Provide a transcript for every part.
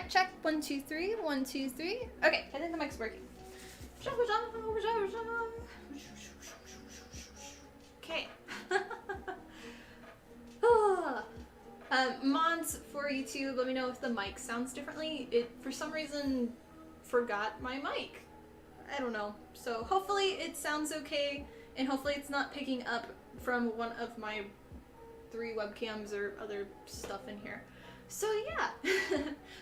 check. 1, 2, 3. 1, 2, 3. Okay, I think the mic's working. Okay. Mods for YouTube, let me know if the mic sounds differently. It, for some reason, forgot my mic. I don't know. So hopefully it sounds okay, and hopefully it's not picking up from one of my 3 webcams or other stuff in here. So yeah.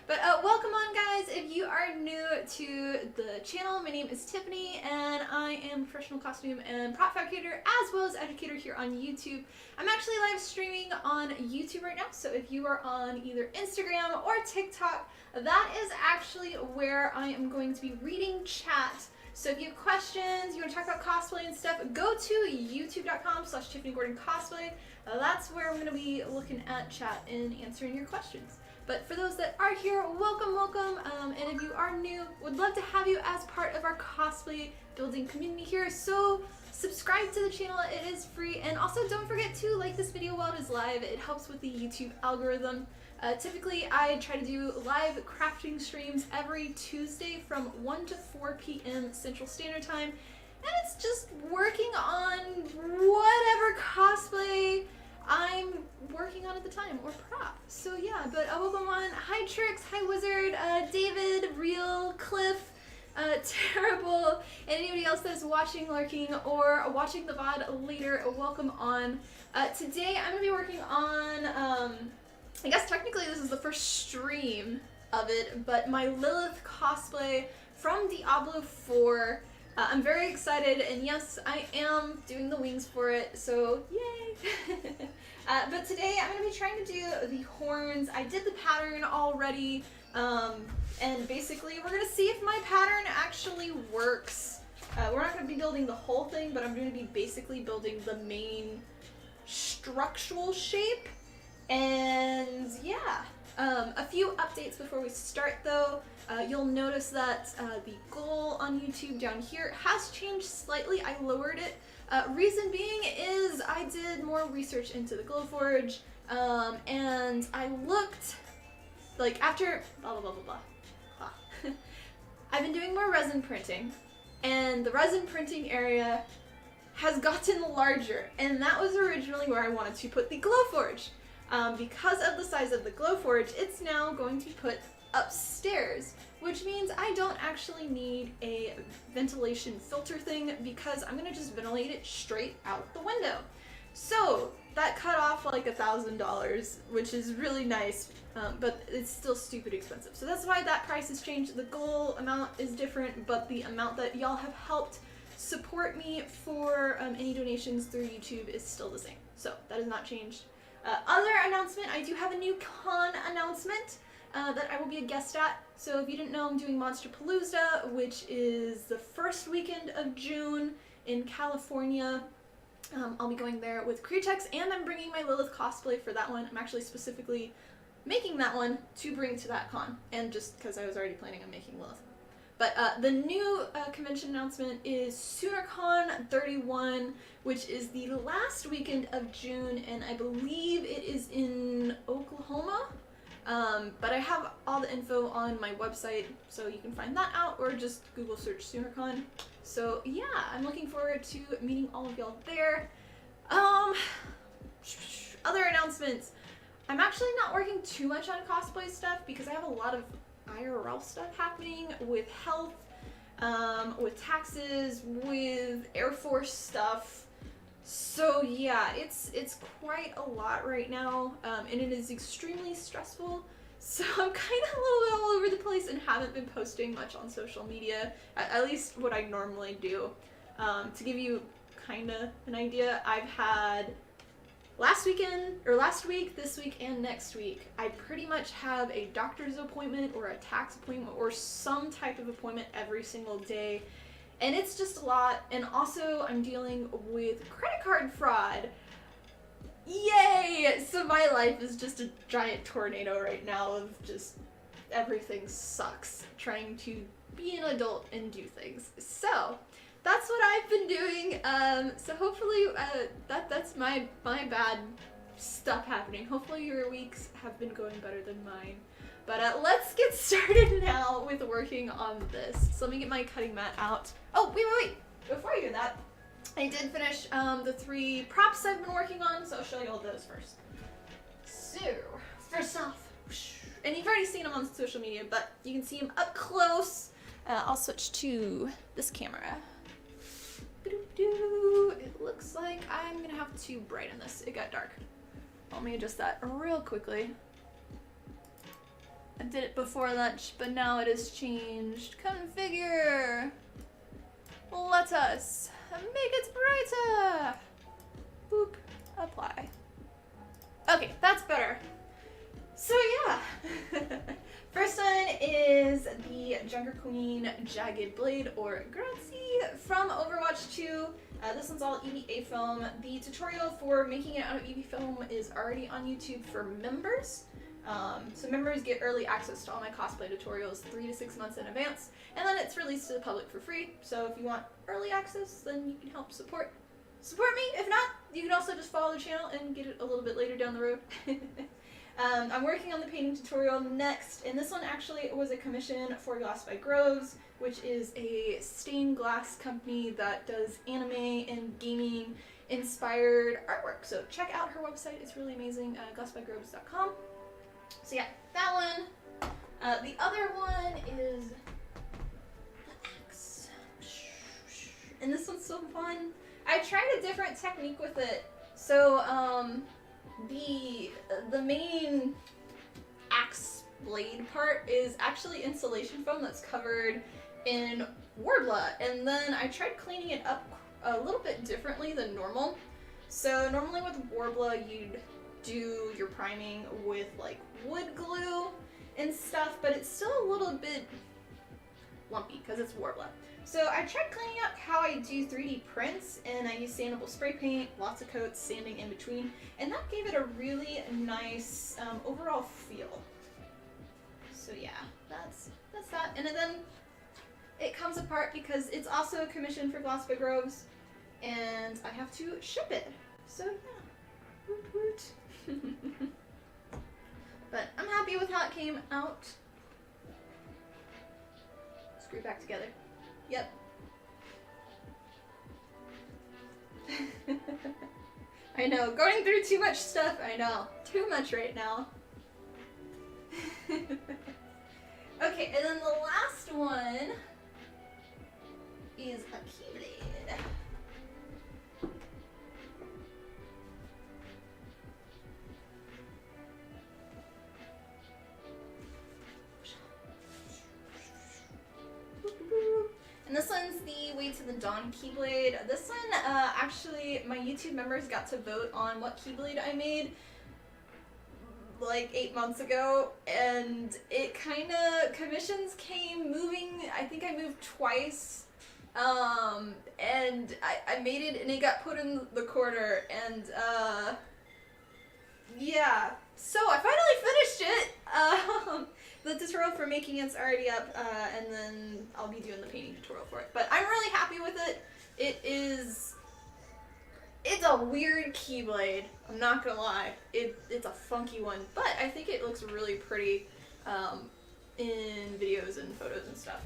But welcome on, guys. If you are new to the channel, my name is Tiffany and I am a professional costume and prop fabricator as well as educator here on YouTube. I'm actually live streaming on YouTube right now, so if you are on either Instagram or TikTok, that is actually where I am going to be reading chat. So if you have questions, you want to talk about cosplay and stuff, go to youtube.com/TiffanyGordonCosplay. That's where I'm going to be looking at chat and answering your questions. But for those that are here, welcome, welcome. And if you are new, would love to have you as part of our cosplay building community here. So subscribe to the channel, it is free. And also don't forget to like this video while it is live. It helps with the YouTube algorithm. Typically, I try to do live crafting streams every Tuesday from 1 to 4 p.m. Central Standard Time. And it's just working on whatever cosplay I'm working on at the time, or prop. So yeah, but welcome on. Hi Trix, hi Wizard, David, Real, Cliff, Terrible, and anybody else that's watching, lurking, or watching the VOD later, welcome on. Today I'm going to be working on, I guess technically this is the first stream of it, but my Lilith cosplay from Diablo 4. I'm very excited, and yes, I am doing the wings for it, so yay! But today I'm going to be trying to do the horns. I did the pattern already, and basically we're going to see if my pattern actually works. We're not going to be building the whole thing, but I'm going to be basically building the main structural shape, and yeah. A few updates before we start though. You'll notice that the goal on YouTube down here has changed slightly. I lowered it. Reason being is I did more research into the Glowforge, and I looked, like, after blah blah blah blah blah. I've been doing more resin printing, and the resin printing area has gotten larger, and that was originally where I wanted to put the Glowforge. Because of the size of the Glowforge, it's now going to be put upstairs, which means I don't actually need a ventilation filter thing because I'm going to just ventilate it straight out the window. So that cut off like $1,000, which is really nice, but it's still stupid expensive. So that's why that price has changed. The goal amount is different, but the amount that y'all have helped support me for any donations through YouTube is still the same. So that has not changed. Other announcement, I do have a new con announcement that I will be a guest at. So if you didn't know, I'm doing Monsterpalooza, which is the first weekend of June in California. I'll be going there with Createx, and I'm bringing my Lilith cosplay for that one. I'm actually specifically making that one to bring to that con, and just because I was already planning on making Lilith. But the new convention announcement is SoonerCon 31, which is the last weekend of June, and I believe it is in Oklahoma. But I have all the info on my website, so you can find that out, or just Google search SoonerCon. So yeah, I'm looking forward to meeting all of y'all there. Other announcements. I'm actually not working too much on cosplay stuff because I have a lot of IRL stuff happening with health, with taxes, with Air Force stuff. So yeah, it's quite a lot right now, and it is extremely stressful. So I'm kind of a little bit all over the place and haven't been posting much on social media, at least what I normally do. To give you kind of an idea, I've had last week, this week, and next week, I pretty much have a doctor's appointment or a tax appointment or some type of appointment every single day. And it's just a lot. And also I'm dealing with credit card fraud. Yay! So my life is just a giant tornado right now of just everything sucks trying to be an adult and do things. So that's what I've been doing. So hopefully that's my bad stuff happening. Hopefully your weeks have been going better than mine. But let's get started now with working on this. So let me get my cutting mat out. Oh, wait. Before I do that, I did finish the 3 props I've been working on, so I'll show you all those first. So, first off, and you've already seen them on social media, but you can see them up close. I'll switch to this camera. It looks like I'm gonna have to brighten this. It got dark. Let me adjust that real quickly. I did it before lunch, but now it has changed. Configure. Let us make it brighter. Boop. Apply. Okay, that's better. So yeah. First one is the Junker Queen Jagged Blade, or Grazie, from Overwatch 2. This one's all EVA film. The tutorial for making it out of EVA film is already on YouTube for members. So members get early access to all my cosplay tutorials 3 to 6 months in advance, and then it's released to the public for free. So if you want early access, then you can help support me. If not, you can also just follow the channel and get it a little bit later down the road. I'm working on the painting tutorial next, and this one actually was a commission for Cosplay Groves, which is a stained glass company that does anime and gaming inspired artwork. So check out her website, it's really amazing, cosplaygroves.com. So yeah, that one. The other one is the axe. And this one's so fun. I tried a different technique with it. So, the main axe blade part is actually insulation foam that's covered in Warbler, and then I tried cleaning it up a little bit differently than normal. So normally with Warbler you'd do your priming with like wood glue and stuff, but it's still a little bit lumpy because it's Warbler. So I tried cleaning up how I do 3D prints, and I use sandable spray paint, lots of coats, sanding in between, and that gave it a really nice overall feel. So yeah, that's that. And then it comes apart because it's also a commission for Cosplay Groves, and I have to ship it. So yeah, woot woot. But I'm happy with how it came out. Screw it back together. Yep. I know, going through too much stuff, I know. Too much right now. Okay, and then the last one is a keyblade. And this one's the Way to the Dawn Keyblade. This one, actually, my YouTube members got to vote on what Keyblade I made like 8 months ago, and it commissions came moving. I think I moved twice, and I made it and it got put in the corner, and yeah, so I finally finished it. The tutorial for making it's already up, and then I'll be doing the painting tutorial for it. But I'm really happy with it. It's a weird keyblade, I'm not gonna lie. It's a funky one, but I think it looks really pretty in videos and photos and stuff.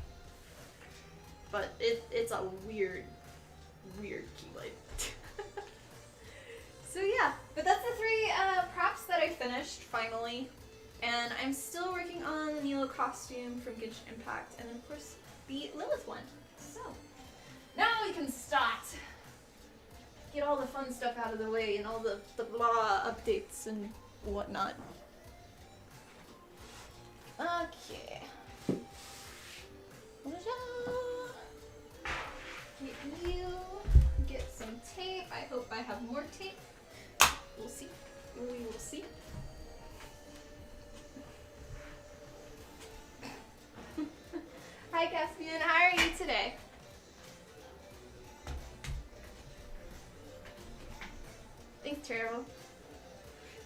But it's a weird keyblade. So yeah, but that's the 3 props that I finished finally. And I'm still working on the Nilo costume from Genshin Impact, and then of course the Lilith one. So now we can start. Get all the fun stuff out of the way and all the blah updates and whatnot. Okay. Get you. Get some tape. I hope I have more tape. We'll see. We will see. Hi Caspian, how are you today? Thanks, Terrible.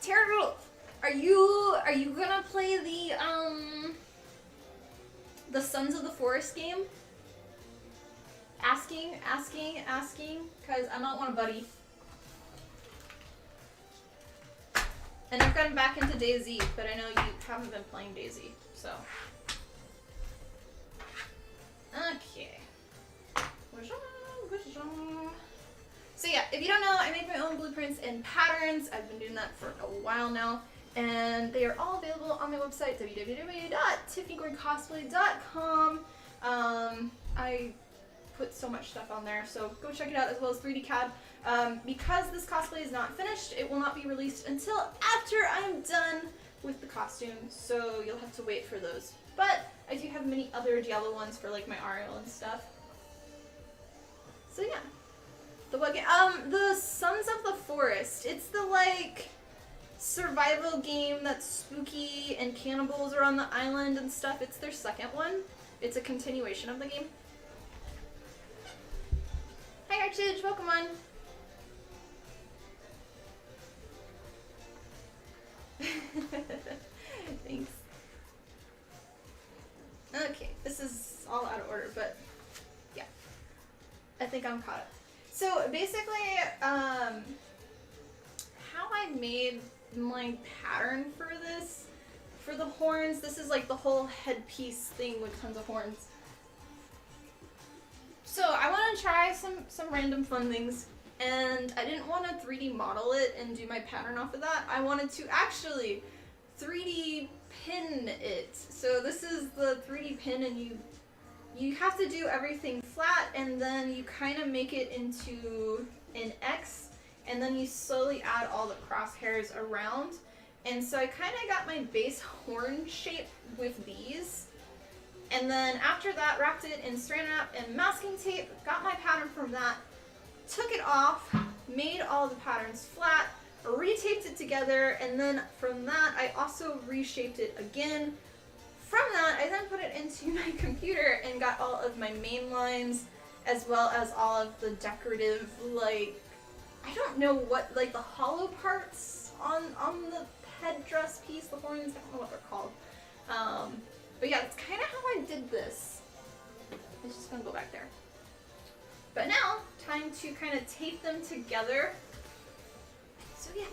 Terrible, are you gonna play the Sons of the Forest game? Asking, cause I might want a buddy. And I've gotten back into DayZ, but I know you haven't been playing DayZ, so. Okay. So yeah, if you don't know, I make my own blueprints and patterns. I've been doing that for a while now. And they are all available on my website, www.tiffanycosplay.com. I put so much stuff on there, so go check it out, as well as 3D CAD. Because this cosplay is not finished, it will not be released until after I'm done with the costume, so you'll have to wait for those. But I do have many other Diablo ones for like my Ariel and stuff. So yeah. The Sons of the Forest. It's the like survival game that's spooky and cannibals are on the island and stuff. It's their second one. It's a continuation of the game. Hi Archage, welcome on. Thanks. Okay, this is all out of order, but yeah. I think I'm caught up. So basically, how I made my pattern for this, for the horns, this is like the whole headpiece thing with tons of horns. So I want to try some random fun things, and I didn't want to 3D model it and do my pattern off of that. I wanted to actually 3D pin it. So this is the 3D pin, and you have to do everything flat, and then you kind of make it into an X, and then you slowly add all the crosshairs around. And so I kind of got my base horn shape with these. And then after that, wrapped it in saran wrap and masking tape, got my pattern from that, took it off, made all the patterns flat, retaped it together, and then from that, I also reshaped it again. From that, I then put it into my computer and got all of my main lines, as well as all of the decorative, like, I don't know what, like the hollow parts on the headdress piece, the horns, I don't know what they're called. But yeah, that's kind of how I did this. It's just gonna go back there. But now, time to kind of tape them together. So yeah.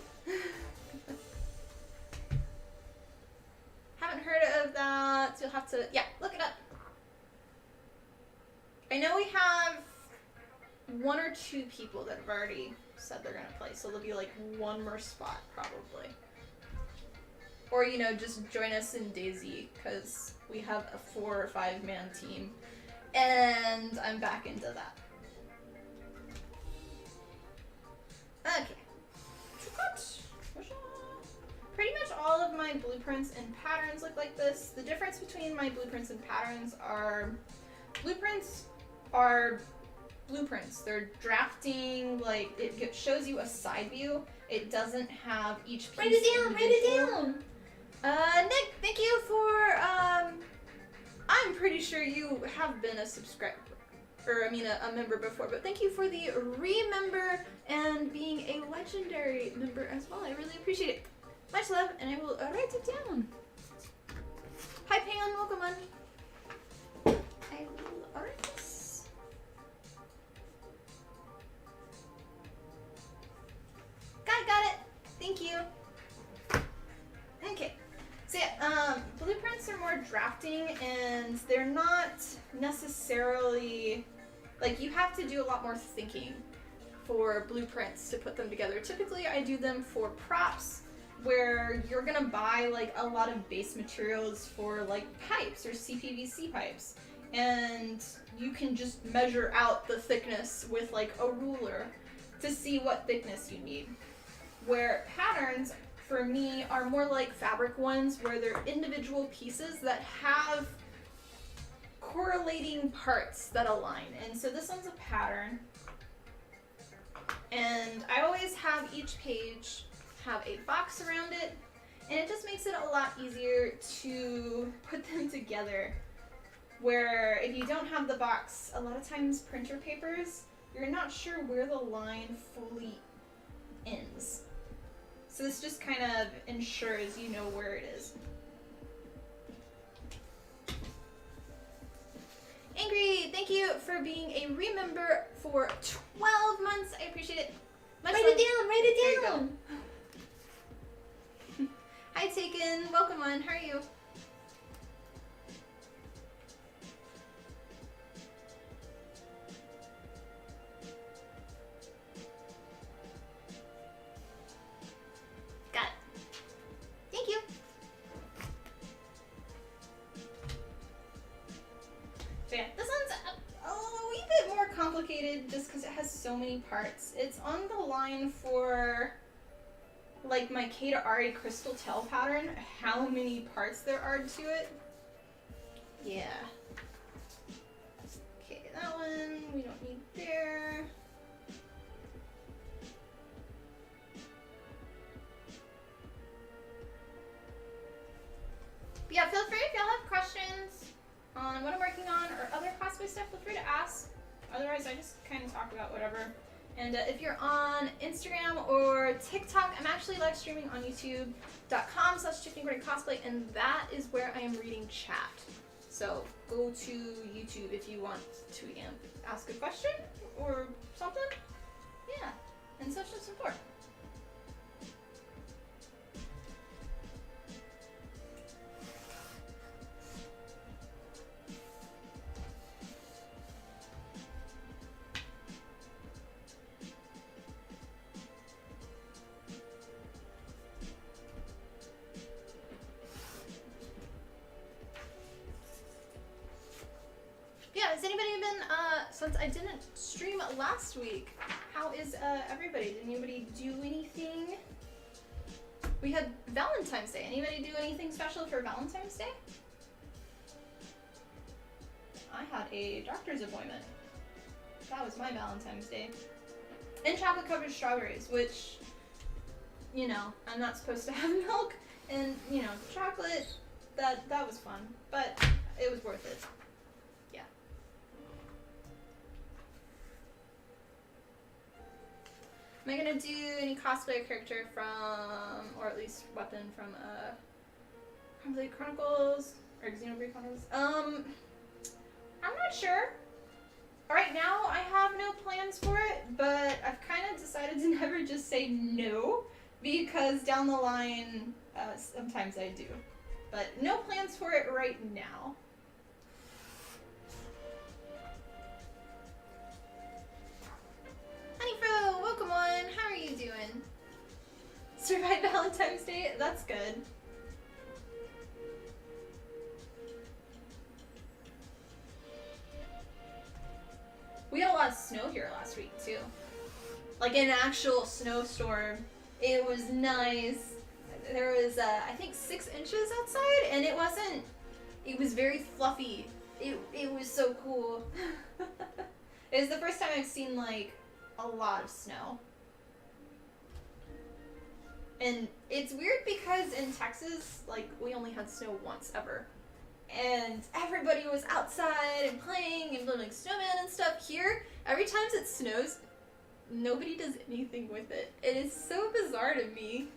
Haven't heard of that, so you'll have to, yeah, look it up. I know we have 1 or 2 people that have already said they're gonna play, so there'll be like 1 more spot probably. Or, you know, just join us in DayZ, because we have a 4 or 5 man team, and I'm back into that. Okay. Pretty much all of my blueprints and patterns look like this. The difference between my blueprints and patterns are, blueprints are blueprints. They're drafting, like, it shows you a side view. It doesn't have each piece. Write it down! Nick, thank you for, I'm pretty sure you have been a subscriber, or I mean a member before, but thank you for the remember and being a legendary member as well. I really appreciate it. Much love, and I will write it down. Hi Pan, welcome on. I will write this. Got it. Thank you. Okay. So yeah, blueprints are more drafting, and they're not necessarily, like, you have to do a lot more thinking for blueprints to put them together. Typically, I do them for props, where you're gonna buy like a lot of base materials for like pipes or CPVC pipes, and you can just measure out the thickness with like a ruler to see what thickness you need. Where patterns, for me, are more like fabric ones, where they're individual pieces that have correlating parts that align. And so this one's a pattern, and I always have each page have a box around it, and it just makes it a lot easier to put them together. Where if you don't have the box, a lot of times printer papers, you're not sure where the line fully ends. So this just kind of ensures you know where it is. Angry, thank you for being a remember for 12 months. I appreciate it. Write it down, write it down. Taken. Welcome on. How are you? Got it. Thank you. So yeah, this one's a wee bit more complicated just because it has so many parts. It's on the line for like my K to Ari crystal tail pattern, how many parts there are to it. Yeah. Okay, that one we don't need there. But yeah, feel free if y'all have questions on what I'm working on or other cosplay stuff, feel free to ask. Otherwise, I just kind of talk about whatever. And if you're on Instagram or TikTok, I'm actually live streaming on youtube.com/TiffanyCosplay, and that is where I am reading chat. So go to YouTube if you want to ask a question or something. Yeah, and social support. Yeah, has anybody been, since I didn't stream last week, how is everybody? Did anybody do anything? We had Valentine's Day. Anybody do anything special for Valentine's Day? I had a doctor's appointment. That was my Valentine's Day. And chocolate covered strawberries, which, you know, I'm not supposed to have milk. And, you know, chocolate, that was fun. But it was worth it. Yeah. Am I gonna do any cosplay character from, or at least weapon from, Cosplay Chronicles, or Xenoblade Chronicles? I'm not sure. Right now, I have no plans for it, but I've kind of decided to never just say no, because down the line, sometimes I do. But no plans for it right now. Honeyfro, welcome on. How are you doing? Survived Valentine's Day? That's good. We had a lot of snow here last week, too. Like an actual snowstorm. It was nice. There was, I think 6 inches outside, and it was very fluffy. It was so cool. It was the first time I've seen, like, a lot of snow. And it's weird because in Texas, like, we only had snow once ever. And everybody was outside and playing and building snowman and stuff. Here, every time it snows, nobody does anything with it. It is so bizarre to me.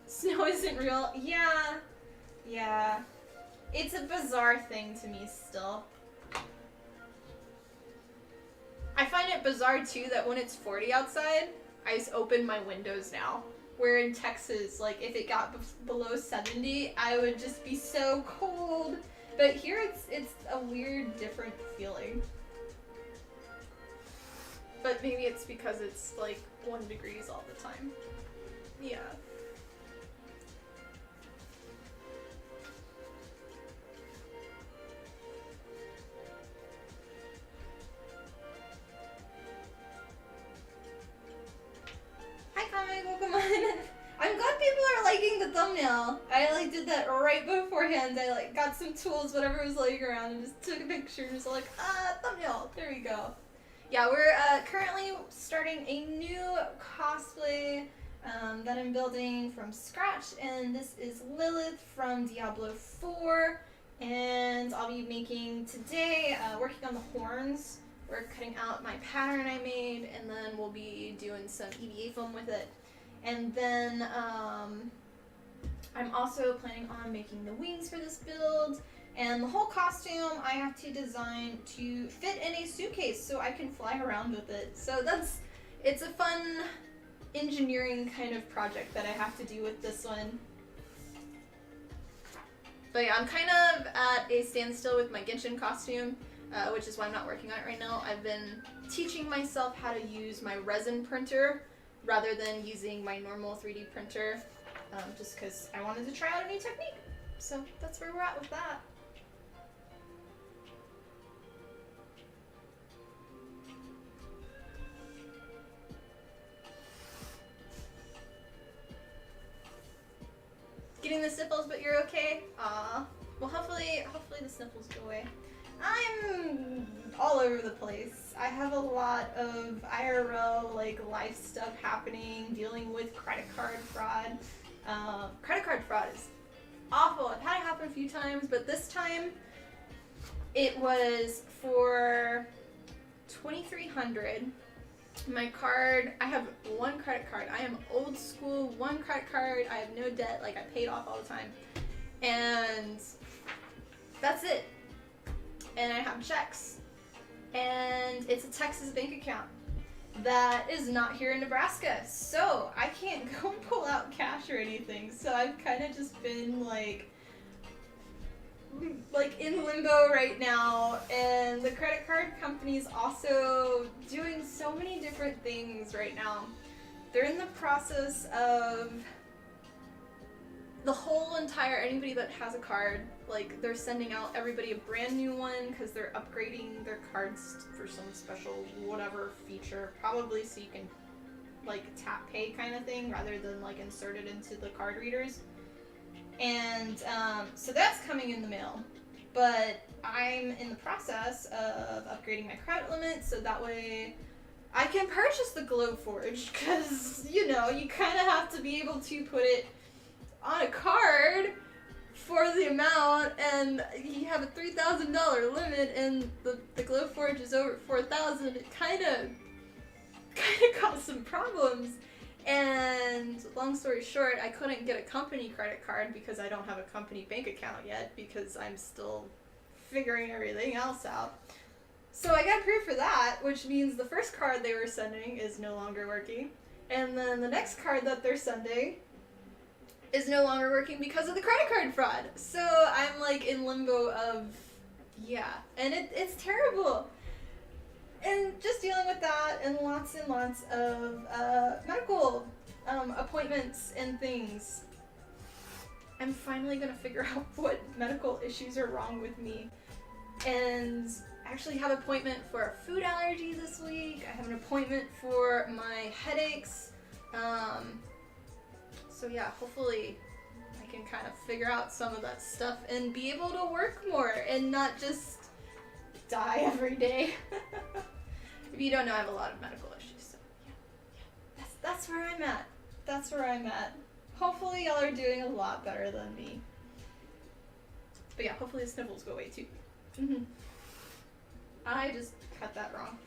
Snow isn't real. Yeah. It's a bizarre thing to me still. I find it bizarre too that when it's 40 outside, I just open my windows now. Where in Texas, like if it got below 70, I would just be so cold. But here it's a weird, different feeling. But maybe it's because it's like 1 degree all the time. Yeah. Welcome on. I'm glad people are liking the thumbnail. I like did that right beforehand. I like got some tools, whatever was laying around, and just took a picture. Just like, thumbnail. There we go. Yeah, we're currently starting a new cosplay that I'm building from scratch, and this is Lilith from Diablo 4, and I'll be making today, working on the horns. We're cutting out my pattern I made, and then we'll be doing some EVA foam with it. And then I'm also planning on making the wings for this build. And the whole costume I have to design to fit in a suitcase so I can fly around with it. So it's a fun engineering kind of project that I have to do with this one. But yeah, I'm kind of at a standstill with my Genshin costume, which is why I'm not working on it right now. I've been teaching myself how to use my resin printer rather than using my normal 3D printer, just because I wanted to try out a new technique. So that's where we're at with that. Getting the sniffles, but you're okay? Aw. Well, hopefully the sniffles go away. I'm all over the place. I have a lot of IRL, like, life stuff happening, dealing with credit card fraud. Credit card fraud is awful. I've had it happen a few times, but this time it was for $2,300. My card, I have one credit card. I am old school, one credit card. I have no debt, like I paid off all the time. And that's it. And I have checks. And it's a Texas bank account that is not here in Nebraska. So I can't go and pull out cash or anything. So I've kind of just been like in limbo right now, and the credit card company's also doing so many different things right now. They're in the process of the whole entire, anybody that has a card, like they're sending out everybody a brand new one because they're upgrading their cards for some special whatever feature, probably so you can like tap pay kind of thing rather than like insert it into the card readers. And so that's coming in the mail, but I'm in the process of upgrading my credit limit so that way I can purchase the Glowforge, because, you know, you kind of have to be able to put it on a card for the amount, and you have a $3,000 limit, and the Glowforge is over $4,000. It kind of caused some problems. And long story short, I couldn't get a company credit card because I don't have a company bank account yet because I'm still figuring everything else out. So I got approved for that, which means the first card they were sending is no longer working. And then the next card that they're sending is no longer working because of the credit card fraud. So I'm like in limbo of, yeah, and it's terrible. And just dealing with that and lots of medical appointments and things. I'm finally going to figure out what medical issues are wrong with me. And I actually have an appointment for a food allergy this week. I have an appointment for my headaches. So yeah, hopefully I can kind of figure out some of that stuff and be able to work more and not just die every day. If you don't know, I have a lot of medical issues, so yeah. That's where I'm at. That's where I'm at. Hopefully y'all are doing a lot better than me. But yeah, hopefully the sniffles go away too. I just cut that wrong.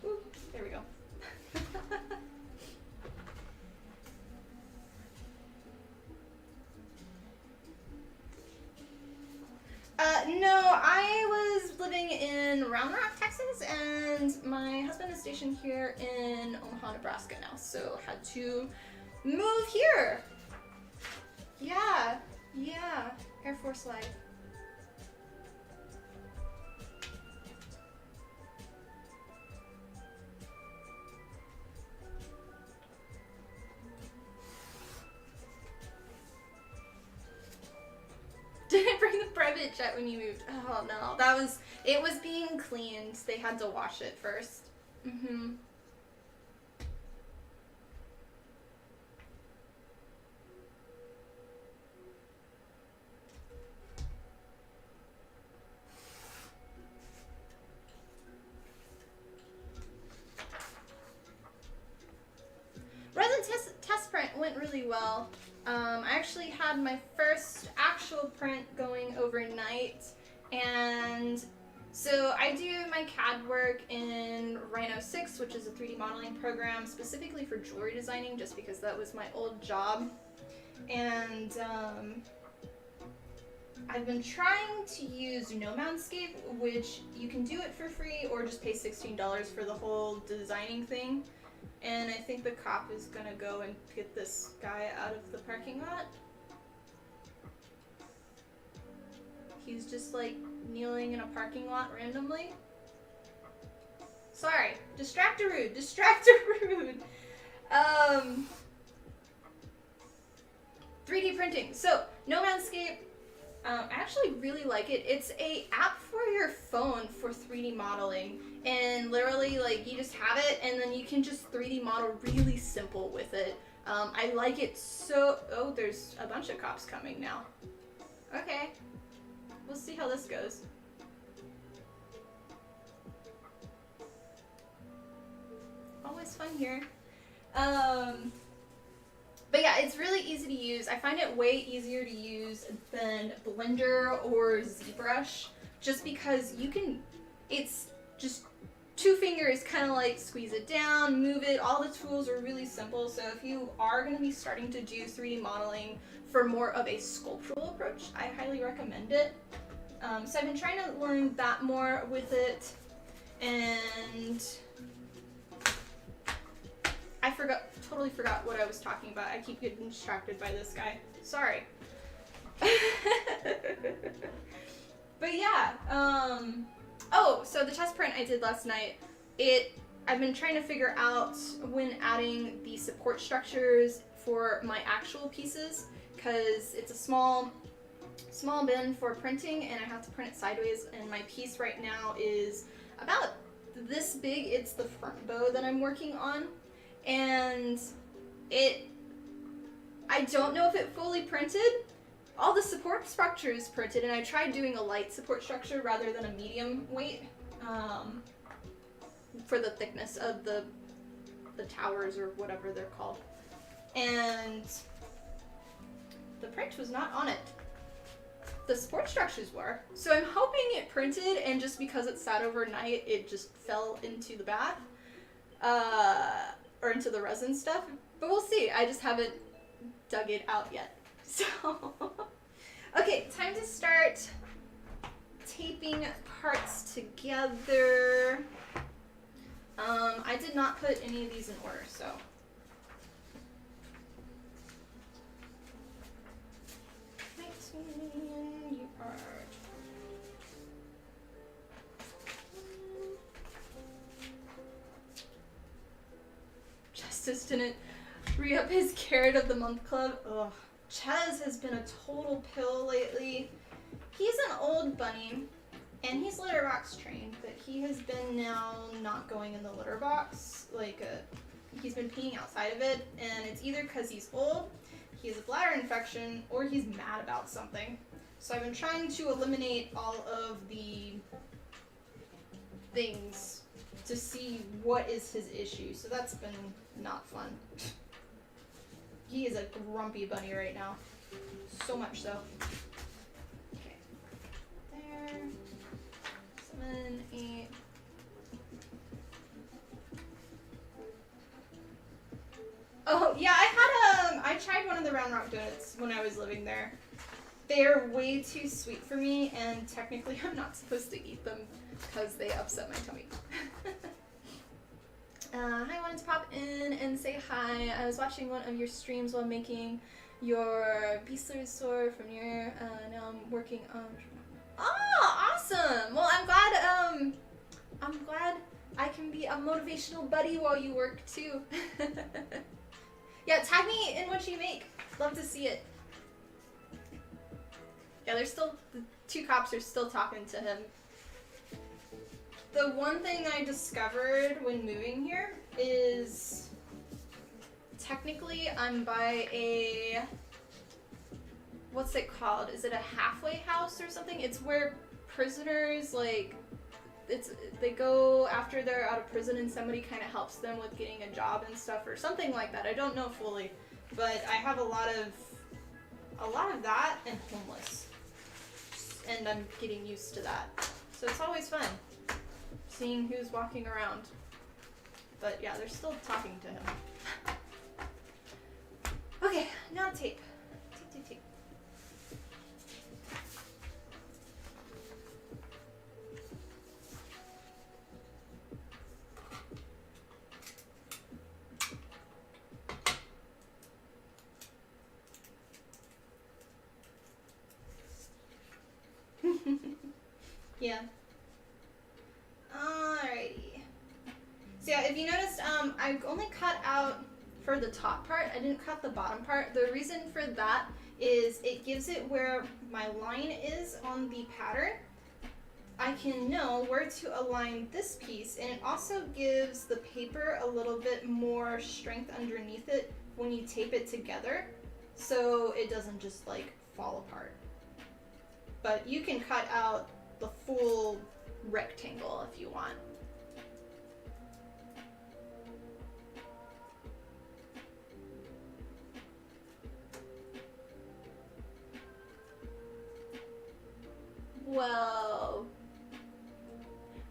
Ooh, there we go. No, I was living in Round Rock, Texas, and my husband is stationed here in Omaha, Nebraska now, so had to move here. Yeah, Air Force life. Didn't bring the private jet when you moved. Oh no, it was being cleaned. They had to wash it first. Resin test print went really well. I actually had my first actual print going overnight, and So I do my CAD work in Rhino 6, which is a 3D modeling program specifically for jewelry designing, just because that was my old job. And I've been trying to use Nomadscape, which you can do it for free or just pay $16 for the whole designing thing. And I think the cop is gonna go and get this guy out of the parking lot. He's just like kneeling in a parking lot randomly. Sorry, distractor-rude, distractor-rude. 3D printing. So, Nomadscape, I actually really like it. It's a app for your phone for 3D modeling. And literally, like, you just have it, and then you can just 3D model really simple with it. I like it so... Oh, there's a bunch of cops coming now. Okay. We'll see how this goes. Always fun here. But yeah, it's really easy to use. I find it way easier to use than Blender or ZBrush, just because you can, it's just 2 fingers, kind of like squeeze it down, move it. All the tools are really simple. So if you are going to be starting to do 3D modeling for more of a sculptural approach, I highly recommend it. So I've been trying to learn that more with it, and I totally forgot what I was talking about. I keep getting distracted by this guy. Sorry. But yeah, oh, so the test print I did last night, I've been trying to figure out when adding the support structures for my actual pieces, because it's a small bin for printing and I have to print it sideways, and my piece right now is about this big. It's the front bow that I'm working on, and I don't know if it fully printed. All the support structure is printed, and I tried doing a light support structure rather than a medium weight for the thickness of the towers or whatever they're called, and the print was not on it. The support structures were. So I'm hoping it printed, and just because it sat overnight, it just fell into the bath, or into the resin stuff. But we'll see. I just haven't dug it out yet. So, okay, time to start taping parts together. I did not put any of these in order, so. You are. Justice didn't re-up his Carrot of the Month club. Ugh. Chez has been a total pill lately. He's an old bunny, and he's litter box trained, but he has been now not going in the litter box. He's been peeing outside of it, and it's either because he's old, he has a bladder infection, or he's mad about something. So I've been trying to eliminate all of the things to see what is his issue. So that's been not fun. He is a grumpy bunny right now. So much so. Okay. There. 7, 8. Oh, yeah, I tried one of the Round Rock donuts when I was living there. They're way too sweet for me, and technically I'm not supposed to eat them because they upset my tummy. I wanted to pop in and say hi. I was watching one of your streams while making your Beastly sword from your, now I'm working on... Oh, awesome! Well, I'm glad I can be a motivational buddy while you work, too. Yeah, tag me in what you make. Love to see it. Yeah, the 2 cops are still talking to him. The one thing I discovered when moving here is technically I'm by a, what's it called? Is it a halfway house or something? It's where prisoners, they go after they're out of prison and somebody kind of helps them with getting a job and stuff or something like that. I don't know fully, but I have a lot of that and homeless. And I'm getting used to that. So it's always fun seeing who's walking around. But yeah, they're still talking to him. Okay, now tape. Tape. Yeah. Alrighty. So yeah, if you noticed, I only cut out for the top part. I didn't cut the bottom part. The reason for that is it gives it where my line is on the pattern. I can know where to align this piece, and it also gives the paper a little bit more strength underneath it when you tape it together, so it doesn't just like fall apart. But you can cut out the full rectangle if you want. Whoa.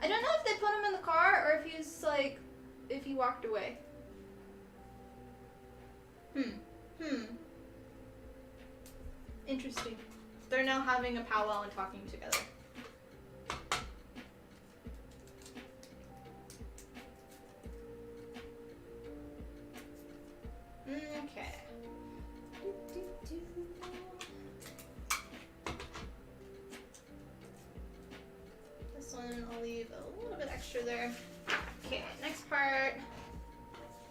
I don't know if they put him in the car or if he's like, if he walked away. Interesting. They're now having a powwow and talking together. Okay. This one I'll leave a little bit extra there. Okay, next part.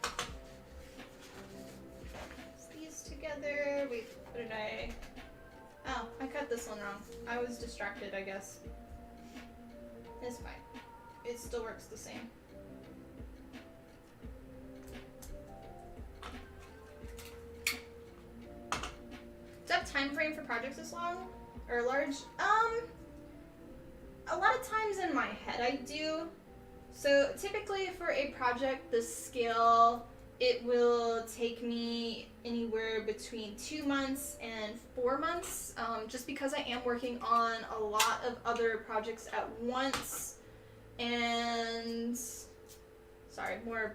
Put these together. Wait, what did I... Oh, I cut this one wrong. I was distracted, I guess. It's fine. It still works the same. Do you have time frame for projects this long? Or large? A lot of times in my head I do. So typically for a project this scale, it will take me anywhere between 2 months and 4 months, just because I am working on a lot of other projects at once, and sorry, more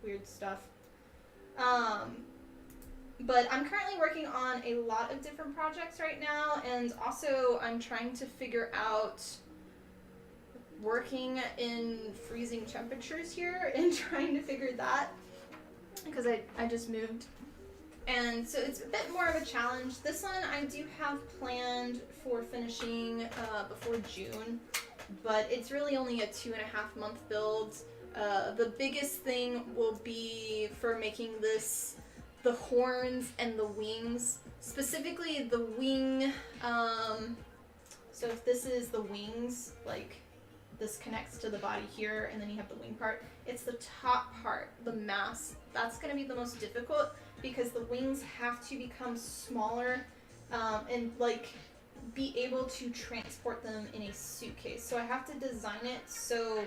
weird stuff. But I'm currently working on a lot of different projects right now, and also I'm trying to figure out working in freezing temperatures here and trying to figure that, because I just moved. And so it's a bit more of a challenge. This one I do have planned for finishing before June, but it's really only a 2.5 month build. The biggest thing will be for making this, the horns and the wings. Specifically the wing, so if this is the wings, like this connects to the body here, and then you have the wing part. It's the top part, the mass, that's going to be the most difficult, because the wings have to become smaller and like be able to transport them in a suitcase. So I have to design it so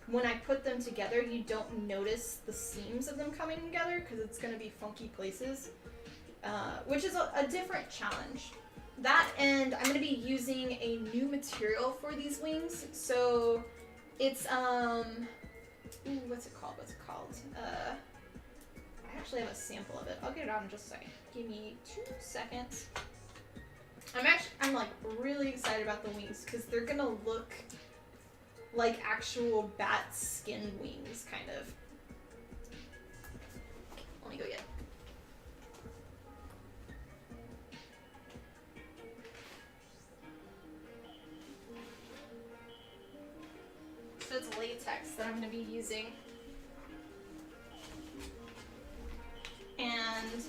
when I put them together you don't notice the seams of them coming together, because it's going to be funky places, which is a different challenge. That, and I'm going to be using a new material for these wings. So it's what's it called? I actually have a sample of it. I'll get it out in just a second. Give me 2 seconds. I'm like really excited about the wings, because they're gonna look like actual bat skin wings, kind of. Okay, let me go get it. So it's latex that I'm going to be using. And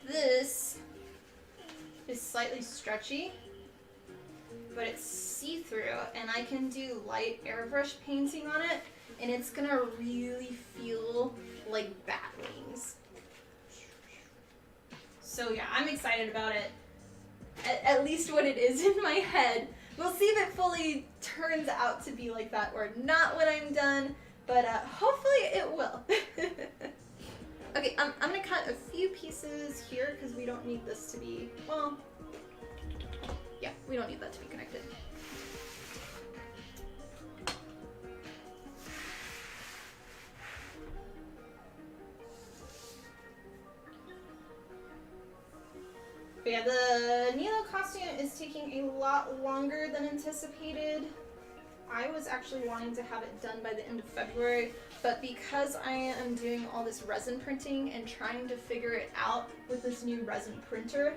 this is slightly stretchy, but it's see-through, and I can do light airbrush painting on it, and it's going to really feel like bat wings. So yeah, I'm excited about it. At least what it is in my head. We'll see if it fully turns out to be like that or not when I'm done, but hopefully it will. Okay, I'm gonna cut a few pieces here because we don't need this to be, well, yeah, we don't need that to be connected. But yeah, the Nilo costume is taking a lot longer than anticipated. I was actually wanting to have it done by the end of February, but because I am doing all this resin printing and trying to figure it out with this new resin printer,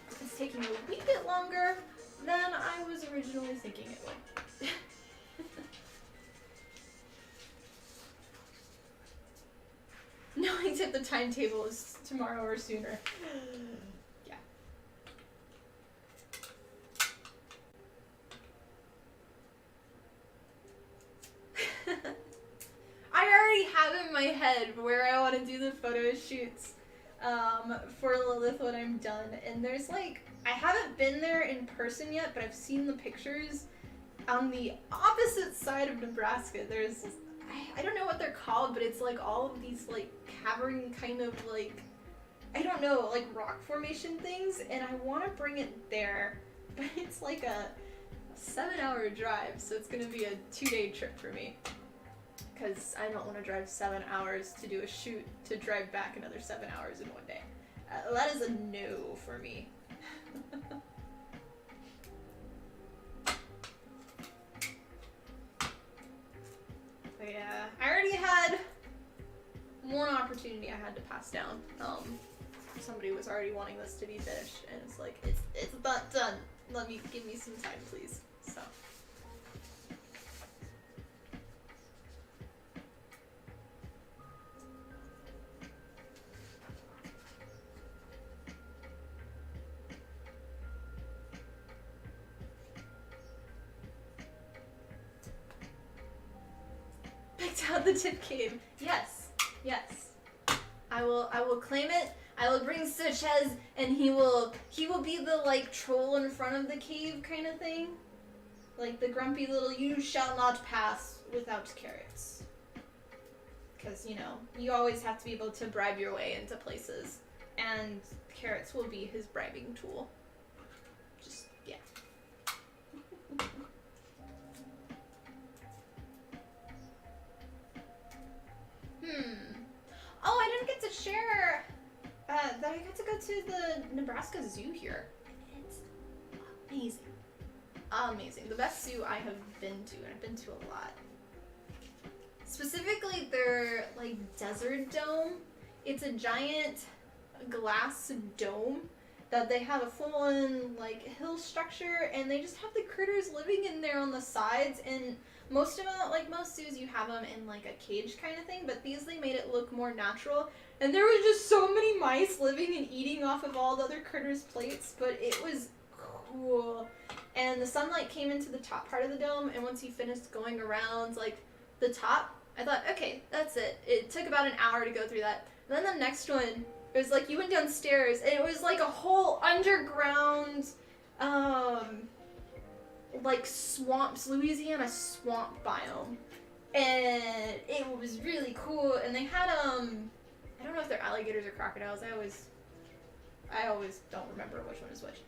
it's taking a wee bit longer than I was originally thinking it would. Knowing that the timetable is tomorrow or sooner. Yeah. I already have in my head where I want to do the photo shoots for Lilith when I'm done. And there's like, I haven't been there in person yet, but I've seen the pictures. On the opposite side of Nebraska, there's, I don't know what they're called, but it's like all of these like cavern kind of like, I don't know, like rock formation things, and I want to bring it there, but it's like a 7-hour drive, so it's going to be a 2-day trip for me. Because I don't want to drive 7 hours to do a shoot to drive back another 7 hours in one day. That is a no for me. But yeah, I already had one opportunity I had to pass down. Somebody was already wanting this to be finished, and it's like, it's not done. Give me some time, please. So. Picked out the tip cave. Yes. Yes. I will claim it. I will bring Suchez, and he will be the like troll in front of the cave kind of thing. Like the grumpy little "you shall not pass without carrots." Because, you know, you always have to be able to bribe your way into places, and carrots will be his bribing tool. Just, yeah. Oh, I didn't get to share that I got to go to the Nebraska Zoo here. It's amazing. Amazing. The best zoo I have been to, and I've been to a lot. Specifically their, like, desert dome. It's a giant glass dome that they have a full-on, like, hill structure, and they just have the critters living in there on the sides, and most of them, like most zoos, you have them in like a cage kind of thing, but these, they made it look more natural. And there was just so many mice living and eating off of all the other critters' plates, but it was cool. And the sunlight came into the top part of the dome, and once you finished going around like the top, I thought, okay, that's it. It took about an hour to go through that. And then the next one, it was like you went downstairs, and it was like a whole underground, like swamps, Louisiana swamp biome, and it was really cool. And they had I don't know if they're alligators or crocodiles. I always don't remember which one is which,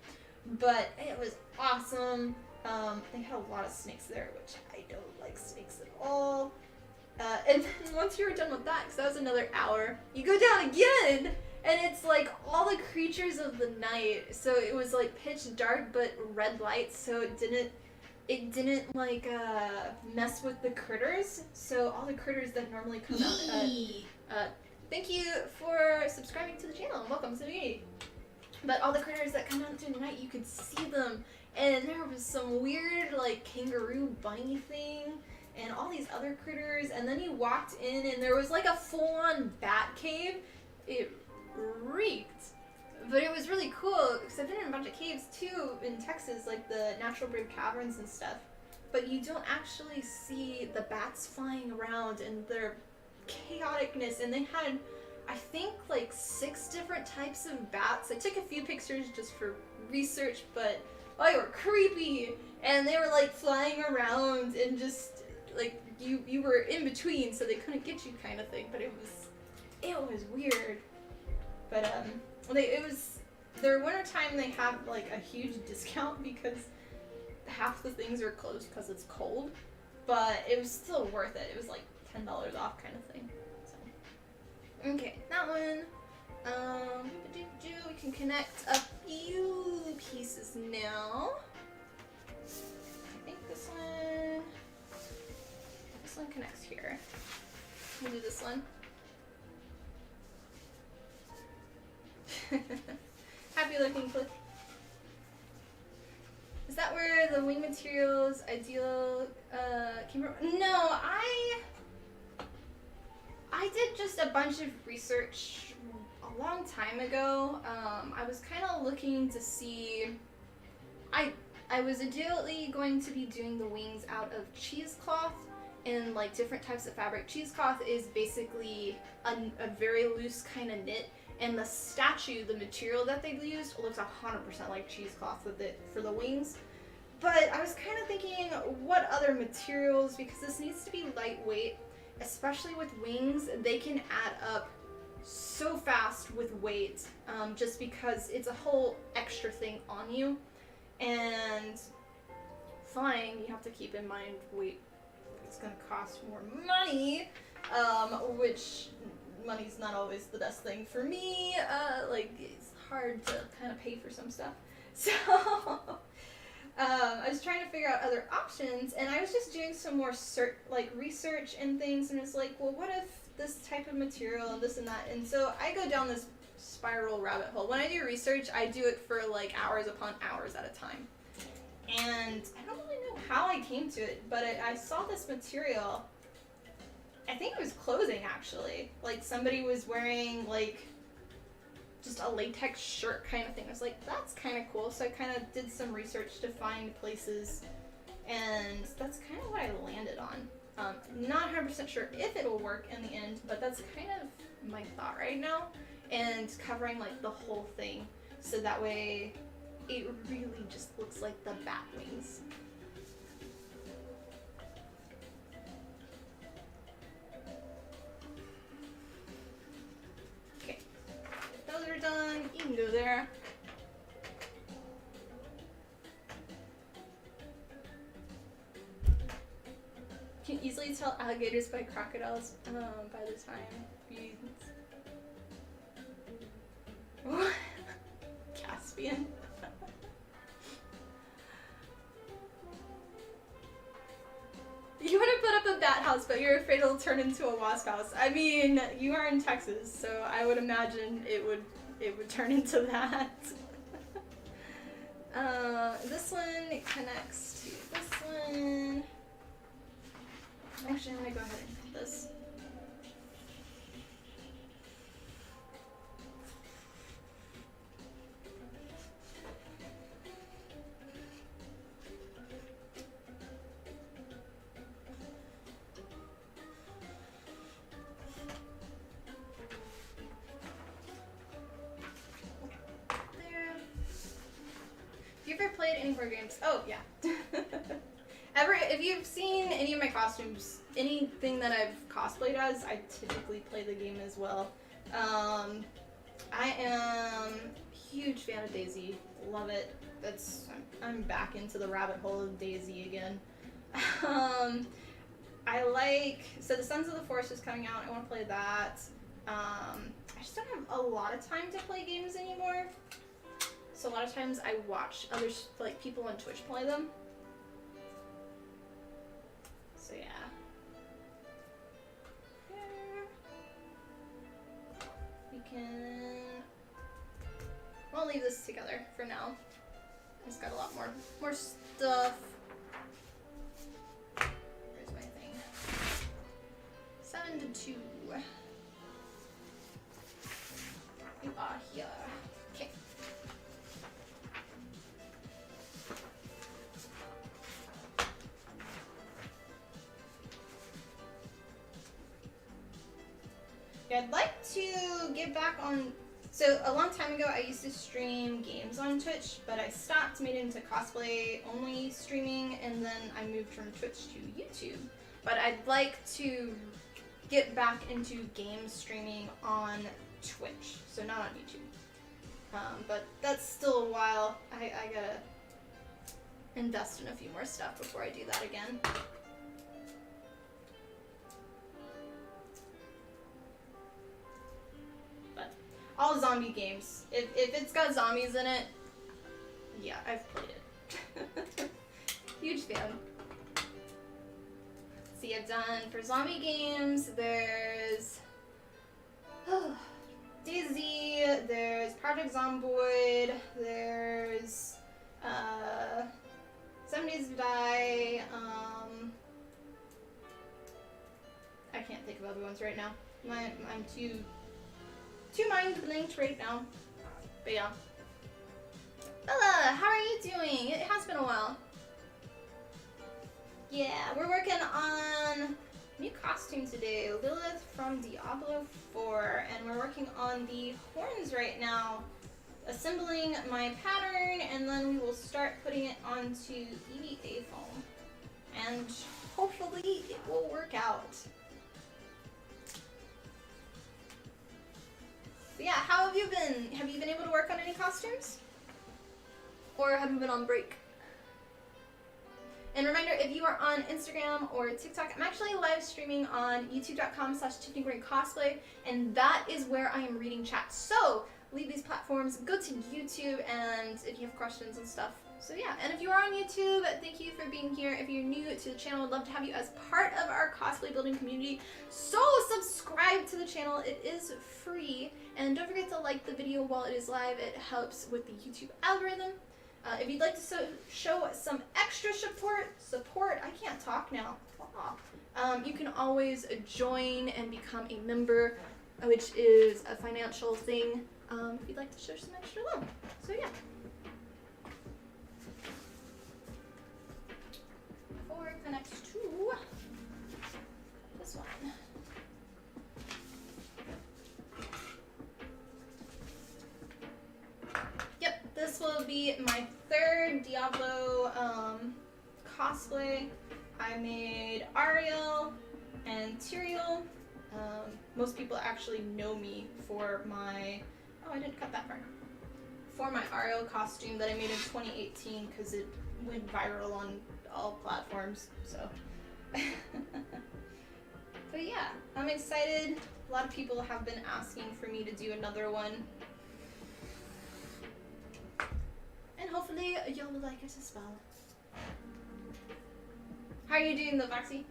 but it was awesome. They had a lot of snakes there, which I don't like snakes at all. And then once you were done with that, because that was another hour, you go down again, and it's like all the creatures of the night. So it was like pitch dark, but red lights, so it didn't like mess with the critters. So all the critters that normally come out. Thank you for subscribing to the channel and welcome to the community. But all the critters that come out during the night, you could see them, and there was some weird like kangaroo bunny thing, and all these other critters. And then you walked in, and there was like a full-on bat cave. It reeked. But it was really cool, because I've been in a bunch of caves too in Texas, like the natural brave caverns and stuff. But you don't actually see the bats flying around and their chaoticness. And they had, I think, like 6 different types of bats. I took a few pictures just for research, but they were creepy. And they were like flying around, and just like you were in between, so they couldn't get you kind of thing. But it was weird. But their wintertime, they have like a huge discount because half the things are closed because it's cold, but it was still worth it. It was like $10 off kind of thing. So, okay, that one. We can connect a few pieces now. I think this one connects here. We'll do this one. Happy looking clip. Is that where the wing materials ideal came from? No, I did just a bunch of research a long time ago. I was kind of looking to see. I was ideally going to be doing the wings out of cheesecloth and like different types of fabric. Cheesecloth is basically a very loose kind of knit, and the statue, the material that they used, looks 100% like cheesecloth with it for the wings. But I was kind of thinking, what other materials, because this needs to be lightweight, especially with wings. They can add up so fast with weight, just because it's a whole extra thing on you. And flying, you have to keep in mind weight. It's going to cost more money, which money's not always the best thing for me. Like, it's hard to kind of pay for some stuff. So I was trying to figure out other options, and I was just doing some more research and things, and it's like, well, what if this type of material and this and that? And so I go down this spiral rabbit hole. When I do research, I do it for like hours upon hours at a time. And I don't really know how I came to it, but I saw this material. I think it was clothing, actually. Like, somebody was wearing like just a latex shirt kind of thing. I was like, that's kind of cool. So I kind of did some research to find places, and that's kind of what I landed on. Not 100% sure if it'll work in the end, but that's kind of my thought right now. And covering like the whole thing, so that way it really just looks like the bat wings. Okay, those are done. You can go there. You can easily tell alligators by crocodiles by the time you... Caspian. You want to put up a bat house, but you're afraid it'll turn into a wasp house. I mean, you are in Texas, so I would imagine it would turn into that. This one connects to this one. Actually, I'm gonna go ahead and put this. Played any board games? Oh yeah. If you've seen any of my costumes, anything that I've cosplayed as, I typically play the game as well. I am a huge fan of Daisy. Love it. I'm back into the rabbit hole of Daisy again. I like, so the Sons of the Forest is coming out. I want to play that. I just don't have a lot of time to play games anymore. So a lot of times I watch others, like people on Twitch play them. So yeah. There. We can... We'll leave this together for now. It's got a lot more stuff. Where's my thing? 7 to 2. You are here. Okay. I'd like to get back on, so a long time ago I used to stream games on Twitch, but I stopped, made it into cosplay only streaming, and then I moved from Twitch to YouTube. But I'd like to get back into game streaming on Twitch, so not on YouTube. But that's still a while. I gotta invest in a few more stuff before I do that again. all zombie games. If it's got zombies in it, yeah, I've played it. Huge fan. See, I've done for zombie games, there's Daisy, there's Project Zomboid, there's 7 Days to Die, I can't think of other ones right now. I'm too mind blanked right now. But yeah. Bella, how are you doing? It has been a while. Yeah, we're working on new costume today, Lilith from Diablo 4, and we're working on the horns right now, assembling my pattern, and then we will start putting it onto EVA foam, and hopefully it will work out. So yeah, how have you been? Have you been able to work on any costumes? Or have you been on break? And reminder, if you are on Instagram or TikTok, I'm actually live streaming on youtube.com/TiffanyGreenCosplay, and that is where I am reading chat. So leave these platforms, go to YouTube, and if you have questions and stuff. So yeah, and if you are on YouTube, thank you for being here. If you're new to the channel, I'd love to have you as part of our cosplay building community. So subscribe to the channel, it is free. And don't forget to like the video while it is live, it helps with the YouTube algorithm. If you'd like to show some extra support, I can't talk now. You can always join and become a member, which is a financial thing, if you'd like to show some extra love. So yeah. 4 connects to this one. Yep, this will be my 3rd Diablo cosplay. I made Ariel and Tyrael. Most people actually know me for my, oh, I didn't cut that part. For my Ariel costume that I made in 2018 because it went viral on all platforms, so. But yeah, I'm excited. A lot of people have been asking for me to do another one. And hopefully y'all will like it as well. How are you doing though, Foxy?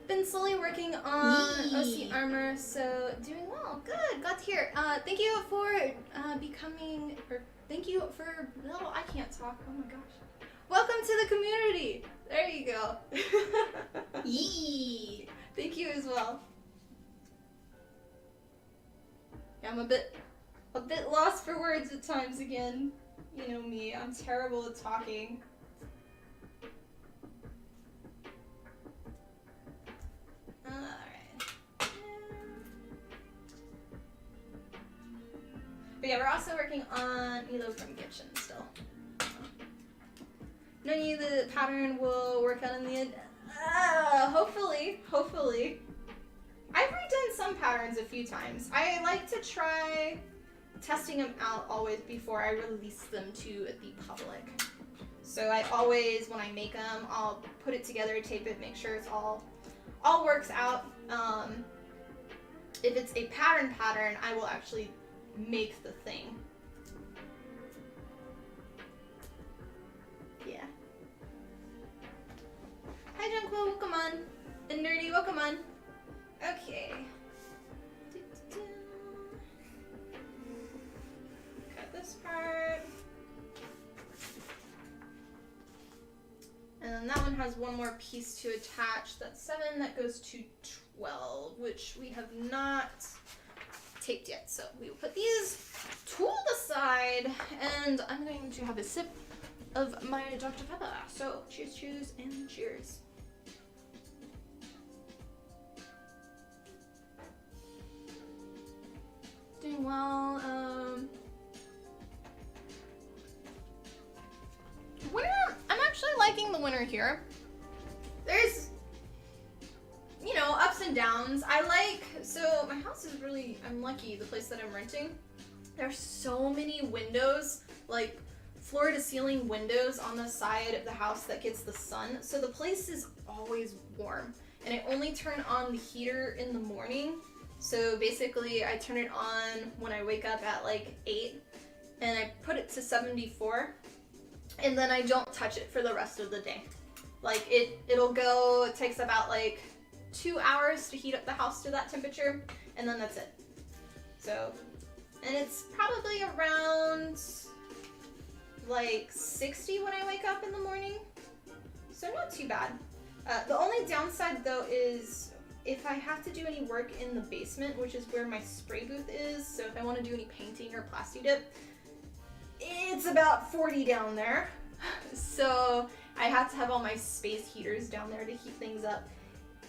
Been slowly working on OC armor, so doing well. Good, glad to hear. Thank you for becoming, or thank you for, no, I can't talk, oh my gosh. Welcome to the community. There you go. Yee. Thank you as well. Yeah, I'm a bit lost for words at times again. You know me, I'm terrible at talking. Alright. But yeah, we're also working on Milo from Gibson still. Knowing the pattern will work out in the end. Hopefully. I've redone some patterns a few times. I like to try testing them out always before I release them to the public. So I always, when I make them, I'll put it together, tape it, make sure it's all works out. If it's a pattern, I will actually make the thing. Yeah. Hi Junko, welcome on. And Nerdy, welcome on. Okay. Got this part. And then that one has one more piece to attach. That's 7, that goes to 12, which we have not taped yet. So we will put these to the side, and I'm going to have a sip of my Dr. Pepper. So cheers, and cheers. Doing well. Winter, I'm actually liking the winter here. There's, you know, ups and downs. So my house is really, I'm lucky, the place that I'm renting. There's so many windows, like floor to ceiling windows on the side of the house that gets the sun. So the place is always warm. And I only turn on the heater in the morning. So basically I turn it on when I wake up at like 8 and I put it to 74 and then I don't touch it for the rest of the day. Like it takes about like 2 hours to heat up the house to that temperature and then that's it. So, and it's probably around like 60 when I wake up in the morning. So not too bad. The only downside though is if I have to do any work in the basement, which is where my spray booth is, so if I want to do any painting or plasti dip, it's about 40 down there. So I have to have all my space heaters down there to heat things up.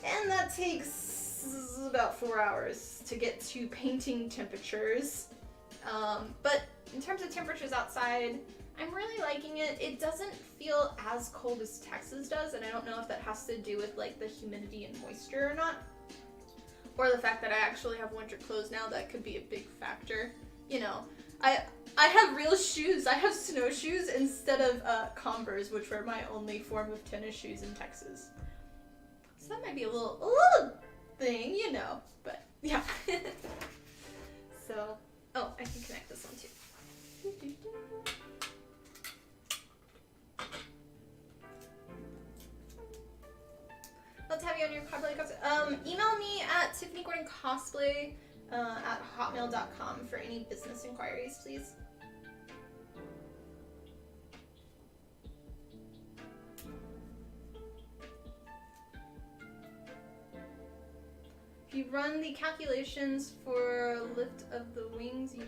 And that takes about 4 hours to get to painting temperatures. But in terms of temperatures outside, I'm really liking it. It doesn't feel as cold as Texas does, and I don't know if that has to do with like the humidity and moisture or not. Or the fact that I actually have winter clothes now, that could be a big factor. You know, I have real shoes. I have snowshoes instead of Converse, which were my only form of tennis shoes in Texas. So that might be a little thing, you know, but yeah. So, oh, I can connect this one too. Let's have you on your cosplay. Email me at tiffanyGordonCosplay at hotmail.com for any business inquiries, please. If you run the calculations for lift of the wings, you...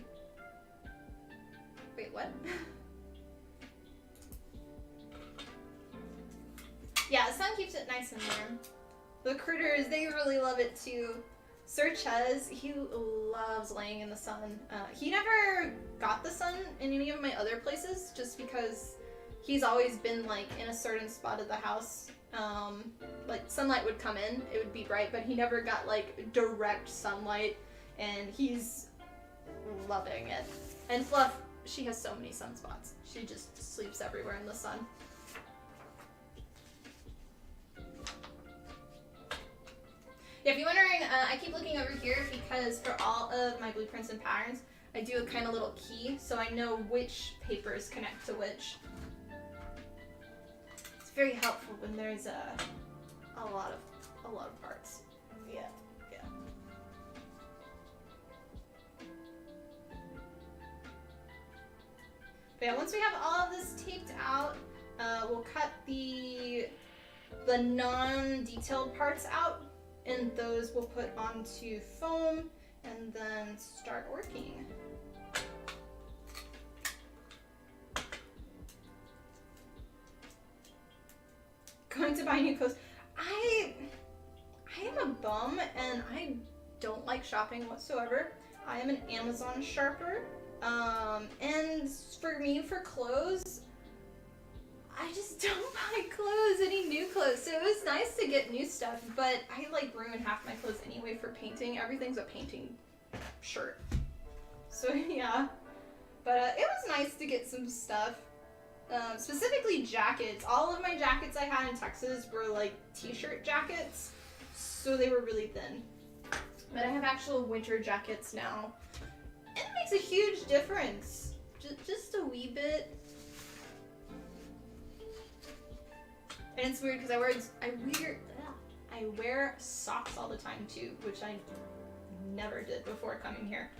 Wait, what? Yeah, the sun keeps it nice and warm. The critters, they really love it too. Sir Ches, he loves laying in the sun. He never got the sun in any of my other places just because he's always been like in a certain spot of the house. Like sunlight would come in, it would be bright, but he never got like direct sunlight and he's loving it. And Fluff, she has so many sunspots. She just sleeps everywhere in the sun. Yeah, if you're wondering, I keep looking over here because for all of my blueprints and patterns, I do a kind of little key so I know which papers connect to which. It's very helpful when there's a lot of parts. Yeah. But yeah, once we have all of this taped out, we'll cut the non-detailed parts out. And those we'll put onto foam and then start working. Going to buy new clothes. I am a bum and I don't like shopping whatsoever. I am an Amazon shopper. And for me, for clothes, I just don't buy clothes, any new clothes. So it was nice to get new stuff, but I like ruin half my clothes anyway for painting. Everything's a painting shirt. So yeah, but it was nice to get some stuff. Specifically jackets. All of my jackets I had in Texas were like t-shirt jackets, so they were really thin. But I have actual winter jackets now. And it makes a huge difference. Just a wee bit. And it's weird because I wear socks all the time too, which I never did before coming here.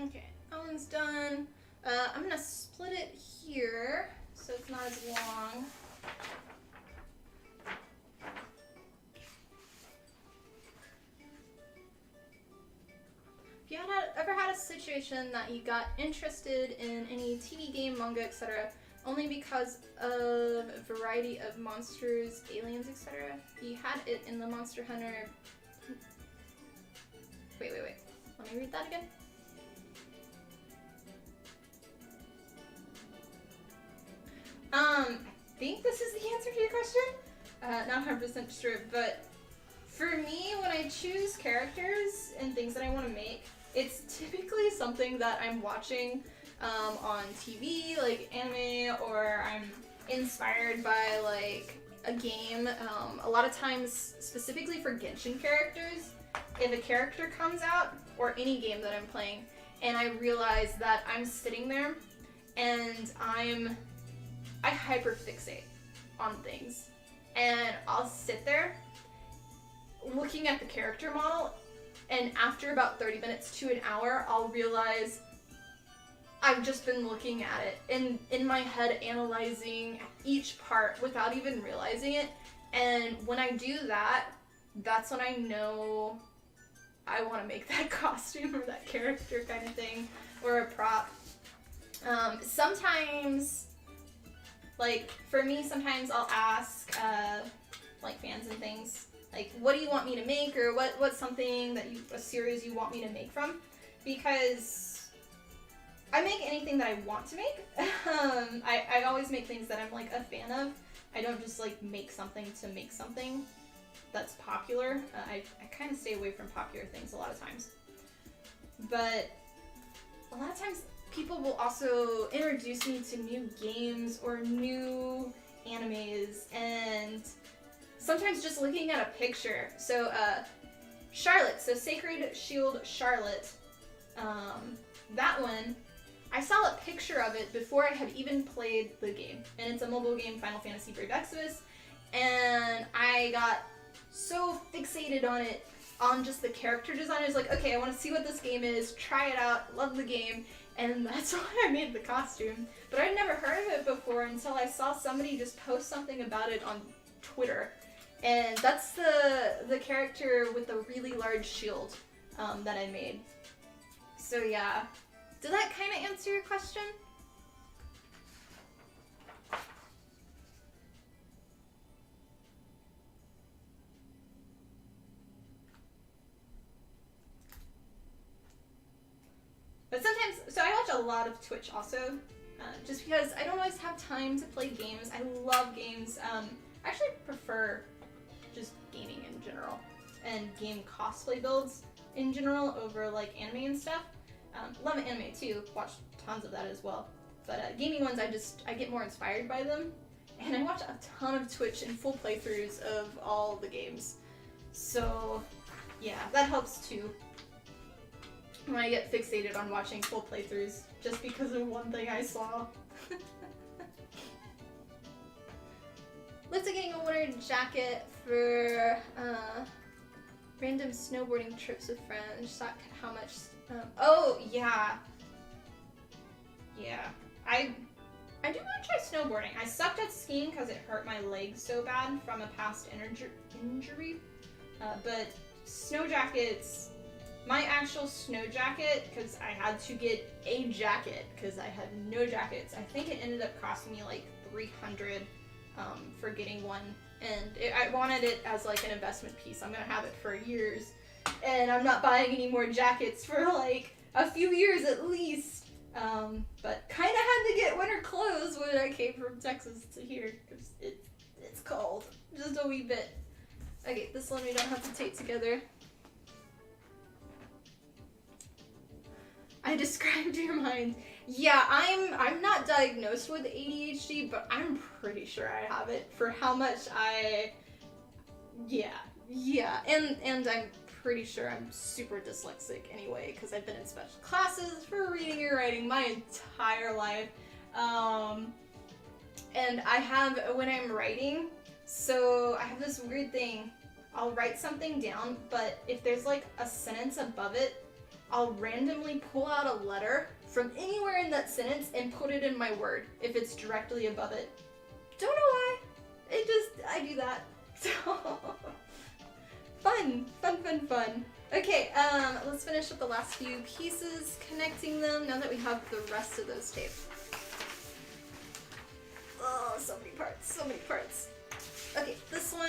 Okay, that one's done. I'm gonna split it here so it's not as long. If you ever had a situation that you got interested in any TV, game, manga, etc. only because of a variety of monsters, aliens, etc. You had it in the Monster Hunter... Wait. Let me read that again. I think this is the answer to your question. Not 100% sure, but for me, when I choose characters and things that I want to make, it's typically something that I'm watching on TV, like anime, or I'm inspired by like a game. A lot of times, specifically for Genshin characters, if a character comes out, or any game that I'm playing, and I realize that I'm sitting there and I hyperfixate on things, and I'll sit there looking at the character model, and after about 30 minutes to an hour, I'll realize I've just been looking at it and in my head analyzing each part without even realizing it. And when I do that, that's when I know I want to make that costume or that character kind of thing, or a prop. Sometimes, like, for me, sometimes I'll ask, like, fans and things, like, what do you want me to make, or what's something that a series you want me to make from? Because I make anything that I want to make. I always make things that I'm, like, a fan of. I don't just, like, make something to make something that's popular. I kind of stay away from popular things a lot of times. But a lot of times people will also introduce me to new games or new animes, and sometimes just looking at a picture. So Charlotte, so Sacred Shield Charlotte, that one, I saw a picture of it before I had even played the game, and it's a mobile game, Final Fantasy Brave Exvius, and I got so fixated on it, on just the character design. I was like, okay, I want to see what this game is, try it out, love the game, and that's why I made the costume. But I'd never heard of it before until I saw somebody just post something about it on Twitter, and that's the character with the really large shield that I made. So yeah, did that kind of answer your question? But sometimes, so I watch a lot of Twitch also, just because I don't always have time to play games. I love games. I actually prefer just gaming in general, and game cosplay builds in general over like anime and stuff. Love anime too, watch tons of that as well. But gaming ones, I get more inspired by them. And I watch a ton of Twitch and full playthroughs of all the games. So yeah, that helps too. When I get fixated on watching full playthroughs just because of one thing I saw. Lifted getting a winter jacket for random snowboarding trips with friends. Saw how much. Oh yeah. Yeah. I do want to try snowboarding. I sucked at skiing because it hurt my legs so bad from a past injury. But snow jackets. My actual snow jacket, because I had to get a jacket because I had no jackets. I think it ended up costing me like $300 for getting one, and I wanted it as like an investment piece. I'm gonna have it for years, and I'm not buying any more jackets for like a few years at least. But kind of had to get winter clothes when I came from Texas to here because it's cold, just a wee bit. Okay, this one we don't have to tape together. I described your mind. Yeah, I'm not diagnosed with ADHD, but I'm pretty sure I have it for how much yeah, and I'm pretty sure I'm super dyslexic anyway, because I've been in special classes for reading and writing my entire life. And I have, when I'm writing, so I have this weird thing. I'll write something down, but if there's like a sentence above it, I'll randomly pull out a letter from anywhere in that sentence and put it in my Word if it's directly above it. Don't know why. I do that. So, fun fact. fun, fun. Okay, let's finish up the last few pieces, connecting them now that we have the rest of those tape. Oh, so many parts, so many parts. Okay, this one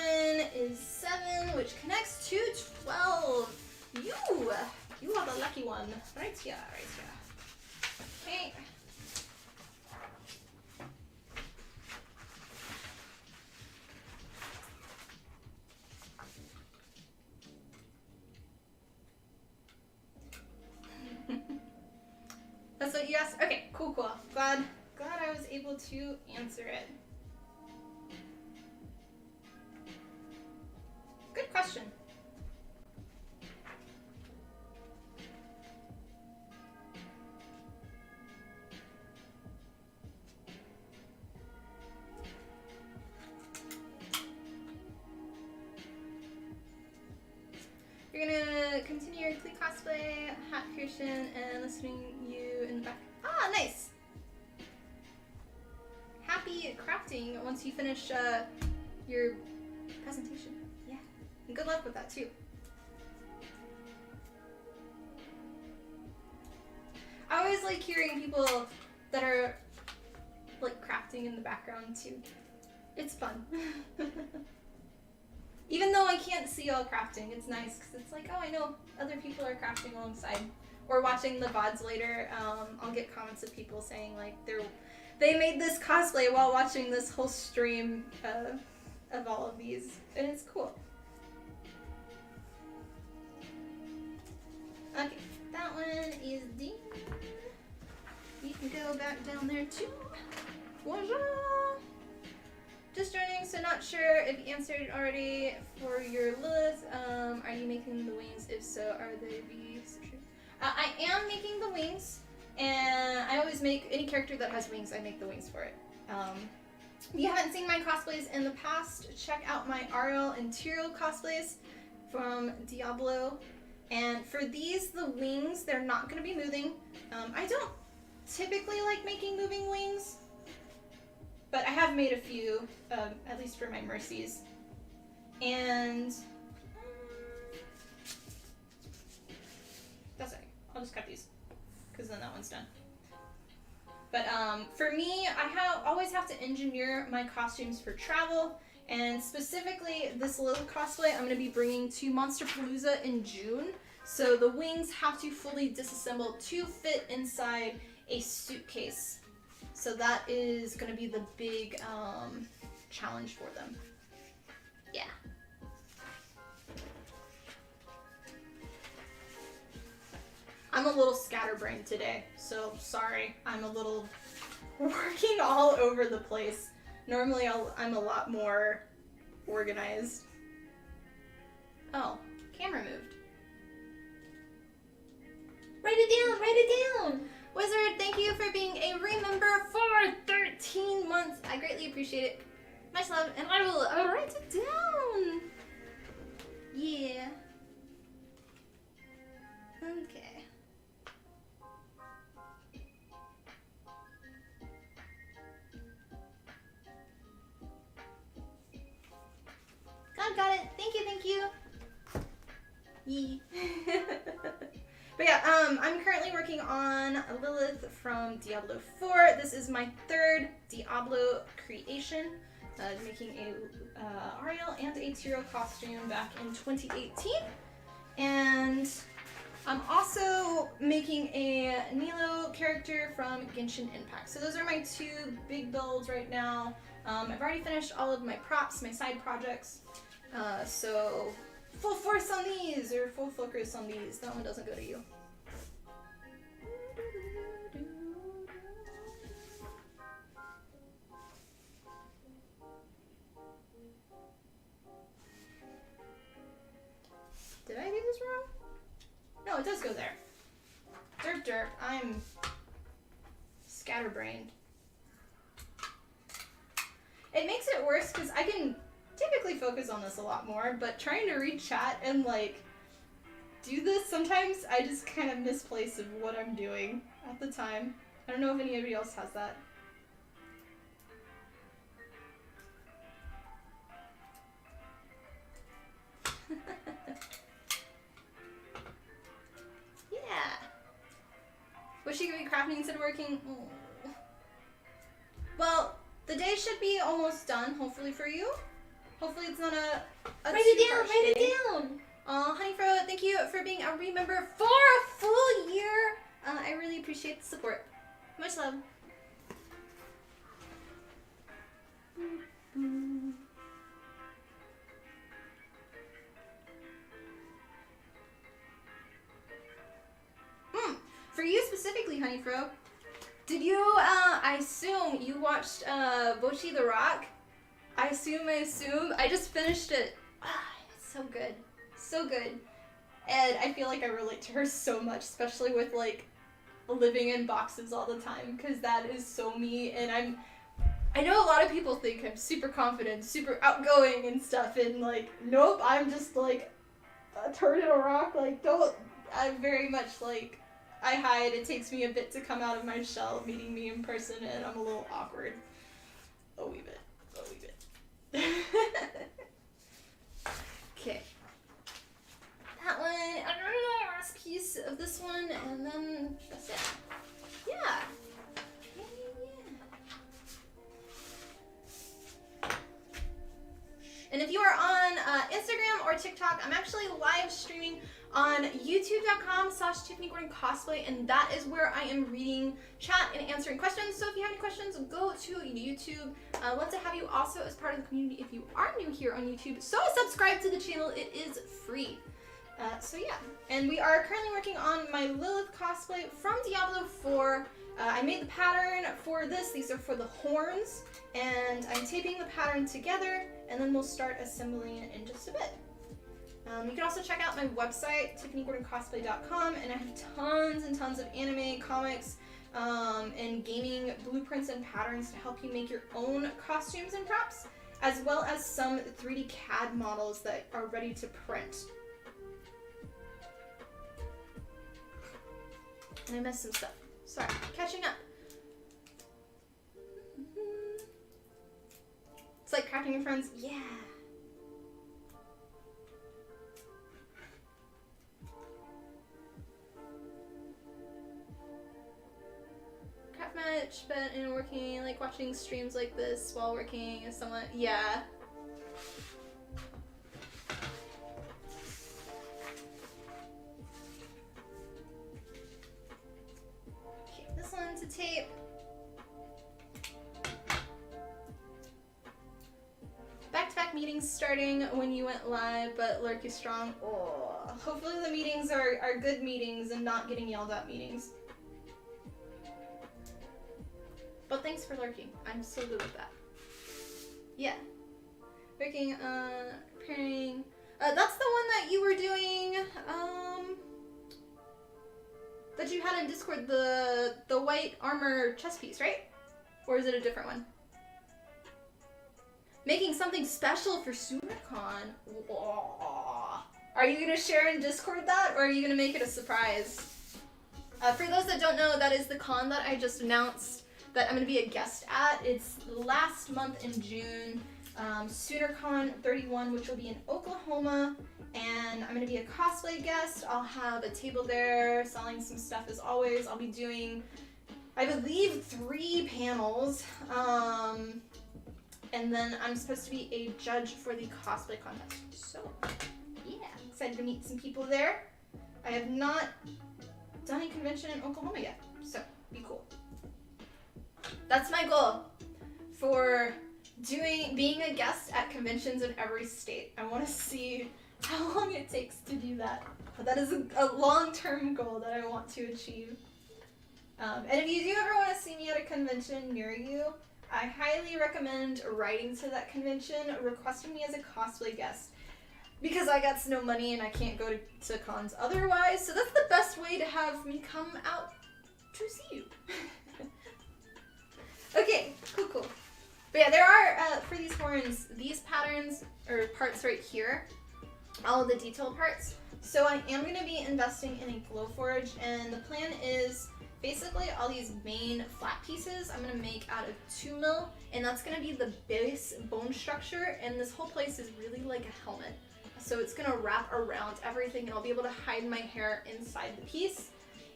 is 7, which connects to 12. You are the lucky one. Right here, right here. Okay. That's what you asked? Okay, cool, cool. Glad I was able to answer it. Good question. You're gonna continue your cosplay, hat creation, and listening you in the back. Ah, nice! Happy crafting once you finish your presentation. Yeah. And good luck with that too. I always like hearing people that are like crafting in the background too. It's fun. Even though I can't see y'all crafting, it's nice because it's like, oh, I know other people are crafting alongside. Or watching the VODs later, I'll get comments of people saying like they made this cosplay while watching this whole stream of all of these, and it's cool. Okay, that one is done. You can go back down there too. Bonjour. Just joining, so not sure if you answered already for your Lilith. Are you making the wings? If so, are they I am making the wings, and I always make any character that has wings, I make the wings for it. If you haven't seen my cosplays in the past, check out my Ariel and Tyrael cosplays from Diablo. And for these, the wings, they're not going to be moving. I don't typically like making moving wings, but I have made a few, at least for my Mercies. And that's right. I'll just cut these, because then that one's done. But for me, I always have to engineer my costumes for travel, and specifically this little cosplay I'm going to be bringing to Monsterpalooza in June. So the wings have to fully disassemble to fit inside a suitcase. So that is going to be the big challenge for them. Yeah. I'm a little scatterbrained today, so sorry. I'm a little working all over the place. Normally I'm a lot more organized. Oh, camera moved. Write it down, write it down! Wizard, thank you for being a remember for 13 months. I greatly appreciate it. Much love, and I will write it down. Yeah. Okay. Got it. Thank you, thank you. Yee. But yeah, I'm currently working on Lilith from Diablo 4. This is my 3rd Diablo creation, making a Ariel and a Tyrael costume back in 2018. And I'm also making a Nilo character from Genshin Impact. So those are my 2 big builds right now. I've already finished all of my props, my side projects. So full force on these, or full focus on these. That one doesn't go to you. Did I do this wrong? No, it does go there. Derp derp, I'm scatterbrained. It makes it worse because I can typically focus on this a lot more, but trying to read chat and like do this, sometimes I just kind of misplace of what I'm doing at the time. I don't know if anybody else has that. Wish you could be crafting instead of working. Oh. Well, the day should be almost done, hopefully for you. Hopefully it's not a write it down, write it down. Honeyfro, thank you for being a remember for a full year. I really appreciate the support. Much love. For you specifically, Honeyfro, did you, I assume you watched Bochi the Rock? I assume. I just finished it. It's so good. So good. And I feel like I relate to her so much, especially with, like, living in boxes all the time, because that is so me, and I know a lot of people think I'm super confident, super outgoing and stuff, and, like, nope, I'm just, like, a turd in a rock, like, I'm very much, like, I hide. It takes me a bit to come out of my shell, meeting me in person, and I'm a little awkward. A wee bit. Okay. That one, and then the last piece of this one, and then that's it. Yeah. And if you are on Instagram or TikTok, I'm actually live streaming on youtube.com/TiffanyGordonCosplay, and that is where I am reading chat and answering questions. So if you have any questions, go to YouTube. Love to have you also as part of the community if you are new here on YouTube. So subscribe to the channel, it is free. So yeah, and we are currently working on my Lilith cosplay from Diablo 4. I made the pattern for this. These are for the horns, and I'm taping the pattern together, and then we'll start assembling it in just a bit. You can also check out my website, TiffanyGordonCosplay.com, and I have tons and tons of anime, comics, and gaming blueprints and patterns to help you make your own costumes and props, as well as some 3D CAD models that are ready to print. And I missed some stuff. Sorry, catching up. It's like crafting with friends. Yeah. Craft much, but in working, like watching streams like this while working is somewhat, yeah. This one to tape. Back-to-back meetings starting when you went live, but Lurk is strong. Oh, hopefully the meetings are good meetings and not getting yelled at meetings. But thanks for lurking. I'm so good with that. Yeah. Working, preparing. That's the one that you were doing, that you had in Discord, the white armor chest piece, right? Or is it a different one? Making something special for SoonerCon. Whoa. Are you gonna share in Discord that, or are you gonna make it a surprise? For those that don't know, that is the con that I just announced that I'm gonna be a guest at. It's last month in June, SoonerCon 31, which will be in Oklahoma. And I'm going to be a cosplay guest. I'll have a table there selling some stuff as always. I'll be doing, I believe, 3 panels. And then I'm supposed to be a judge for the cosplay contest. So, yeah, excited to meet some people there. I have not done a convention in Oklahoma yet, so be cool. That's my goal for being a guest at conventions in every state. I want to see how long it takes to do that. But that is a long-term goal that I want to achieve. And if you do ever want to see me at a convention near you, I highly recommend writing to that convention, requesting me as a cosplay guest. Because I got no money and I can't go to cons otherwise, so that's the best way to have me come out to see you. Okay, cool. But yeah, there are, for these horns, these patterns, or parts right here, all of the detail parts. So I am going to be investing in a Glowforge, and the plan is basically all these main flat pieces I'm going to make out of 2mm, and that's going to be the base bone structure, and this whole place is really like a helmet. So it's going to wrap around everything, and I'll be able to hide my hair inside the piece.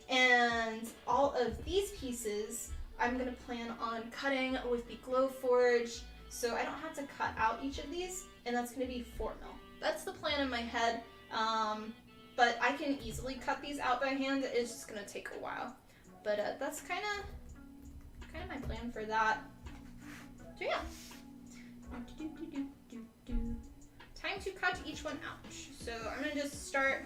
And all of these pieces I'm gonna plan on cutting with the Glow Forge, so I don't have to cut out each of these, and that's gonna be 4 mil. That's the plan in my head, but I can easily cut these out by hand. It's just gonna take a while. But that's kind of my plan for that. So yeah. Time to cut each one out. So I'm gonna just start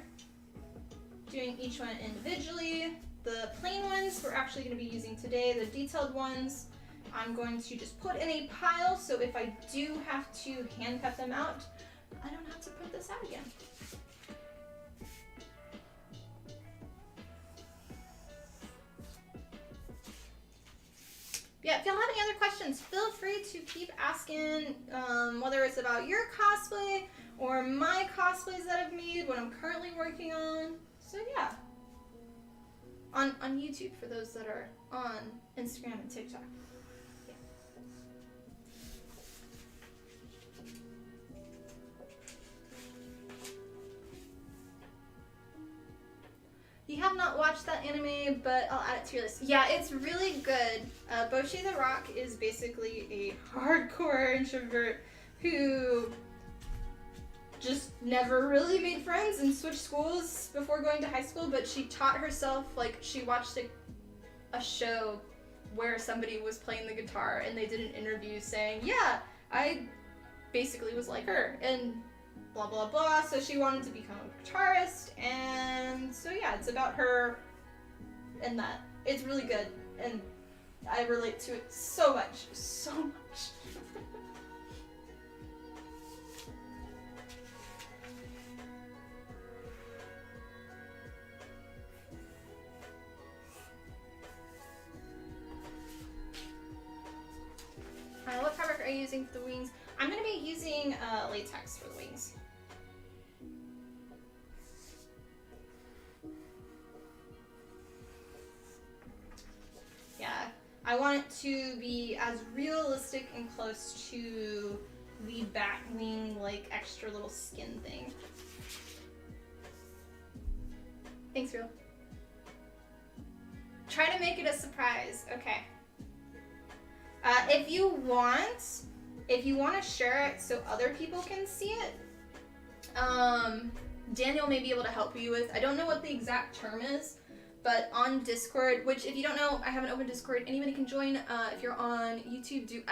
doing each one individually. The plain ones we're actually gonna be using today. The detailed ones I'm going to just put in a pile, so if I do have to hand cut them out, I don't have to put this out again. Yeah, if y'all have any other questions, feel free to keep asking, whether it's about your cosplay or my cosplays that I've made, what I'm currently working on. So yeah. On YouTube for those that are on Instagram and TikTok. Yeah. You have not watched that anime, but I'll add it to your list. Yeah, it's really good. Boshi the Rock is basically a hardcore introvert who just never really made friends and switched schools before going to high school, but she taught herself, like, she watched a show where somebody was playing the guitar and they did an interview saying, yeah, I basically was like her, and blah blah blah, so she wanted to become a guitarist, and so yeah, it's about her and that. It's really good, and I relate to it so much, so much. What fabric are you using for the wings? I'm going to be using latex for the wings. Yeah, I want it to be as realistic and close to the bat wing, like extra little skin thing. Thanks, Real. Try to make it a surprise. Okay. If you want to share it so other people can see it, Daniel may be able to help you with. I don't know what the exact term is, but on Discord, which if you don't know, I have an open Discord. Anybody can join. If you're on YouTube, do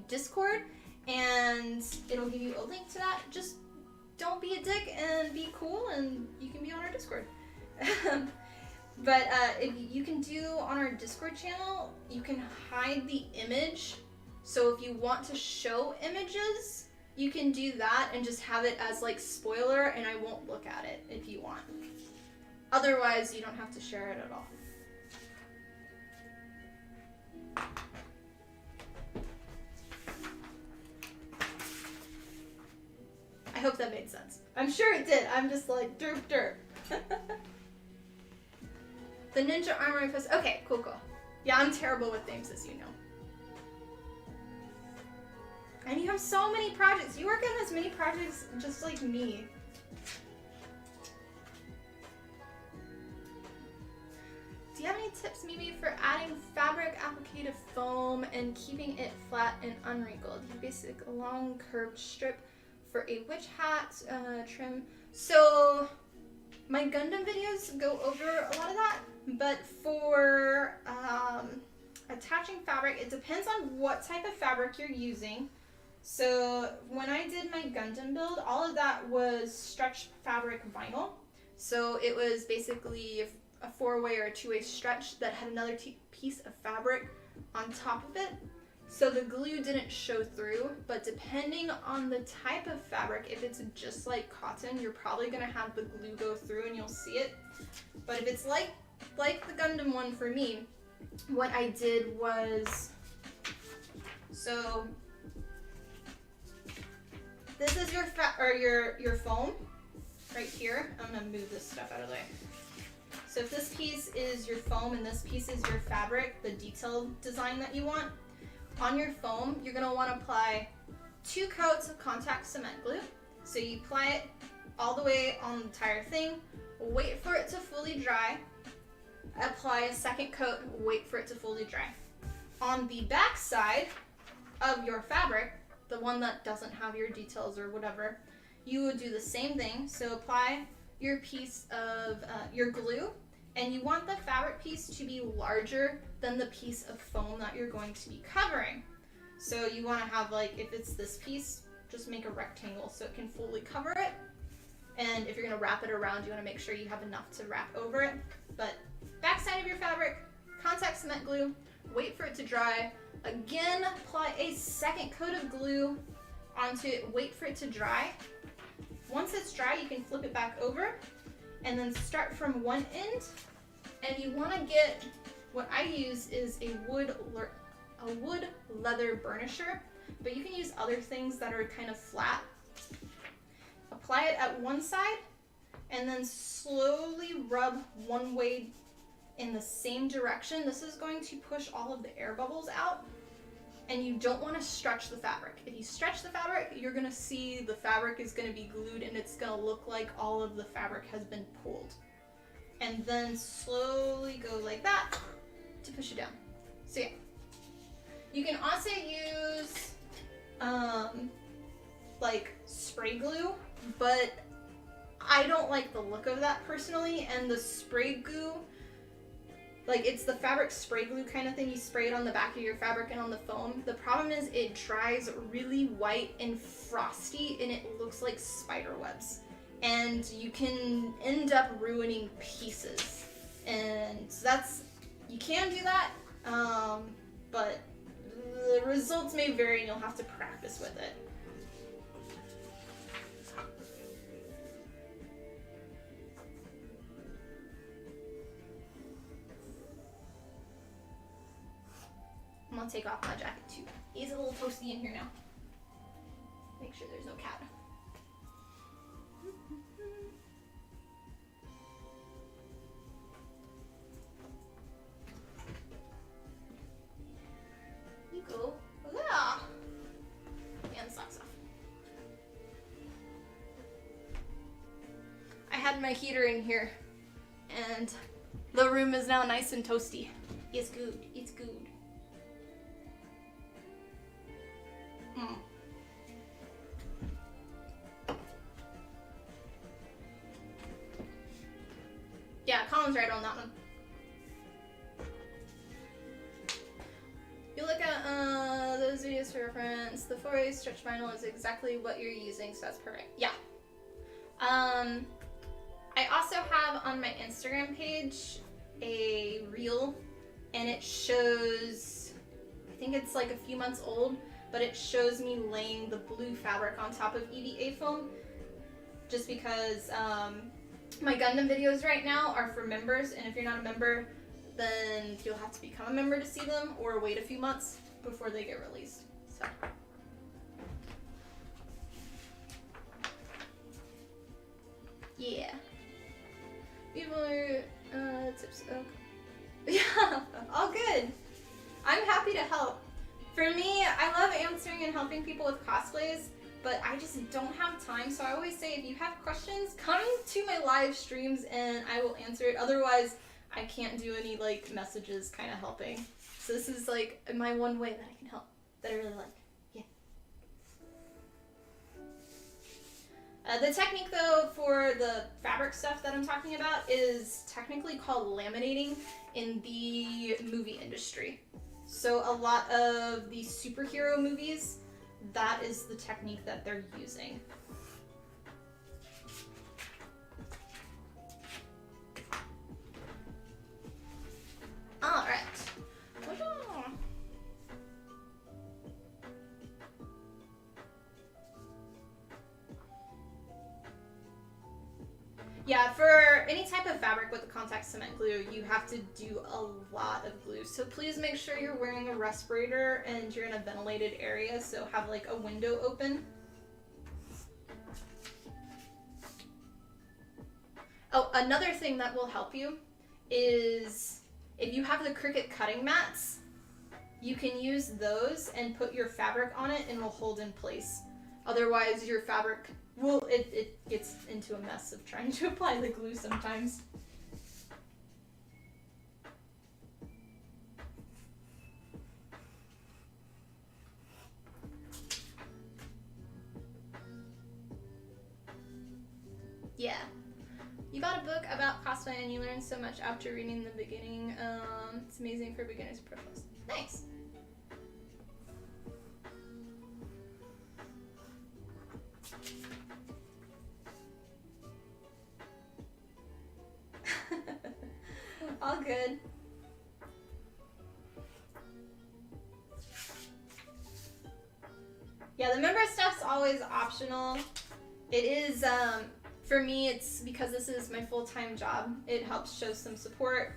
!Discord, and it'll give you a link to that. Just don't be a dick and be cool, and you can be on our Discord. But if you can do on our Discord channel, you can hide the image. So if you want to show images, you can do that and just have it as like spoiler, and I won't look at it if you want. Otherwise, you don't have to share it at all. I hope that made sense. I'm sure it did. I'm just like derp derp. The Ninja Armory Fest. Okay, cool. Yeah, I'm terrible with names, as you know. And you have so many projects. You work on as many projects just like me. Do you have any tips maybe for adding fabric applicative foam and keeping it flat and unwrinkled? You basic long curved strip for a witch hat trim. So my Gundam videos go over a lot of that, but for attaching fabric, it depends on what type of fabric you're using. So when I did my Gundam build, all of that was stretch fabric vinyl. So it was basically a 4-way or a 2-way stretch that had another piece of fabric on top of it. So the glue didn't show through, but depending on the type of fabric, if it's just like cotton, you're probably gonna have the glue go through and you'll see it. But if it's like the Gundam one for me, what I did was, so this is your foam right here. I'm gonna move this stuff out of the way. So if this piece is your foam and this piece is your fabric, the detailed design that you want, on your foam, you're gonna want to apply 2 coats of contact cement glue. So you apply it all the way on the entire thing, wait for it to fully dry, apply a second coat, wait for it to fully dry. On the back side of your fabric, the one that doesn't have your details or whatever, you would do the same thing. So apply your piece of your glue, and you want the fabric piece to be larger than the piece of foam that you're going to be covering. So you want to have, like, if it's this piece, just make a rectangle so it can fully cover it. And if you're going to wrap it around, you want to make sure you have enough to wrap over it. But back side of your fabric, contact cement glue, wait for it to dry. Again, apply a second coat of glue onto it, wait for it to dry. Once it's dry, you can flip it back over and then start from one end. And you want to get, what I use is a wood leather burnisher, but you can use other things that are kind of flat. Apply it at one side and then slowly rub one way in the same direction. This is going to push all of the air bubbles out, and you don't want to stretch the fabric. If you stretch the fabric, you're going to see the fabric is going to be glued and it's going to look like all of the fabric has been pulled. And then slowly go like that to push it down. So yeah. You can also use like spray glue, but I don't like the look of that personally. And the spray glue, like, it's the fabric spray glue kind of thing. You spray it on the back of your fabric and on the foam. The problem is it dries really white and frosty and it looks like spider webs. And you can end up ruining pieces. And that's, you can do that, but the results may vary and you'll have to practice with it. I'm gonna take off my jacket too. He's a little toasty in here now. Make sure there's no cat. You go. Yeah. And socks off. I had my heater in here and the room is now nice and toasty. It's good. It's good. Yeah, Colin's right on that one. You look at those videos for reference. The 4A stretch vinyl is exactly what you're using, so that's perfect. Yeah. I also have on my Instagram page a reel, and it shows, I think it's like a few months old, but it shows me laying the blue fabric on top of EVA foam, just because my Gundam videos right now are for members, and if you're not a member, then you'll have to become a member to see them or wait a few months before they get released. So. Yeah. People are tips. Oh. Yeah, all good. I'm happy to help. For me, I love answering and helping people with cosplays, but I just don't have time. So I always say, if you have questions, come to my live streams and I will answer it. Otherwise, I can't do any like messages kind of helping. So this is like my one way that I can help, that I really like. Yeah. The technique though for the fabric stuff that I'm talking about is technically called laminating in the movie industry. So a lot of the superhero movies, that is the technique that they're using. All right. Yeah, for any type of fabric with the contact cement glue, you have to do a lot of glue. So please make sure you're wearing a respirator and you're in a ventilated area, so have like a window open. Oh, another thing that will help you is if you have the Cricut cutting mats, you can use those and put your fabric on it and it will hold in place. Otherwise, your fabric, well, it gets into a mess of trying to apply the glue sometimes. bought a book about cosplay and you learn so much after reading the beginning. It's amazing for beginners and pros. Nice. All good. Yeah, the member stuff's always optional. It is, for me, it's because this is my full-time job. It helps show some support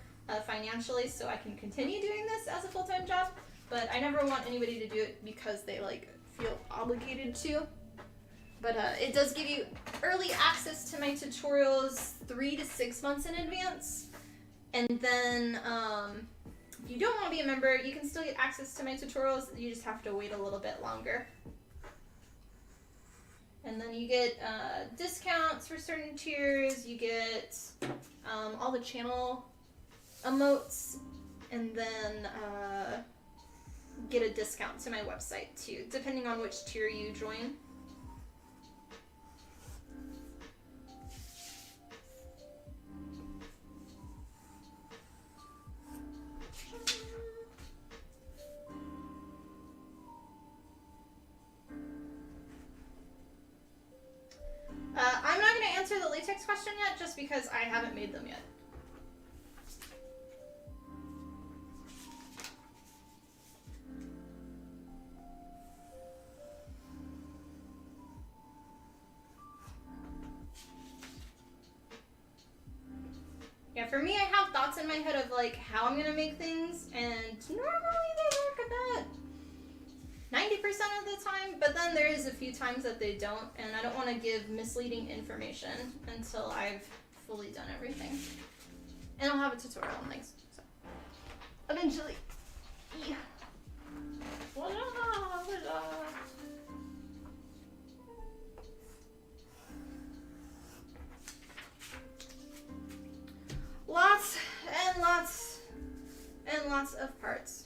financially so I can continue doing this as a full-time job. But I never want anybody to do it because they like feel obligated to. But it does give you early access to my tutorials 3 to 6 months in advance. And then if you don't want to be a member, you can still get access to my tutorials. You just have to wait a little bit longer. And then you get discounts for certain tiers. You get all the channel emotes. And then get a discount to my website too, depending on which tier you join. I'm not going to answer the latex question yet, just because I haven't made them yet. Yeah, for me, I have thoughts in my head of like how I'm going to make things, and normally they work about 90% of the time, but then there is a few times that they don't, and I don't want to give misleading information until I've fully done everything. And I'll have a tutorial on things, so eventually. Yeah. Lots and lots and lots of parts.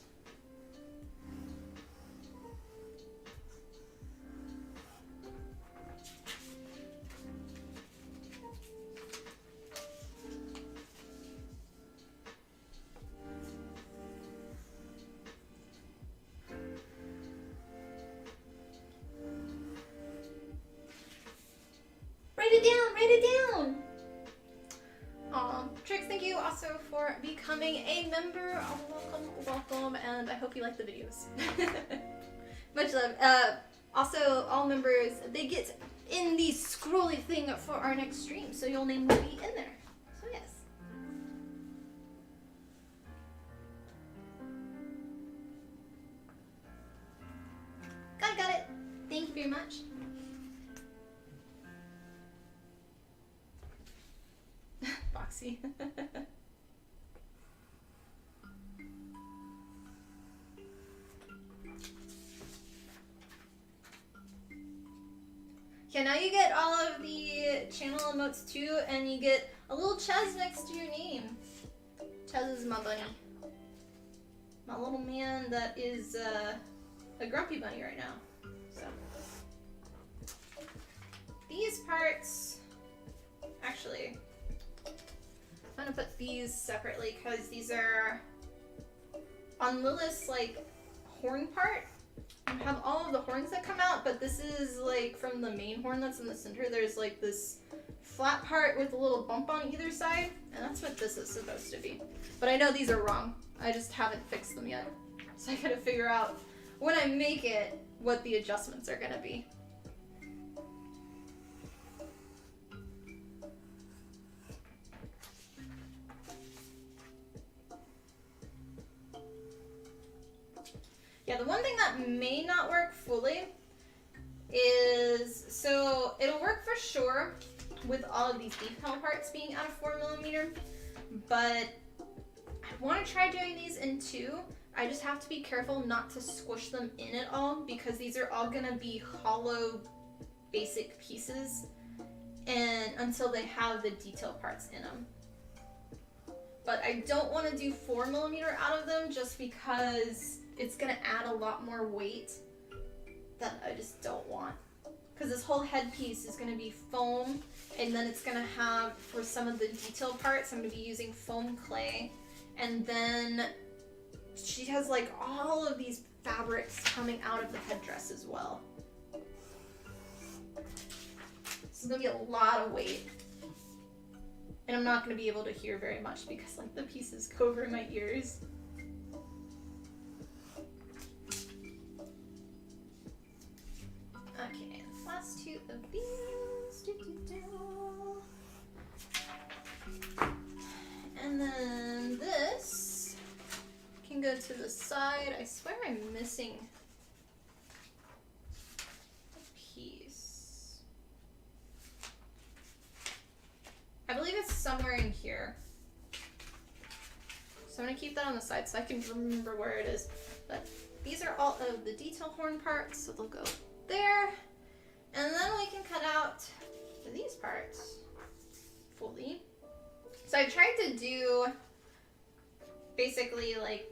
Trix, thank you also for becoming a member. Welcome, and I hope you like the videos. Much love. Also, all members, they get in the scrolly thing for our next stream, so your name will be in there. So yes. Got it. Thank you very much. Boxy. Okay, now you get all of the channel emotes too, and you get a little Chaz next to your name. Chaz is my bunny. My little man that is a grumpy bunny right now. So these parts, actually, I'm gonna put these separately because these are on Lilith's like horn part. You have all of the horns that come out, but this is like from the main horn that's in the center. There's like this flat part with a little bump on either side, and that's what this is supposed to be. But I know these are wrong. I just haven't fixed them yet. So I gotta figure out when I make it what the adjustments are gonna be. Yeah, the one thing that may not work fully is, so it'll work for sure with all of these detail parts being out of 4mm, but I want to try doing these in 2. I just have to be careful not to squish them in at all because these are all going to be hollow basic pieces and until they have the detail parts in them. But I don't want to do 4mm out of them just because it's going to add a lot more weight that I just don't want. because this whole headpiece is going to be foam, and then it's going to have, for some of the detail parts, I'm going to be using foam clay, and then she has like all of these fabrics coming out of the headdress as well. This is going to be a lot of weight, and I'm not going to be able to hear very much because like the pieces go over my ears. Okay, last two of these. And then this can go to the side. I swear I'm missing a piece. I believe it's somewhere in here. So I'm gonna keep that on the side so I can remember where it is. But these are all of the detail horn parts, so they'll go there. And then we can cut out these parts fully. So I tried to do basically like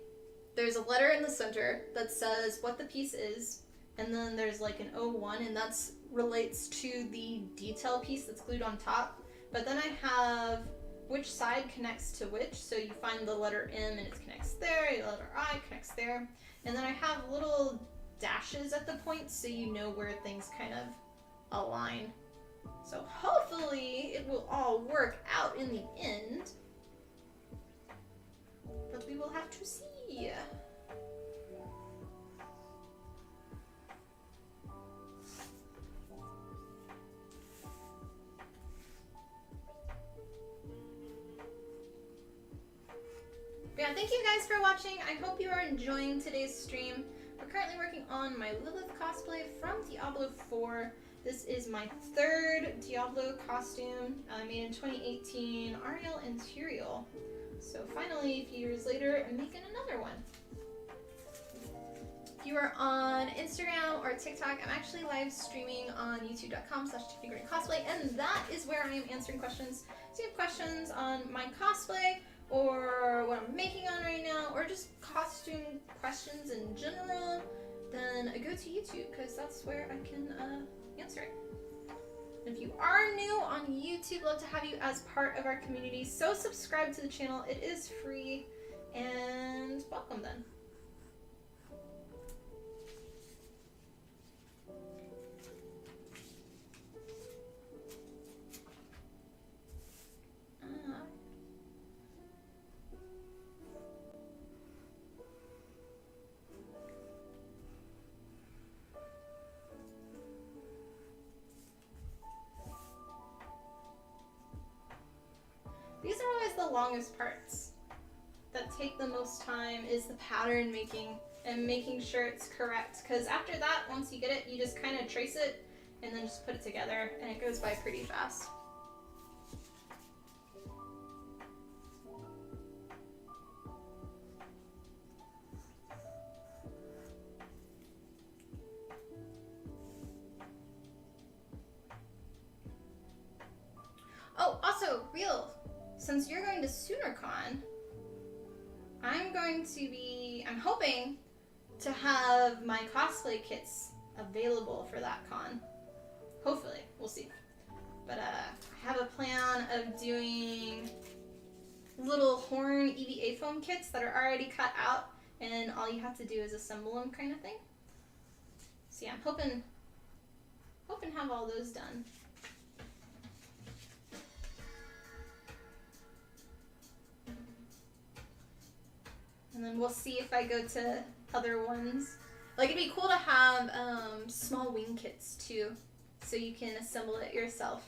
there's a letter in the center that says what the piece is, and then there's like an O1, and that's relates to the detail piece that's glued on top. But then I have which side connects to which, so you find the letter M and it connects there, the letter I connects there, and then I have little dashes at the points so you know where things kind of align. So hopefully it will all work out in the end, but we will have to see. But yeah, thank you guys for watching. I hope you are enjoying today's stream. We're currently working on my Lilith cosplay from Diablo 4. This is my third Diablo costume, made in 2018, Ariel and Tyrael. So finally, a few years later, I'm making another one. If you are on Instagram or TikTok, I'm actually live streaming on youtube.com/TiffanyGreenCosplay, and that is where I am answering questions. So if you have questions on my cosplay, or what I'm making on right now, or just costume questions in general, then go to YouTube, because that's where I can answer it. If you are new on YouTube, love to have you as part of our community, so subscribe to the channel. It is free, and welcome then. These are always the longest parts that take the most time, is the pattern making and making sure it's correct, because after that, once you get it, you just kind of trace it and then just put it together, and it goes by pretty fast. Oh, also, real, since you're going to SoonerCon, I'm hoping to have my cosplay kits available for that con. Hopefully, we'll see. But I have a plan of doing little horn EVA foam kits that are already cut out, and all you have to do is assemble them, kind of thing. So yeah, I'm hoping to have all those done. And then we'll see if I go to other ones. Like, it'd be cool to have small wing kits too, so you can assemble it yourself.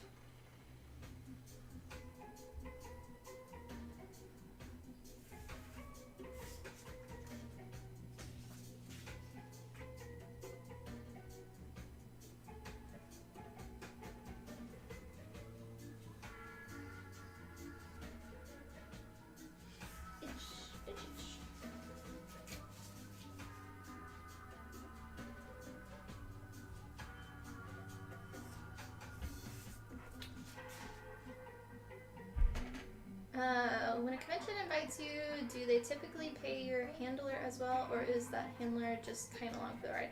When a convention invites you, do they typically pay your handler as well, or is that handler just kind of along for the ride?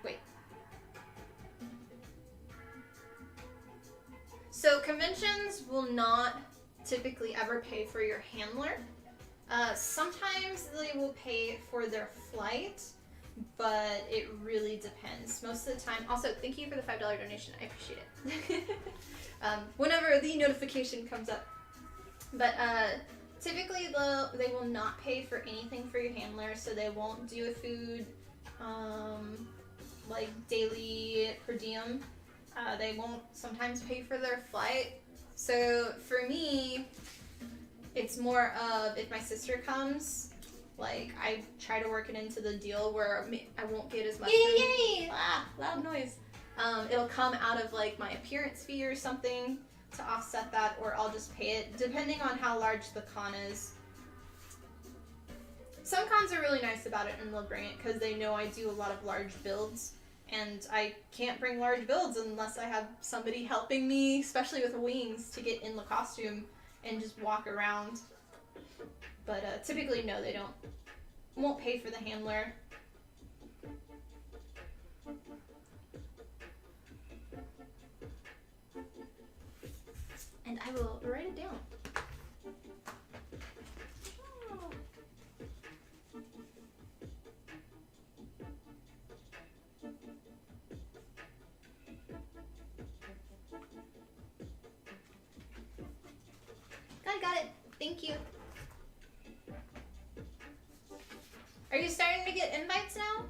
Wait. So conventions will not typically ever pay for your handler. Sometimes they will pay for their flight, but it really depends. Most of the time, also thank you for the $5 donation, I appreciate it. Whenever the notification comes up. But typically they will not pay for anything for your handler, so they won't do a food like daily per diem. They won't sometimes pay for their flight. So for me, it's more of if my sister comes, like I try to work it into the deal where I won't get as much. Yay! Loud noise. It'll come out of like my appearance fee or something to offset that, or I'll just pay it depending on how large the con is. Some cons are really nice about it and they'll bring it because they know I do a lot of large builds. And I can't bring large builds unless I have somebody helping me, especially with wings, to get in the costume and just walk around. But typically, no, they won't pay for the handler. And I will write it down. Got it. Thank you. Are you starting to get invites now?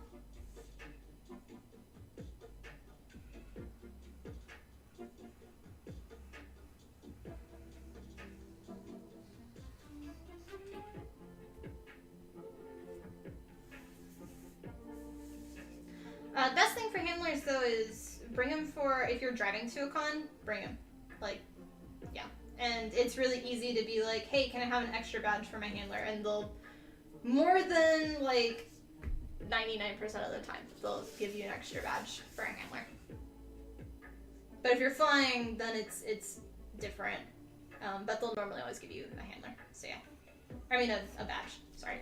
Best thing for handlers though is bring them for, if you're driving to a con, bring them. Like, yeah. And it's really easy to be like, hey, can I have an extra badge for my handler? And they'll, more than like 99% of the time, they'll give you an extra badge for a handler. But if you're flying, then it's different. But they'll normally always give you a handler. So yeah. I mean a badge, sorry.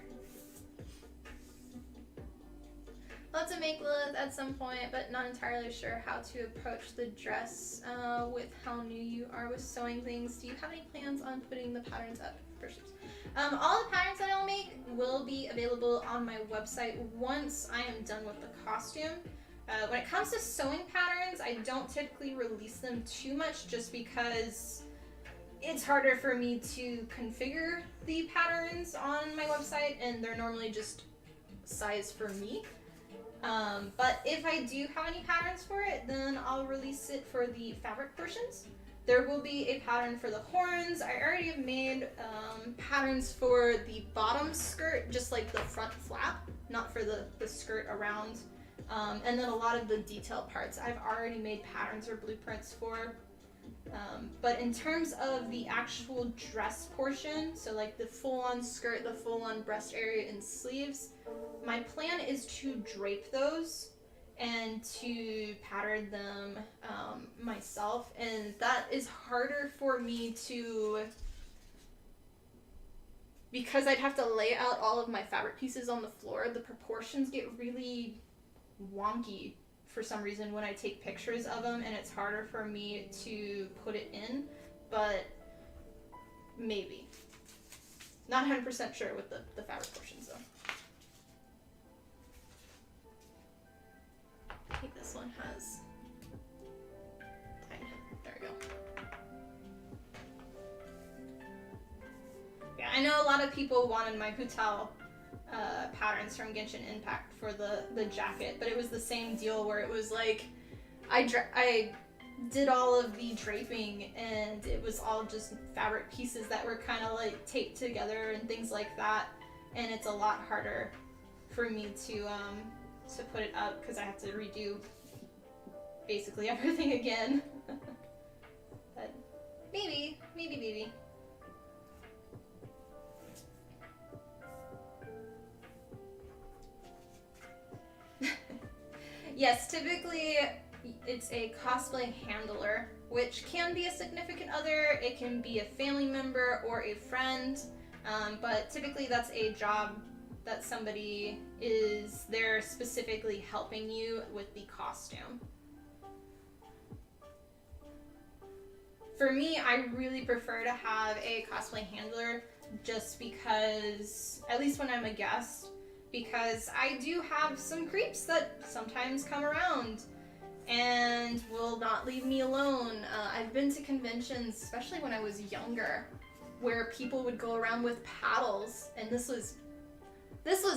Love to make Lilith at some point, but not entirely sure how to approach the dress with how new you are with sewing things. Do you have any plans on putting the patterns up for ships? All the patterns that I'll make will be available on my website once I am done with the costume. When it comes to sewing patterns, I don't typically release them too much just because it's harder for me to configure the patterns on my website, and they're normally just size for me. But if I do have any patterns for it, then I'll release it for the fabric portions. There will be a pattern for the horns. I already have made patterns for the bottom skirt, just like the front flap, not for the skirt around. And then a lot of the detail parts I've already made patterns or blueprints for. But in terms of the actual dress portion, so like the full-on skirt, the full-on breast area and sleeves, my plan is to drape those and to pattern them myself, and that is harder for me to, because I'd have to lay out all of my fabric pieces on the floor. The proportions get really wonky for some reason when I take pictures of them, and it's harder for me to put it in, but maybe. Not 100% sure with the fabric portions though. I think this one has time. There we go. Yeah, I know a lot of people wanted my Hutal patterns from Genshin Impact for the jacket, but it was the same deal where it was like I did all of the draping and it was all just fabric pieces that were kind of like taped together and things like that, and it's a lot harder for me to put it up because I have to redo basically everything again. But maybe. Yes, typically it's a cosplay handler, which can be a significant other, it can be a family member or a friend, but typically that's a job that somebody is there specifically helping you with the costume. For me, I really prefer to have a cosplay handler just because, at least when I'm a guest, because I do have some creeps that sometimes come around and will not leave me alone. I've been to conventions, especially when I was younger, where people would go around with paddles, and this was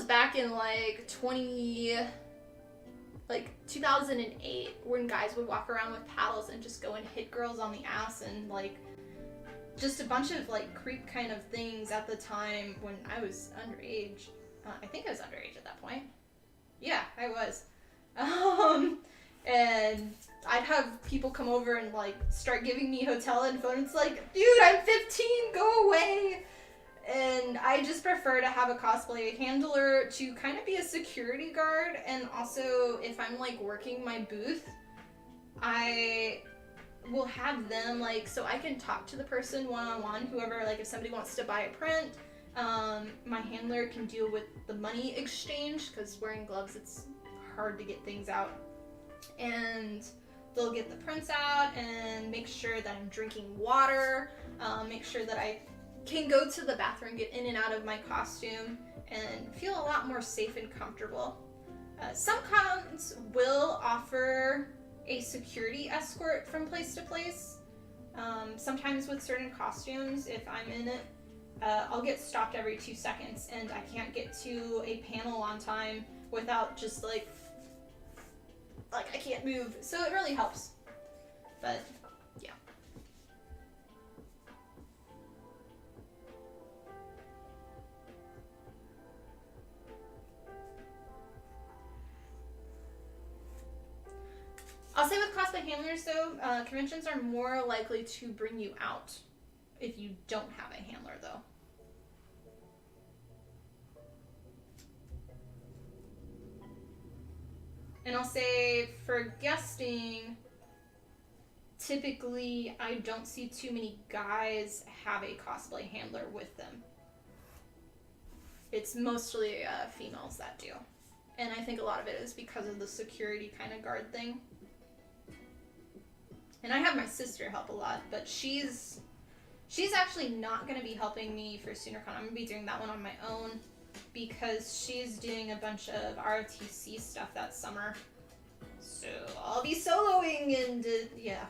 back in like 2008, when guys would walk around with paddles and just go and hit girls on the ass, and like just a bunch of like creep kind of things at the time when I was underage. I think I was underage at that point. Yeah, I was. And I'd have people come over and like start giving me hotel info, and it's like, dude, I'm 15, go away. And I just prefer to have a cosplay handler to kind of be a security guard, and also if I'm like working my booth, I will have them like, so I can talk to the person one-on-one, whoever, like if somebody wants to buy a print, my handler can deal with the money exchange, because wearing gloves, it's hard to get things out. And they'll get the prints out and make sure that I'm drinking water, make sure that I can go to the bathroom, get in and out of my costume, and feel a lot more safe and comfortable. Some cons will offer a security escort from place to place. Sometimes with certain costumes, if I'm in it, I'll get stopped every 2 seconds, and I can't get to a panel on time without just like I can't move. So it really helps. But yeah. I'll say with cosplay handlers though, conventions are more likely to bring you out if you don't have a handler though. And I'll say for guesting, typically I don't see too many guys have a cosplay handler with them. It's mostly females that do. And I think a lot of it is because of the security kind of guard thing. And I have my sister help a lot, but she's actually not going to be helping me for SoonerCon. I'm going to be doing that one on my own, because she's doing a bunch of ROTC stuff that summer. So I'll be soloing, and yeah.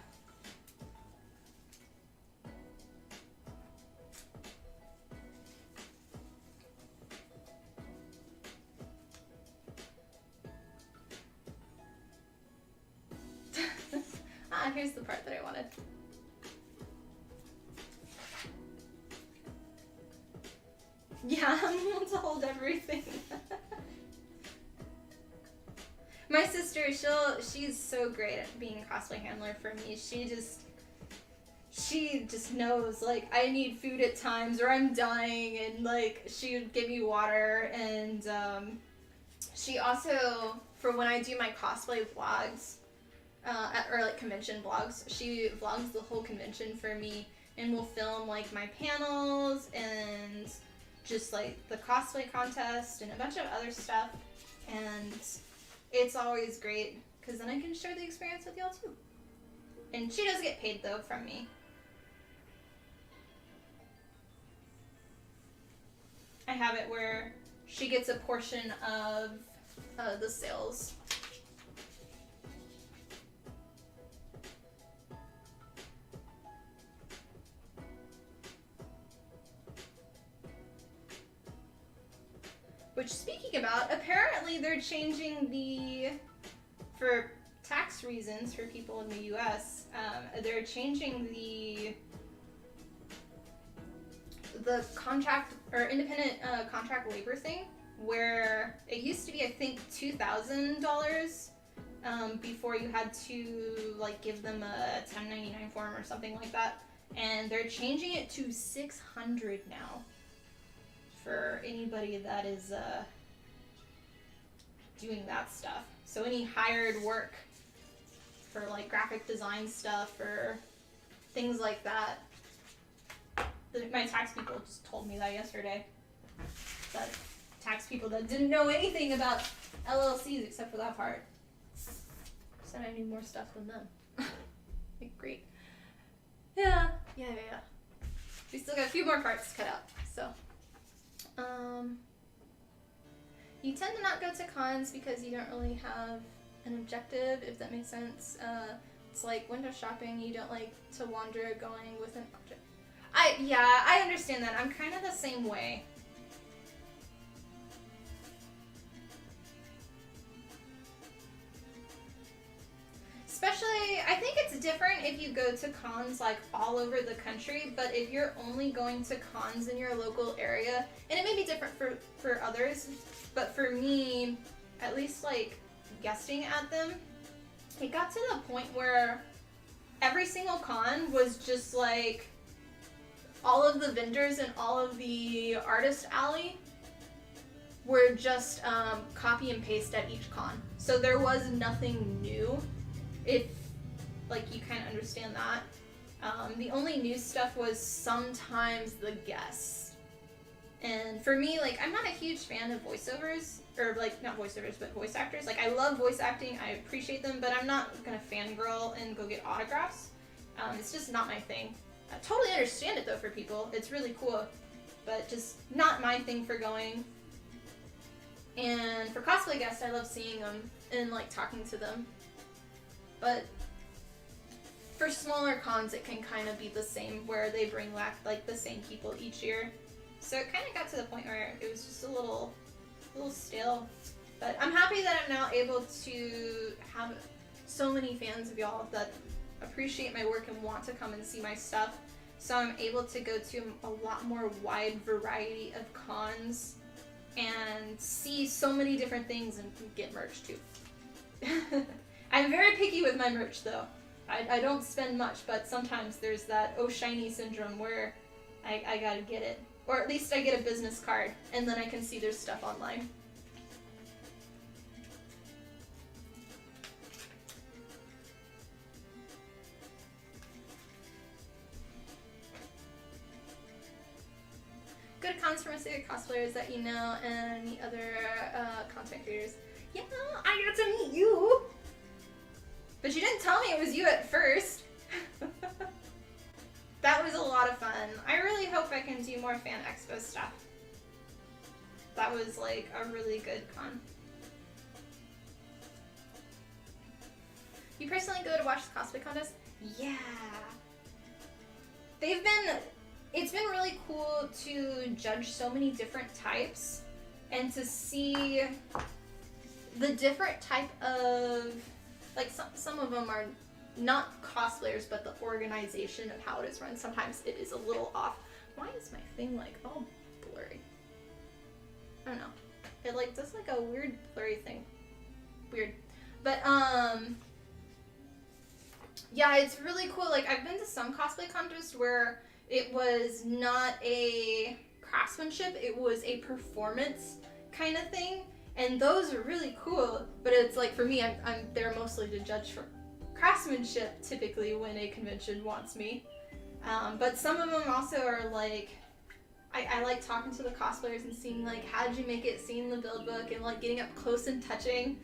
Here's the part that I wanted. Yeah, I'm able to hold everything. My sister, she's so great at being a cosplay handler for me. She just knows, like, I need food at times, or I'm dying, and like she would give me water. And she also, for when I do my cosplay vlogs, or like convention vlogs, she vlogs the whole convention for me, and will film like my panels and just like the cosplay contest and a bunch of other stuff. And it's always great, because then I can share the experience with y'all too. And she does get paid though from me. I have it where she gets a portion of the sales. Which, speaking about, apparently they're changing for tax reasons for people in the US, they're changing the contract, or independent contract labor thing, where it used to be, I think, $2,000 before you had to like give them a 1099 form or something like that, and they're changing it to $600 now. For anybody that is doing that stuff. So any hired work for like graphic design stuff or things like that. My tax people just told me that yesterday. That tax people that didn't know anything about LLCs except for that part said I knew more stuff than them. Like, great. Yeah. We still got a few more parts to cut out, so. You tend to not go to cons because you don't really have an objective, if that makes sense. It's like window shopping, you don't like to wander going with an object. I understand that. I'm kind of the same way. Especially, I think it's different if you go to cons like all over the country, but if you're only going to cons in your local area, and it may be different for others, but for me, at least like guesting at them, it got to the point where every single con was just like all of the vendors and all of the artist alley were just copy and paste at each con. So there was nothing new, if like you kind of understand that. The only new stuff was sometimes the guests. And for me, like, I'm not a huge fan of voiceovers, or like, not voiceovers, but voice actors. Like, I love voice acting, I appreciate them, but I'm not gonna fangirl and go get autographs. It's just not my thing. I totally understand it though for people, it's really cool, but just not my thing for going. And for cosplay guests, I love seeing them and like talking to them. But for smaller cons, it can kind of be the same, where they bring back like the same people each year. So it kind of got to the point where it was just a little stale. But I'm happy that I'm now able to have so many fans of y'all that appreciate my work and want to come and see my stuff. So I'm able to go to a lot more wide variety of cons and see so many different things and get merch too. I'm very picky with my merch though. I don't spend much, but sometimes there's that oh shiny syndrome where I gotta get it. Or at least I get a business card, and then I can see their stuff online. Good cons for mystic cosplayers that you know, and the other content creators. Yeah, I got to meet you! But you didn't tell me it was you at first. That was a lot of fun. I really hope I can do more Fan Expo stuff. That was like a really good con. You personally go to watch the cosplay contest? Yeah. It's been really cool to judge so many different types and to see the different type of, like some of them are not cosplayers, but the organization of how it is run. Sometimes it is a little off. Why is my thing like all blurry? I don't know. It like does like a weird blurry thing. Weird. But yeah, it's really cool. Like I've been to some cosplay contests where it was not a craftsmanship, it was a performance kind of thing. And those are really cool, but it's like for me, I'm there mostly to judge for craftsmanship typically when a convention wants me. But some of them also are like, I like talking to the cosplayers and seeing like, how did you make it, seeing the build book and like getting up close and touching.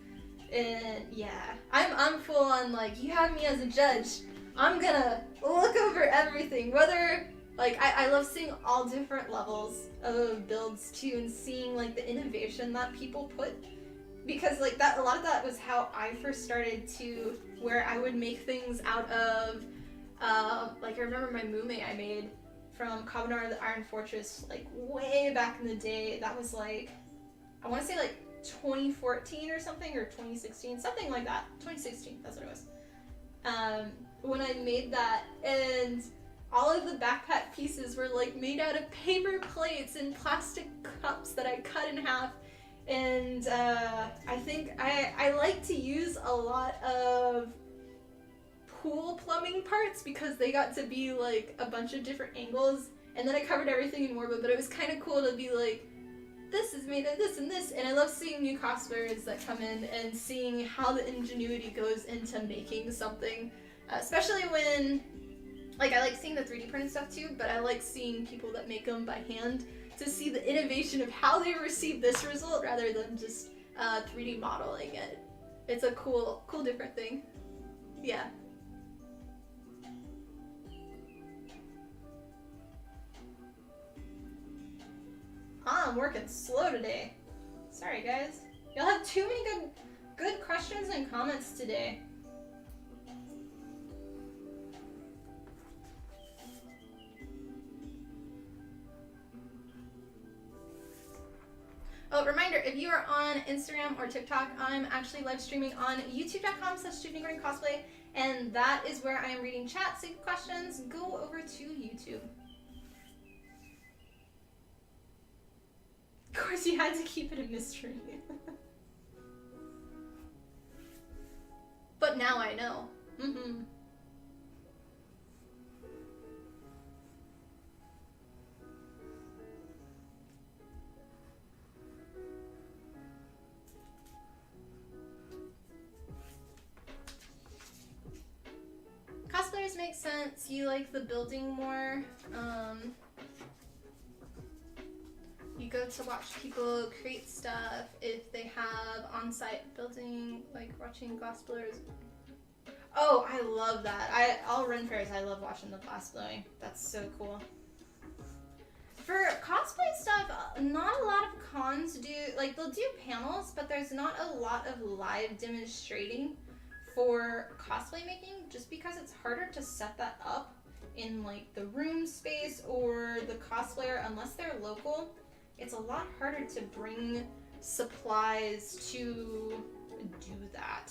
And yeah, I'm full on like, you have me as a judge. I'm gonna look over everything, whether like, I love seeing all different levels of builds too, and seeing like the innovation that people put. Because like that, a lot of that was how I first started to, where I would make things out of, like I remember my mume I made from Kabanara the Iron Fortress, like way back in the day. That was like, I want to say like 2014 or something, or 2016, something like that. 2016, that's what it was. When I made that, and all of the backpack pieces were like made out of paper plates and plastic cups that I cut in half. And I think I like to use a lot of pool plumbing parts because they got to be like a bunch of different angles, and then I covered everything in Morba, but it was kind of cool to be like, this is made of this and this. And I love seeing new cosplayers that come in and seeing how the ingenuity goes into making something, especially when, like, I like seeing the 3D printed stuff too, but I like seeing people that make them by hand to see the innovation of how they receive this result rather than just 3D modeling it. It's a cool different thing. Yeah. I'm working slow today. Sorry, guys. Y'all have too many good questions and comments today. Oh, reminder, if you are on Instagram or TikTok, I'm actually live streaming on youtube.com/TiffanyGordonCosplay, and that is where I am reading chat, so questions, go over to YouTube. Of course, you had to keep it a mystery. But now I know. Mm-hmm. Cosplayers make sense. You like the building more. You go to watch people create stuff if they have on-site building, like watching glass blowers. Oh, I love that. I'll run fairs. I love watching the glass blowing. That's so cool. For cosplay stuff, not a lot of cons do, like they'll do panels, but there's not a lot of live demonstrating for cosplay making, just because it's harder to set that up in like the room space or the cosplayer, unless they're local. It's a lot harder to bring supplies to do that.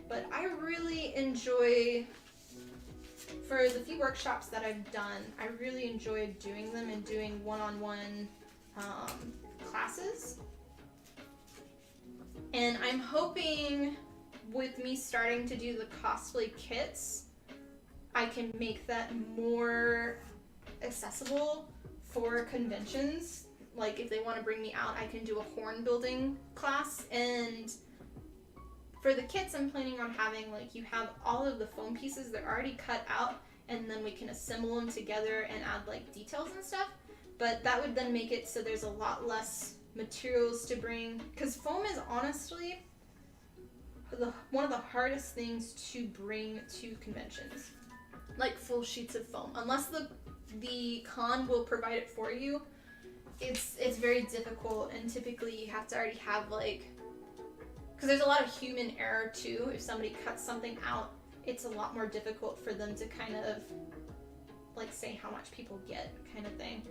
But I really enjoy, for the few workshops that I've done, I really enjoy doing them and doing one-on-one classes. And I'm hoping with me starting to do the cosplay kits, I can make that more accessible for conventions. Like if they want to bring me out, I can do a horn building class. And for the kits, I'm planning on having, like, you have all of the foam pieces, they're already cut out, and then we can assemble them together and add like details and stuff. But that would then make it so there's a lot less materials to bring, because foam is honestly one of the hardest things to bring to conventions. Like full sheets of foam, unless the con will provide it for you, it's very difficult. And typically you have to already have, like, because there's a lot of human error too. If somebody cuts something out, it's a lot more difficult for them to kind of like say how much people get, kind of thing.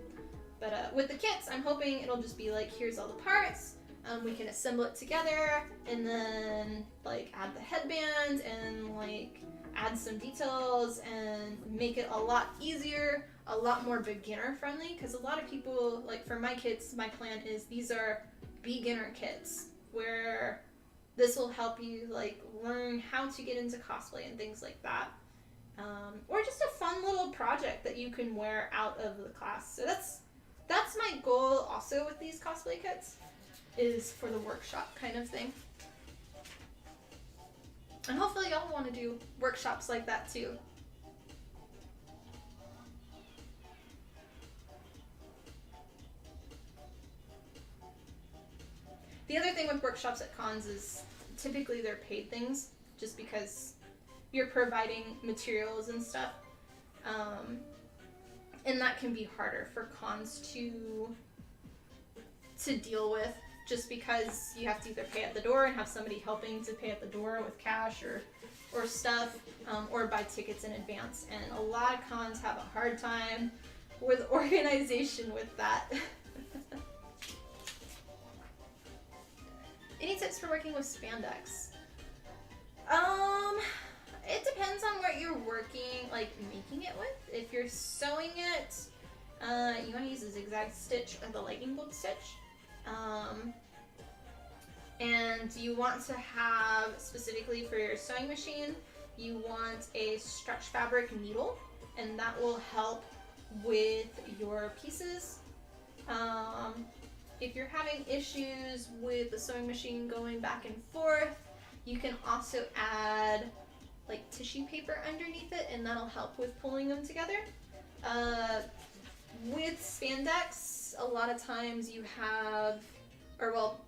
But with the kits, I'm hoping it'll just be like, here's all the parts, we can assemble it together, and then like add the headband and like add some details and make it a lot easier, a lot more beginner friendly. Because a lot of people, like for my kits, my plan is these are beginner kits where this will help you like learn how to get into cosplay and things like that. Or just a fun little project that you can wear out of the class. So that's my goal also with these cosplay kits, is for the workshop kind of thing. And hopefully y'all want to do workshops like that too. The other thing with workshops at cons is typically they're paid things, just because you're providing materials and stuff. And that can be harder for cons to deal with, just because you have to either pay at the door and have somebody helping to pay at the door with cash or stuff, or buy tickets in advance. And a lot of cons have a hard time with organization with that. Any tips for working with spandex? It depends on what you're working, like making it with. If you're sewing it, you want to use a zigzag stitch or the lightning bolt stitch. And you want to have, specifically for your sewing machine, you want a stretch fabric needle, and that will help with your pieces. If you're having issues with the sewing machine going back and forth, you can also add like tissue paper underneath it, and that'll help with pulling them together. With spandex, a lot of times you have, or well,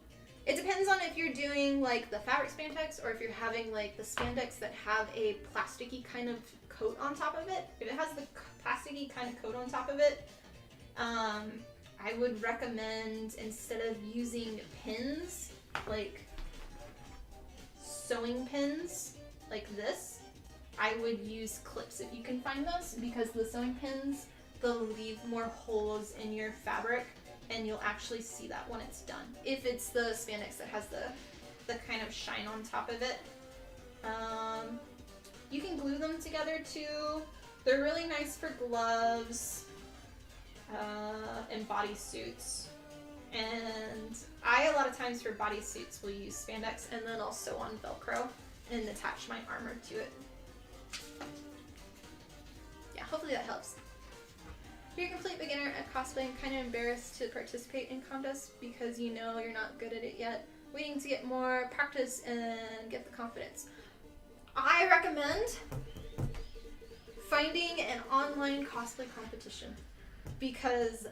it depends on if you're doing like the fabric spandex or if you're having like the spandex that have a plasticky kind of coat on top of it. If it has the plasticky kind of coat on top of it, I would recommend, instead of using pins, like sewing pins like this, I would use clips if you can find those, because the sewing pins, they'll leave more holes in your fabric and you'll actually see that when it's done. If it's the spandex that has the kind of shine on top of it. You can glue them together too. They're really nice for gloves and bodysuits. And I, a lot of times for bodysuits, will use spandex and then I'll sew on Velcro and attach my armor to it. Yeah, hopefully that helps. If you're a complete beginner at cosplay and kind of embarrassed to participate in contests because you know you're not good at it yet, waiting to get more practice and get the confidence, I recommend finding an online cosplay competition, because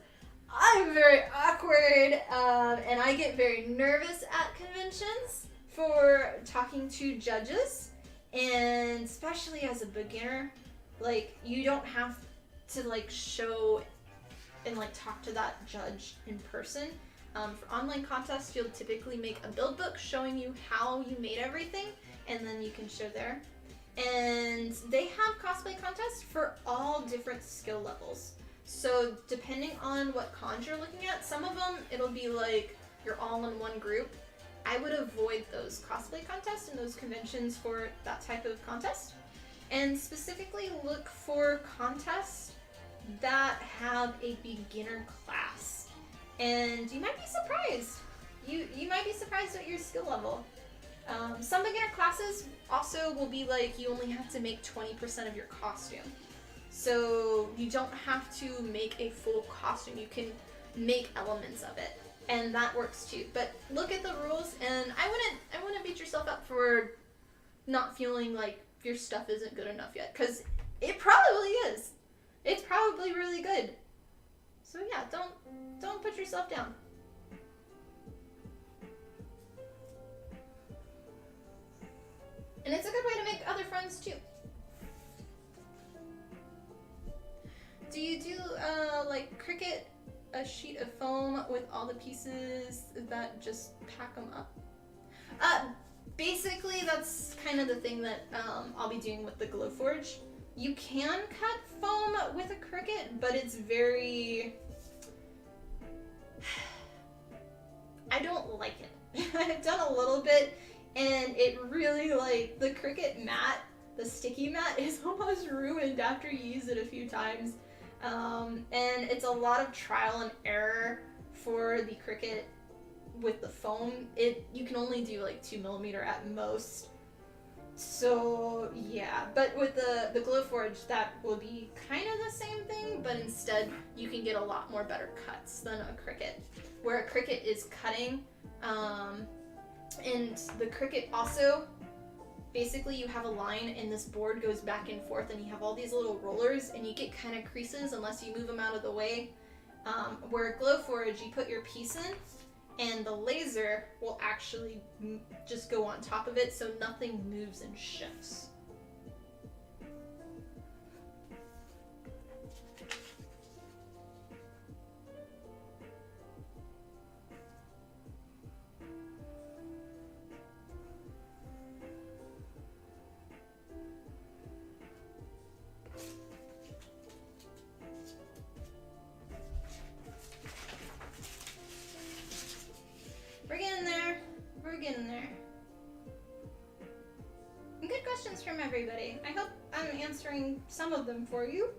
I'm very awkward and I get very nervous at conventions for talking to judges, and especially as a beginner, like, you don't have to like show and like talk to that judge in person. For online contests, you'll typically make a build book showing you how you made everything, and then you can show there. And they have cosplay contests for all different skill levels. So depending on what cons you're looking at, some of them it'll be like you're all in one group. I would avoid those cosplay contests and those conventions for that type of contest, and specifically look for contests that have a beginner class. And you might be surprised. You might be surprised at your skill level. Some beginner classes also will be like you only have to make 20% of your costume. So you don't have to make a full costume. You can make elements of it, and that works too. But look at the rules, and I wouldn't beat yourself up for not feeling like your stuff isn't good enough yet, because it probably is. It's probably really good. So yeah, don't put yourself down. And it's a good way to make other friends too. Do you do like Cricut, a sheet of foam with all the pieces that just pack them up? Basically that's kind of the thing that I'll be doing with the Glowforge. You can cut foam with a Cricut, but it's very... I don't like it. I've done a little bit, and it really, like, the Cricut mat, the sticky mat, is almost ruined after you use it a few times. And it's a lot of trial and error for the Cricut with the foam. You can only do like 2mm at most. So yeah, but with the Glowforge, that will be kind of the same thing, but instead you can get a lot more better cuts than a Cricut, where a Cricut is cutting, and the Cricut also, basically you have a line and this board goes back and forth and you have all these little rollers and you get kind of creases unless you move them out of the way, where Glowforge, you put your piece in and the laser will actually just go on top of it, so nothing moves and shifts. We're getting there. We're getting there. And good questions from everybody. I hope I'm answering some of them for you.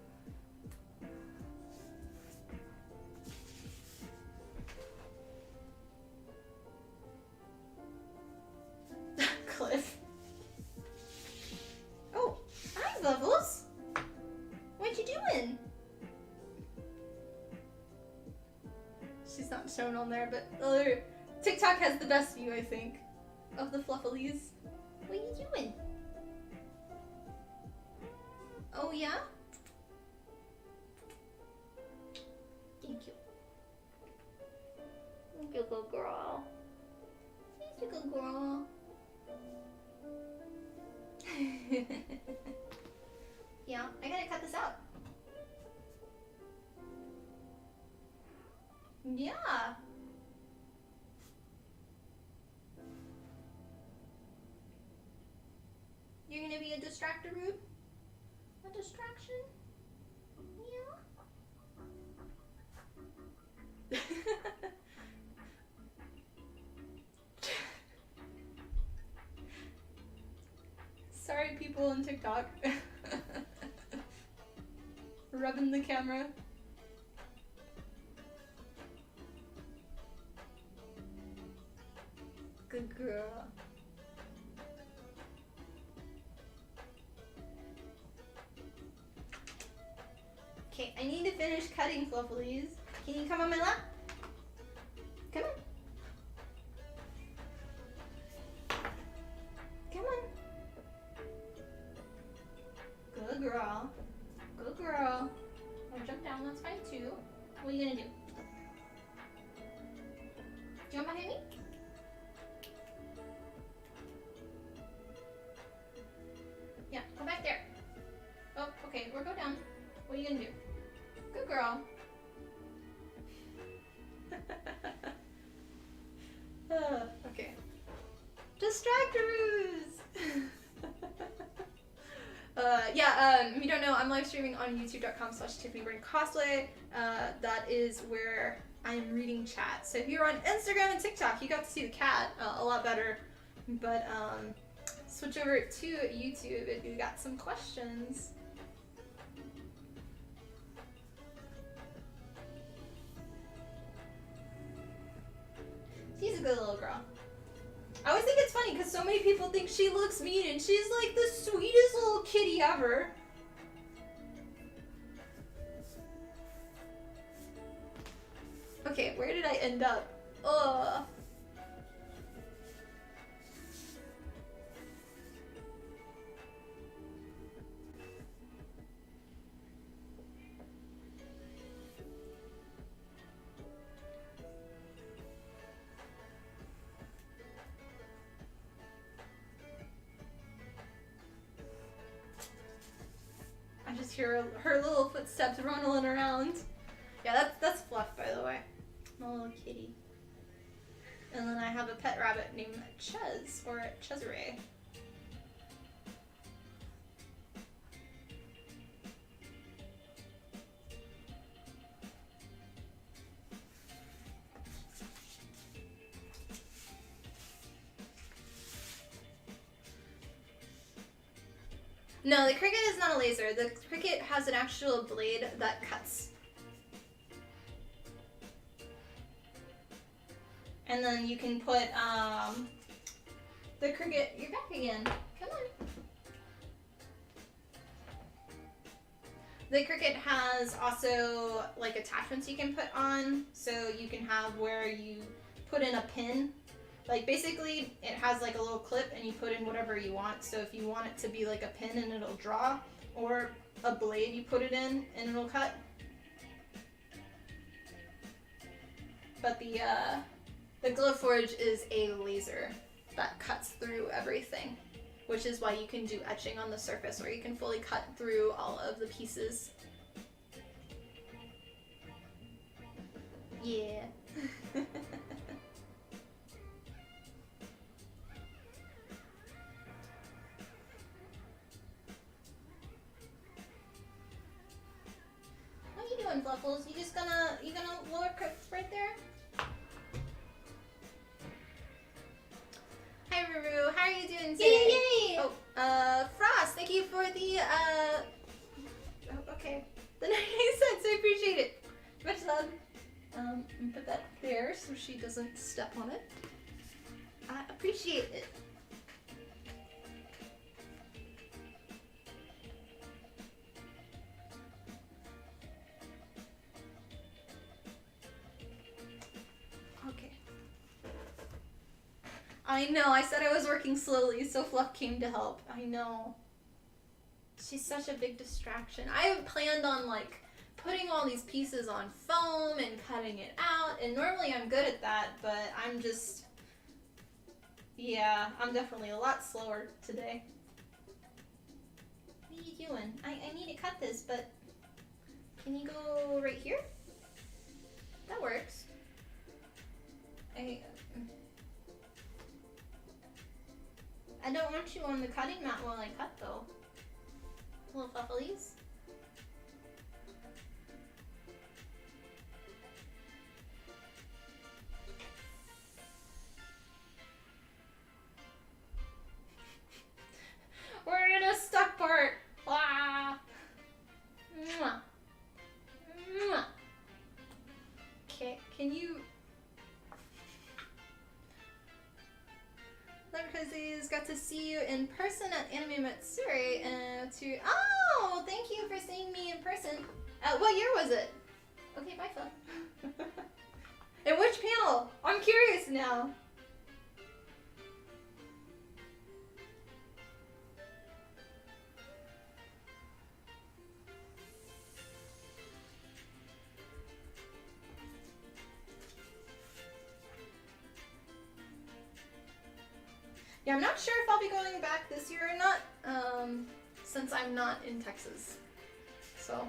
Cliff. Oh, hi, Bubbles. What you doing? She's not shown on there, but TikTok has the best view, I think, of the Fluffalies. What are you doing? Oh, yeah? Thank you. Thank you, good girl. Thank you, good girl. Yeah, I gotta cut this out. Yeah. You're gonna be a distractor, Rude? A distraction? Yeah. Sorry, people on TikTok. Rubbing the camera. Good girl. Okay, I need to finish cutting, Fluffalies. Can you come on my lap? Come on. Come on. Good girl. Good girl. I'll jump down, that's fine too. What are you gonna do? Do you want behind me? Yeah, go back there. Oh, okay, we'll go down. What are you gonna do? Good girl. Okay. Distractors! If you don't know, I'm live streaming on youtube.com/TiffanyBrainCosplay. That is where I'm reading chat. So if you're on Instagram and TikTok, you got to see the cat a lot better. But switch over to YouTube if you got some questions. She's a good little girl. I always think it's funny because so many people think she looks mean and she's like the sweetest little kitty ever. Okay, where did I end up? Ugh. I just hear her little footsteps running around. Yeah, that's Fluff, by the way. My little kitty. And then I have a pet rabbit named Ches, or Cesare. No, the cricket is not a laser. The cricket has an actual blade that cuts. And then you can put the cricket. You're back again. Come on. The cricket has also like attachments you can put on, so you can have where you put in a pin. Like basically it has like a little clip and you put in whatever you want. So if you want it to be like a pin and it'll draw, or a blade you put it in and it'll cut. But the Glowforge is a laser that cuts through everything, which is why you can do etching on the surface where you can fully cut through all of the pieces. Yeah. What are you doing, Fluffles? You gonna lower clips right there? Hi, Ruru. How are you doing today? Yay! Oh, Frost, thank you for the, oh, okay. The 98 cents, I appreciate it. Much love. And put that there so she doesn't step on it. I appreciate it. Okay. I know, I said I was working slowly, so Fluff came to help. I know. She's such a big distraction. I have planned on, like, putting all these pieces on foam and cutting it out, and normally I'm good at that, but I'm just, yeah, I'm definitely a lot slower today. What are you doing? I need to cut this, but can you go right here? That works. chew on the cutting mat while I cut, though. Little fufflies. We're in a stuck part. Ah. Mwah. Mwah. Okay, can you... Because got to see you in person at Anime Matsuri and oh, thank you for seeing me in person. What year was it? Okay, bye, phone. And which panel? I'm curious now. Yeah, I'm not sure if I'll be going back this year or not, since I'm not in Texas. So,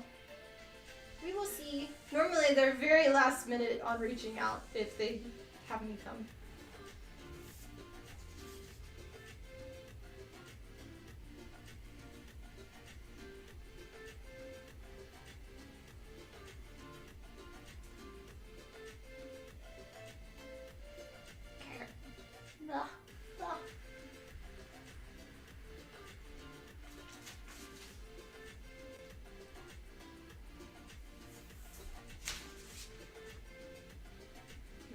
we will see. Normally, they're very last minute on reaching out if they have me come. Okay.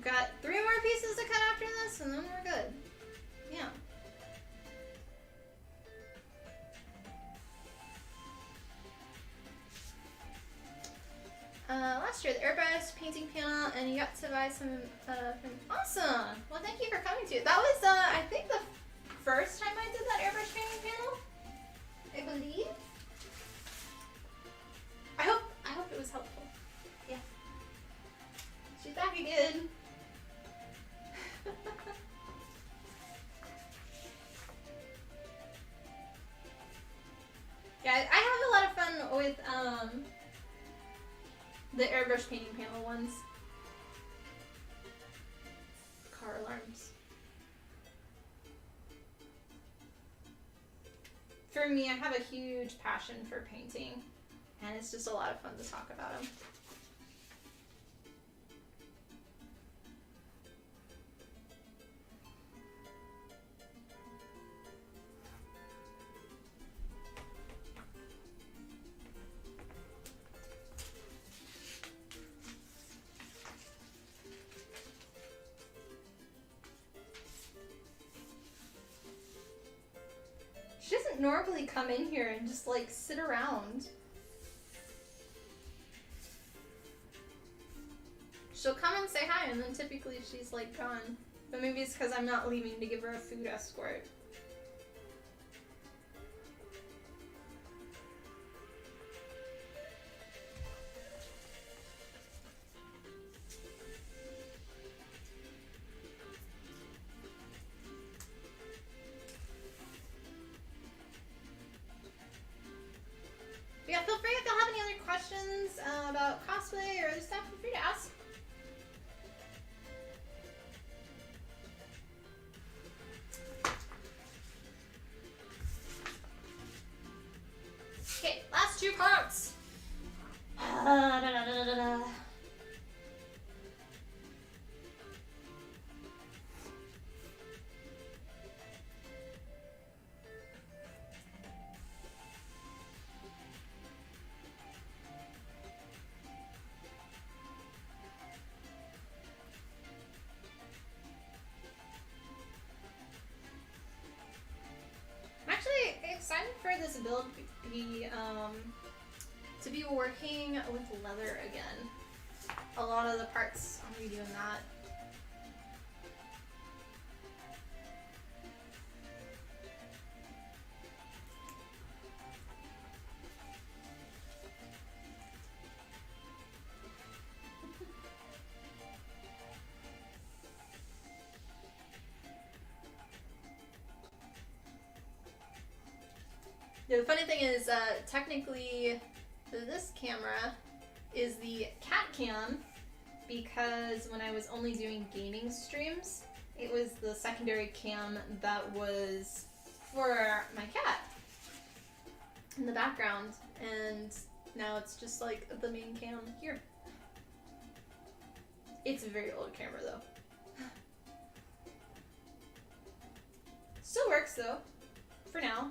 Got 3 more pieces to cut after this, and then we're good. Yeah. Last year, the airbrush painting panel, and you got to buy some from... Awesome! Well, thank you for coming to it. That was, I think, the first time I did that airbrush painting panel, I believe. I hope it was helpful. Yeah. She's back again. Yeah, I have a lot of fun with the airbrush painting panel ones. Car alarms. For me, I have a huge passion for painting, and it's just a lot of fun to talk about them. She doesn't normally come in here and just like sit around. She'll come and say hi, and then typically she's like gone. But maybe it's because I'm not leaving to give her a food escort. But yeah, feel free if y'all have any other questions about cosplay or other stuff, feel free to ask. Okay, last 2 parts. Excited for this build to be working with leather again. A lot of the parts I'm redoing that. The funny thing is, technically, this camera is the cat cam because when I was only doing gaming streams, it was the secondary cam that was for my cat in the background, and now it's just like the main cam here. It's a very old camera though. Still works though, for now.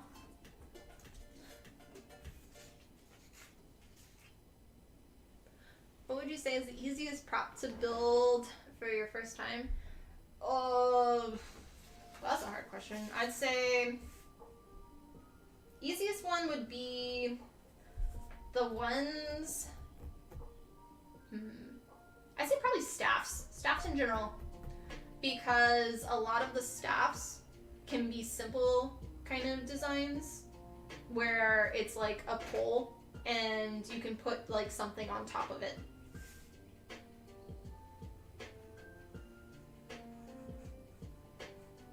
What would you say is the easiest prop to build for your first time? Oh, well, that's a hard question. I'd say easiest one would be the ones, I'd say probably staffs. Staffs in general. Because a lot of the staffs can be simple kind of designs where it's like a pole and you can put like something on top of it.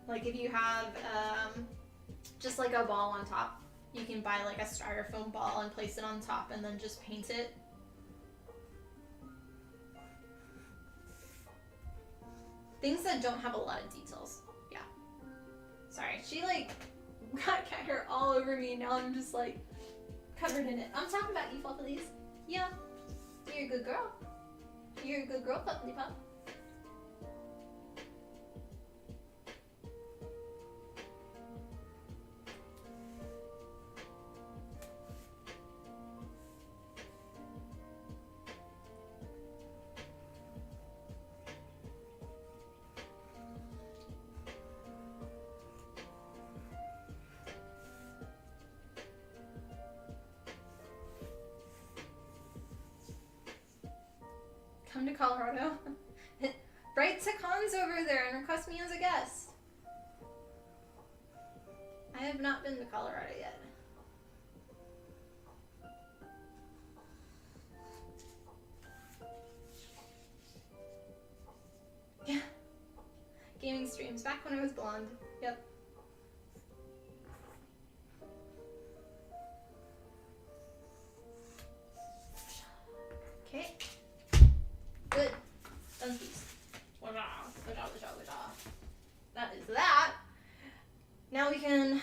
Like if you have just like a ball on top, you can buy like a styrofoam ball and place it on top and then just paint it. Things that don't have a lot of details. Yeah. Sorry, she like got cat hair all over me. Now I'm just like covered in it. I'm talking about you, Fuffalies. Yeah. You're a good girl. You're a good girl, Puffly Puff. Come to Colorado. Bright Tacon's over there and request me as a guest. I have not been to Colorado yet. Yeah. Gaming streams back when I was blonde. Yep. Okay. Good. Done piece. That is that. Now we can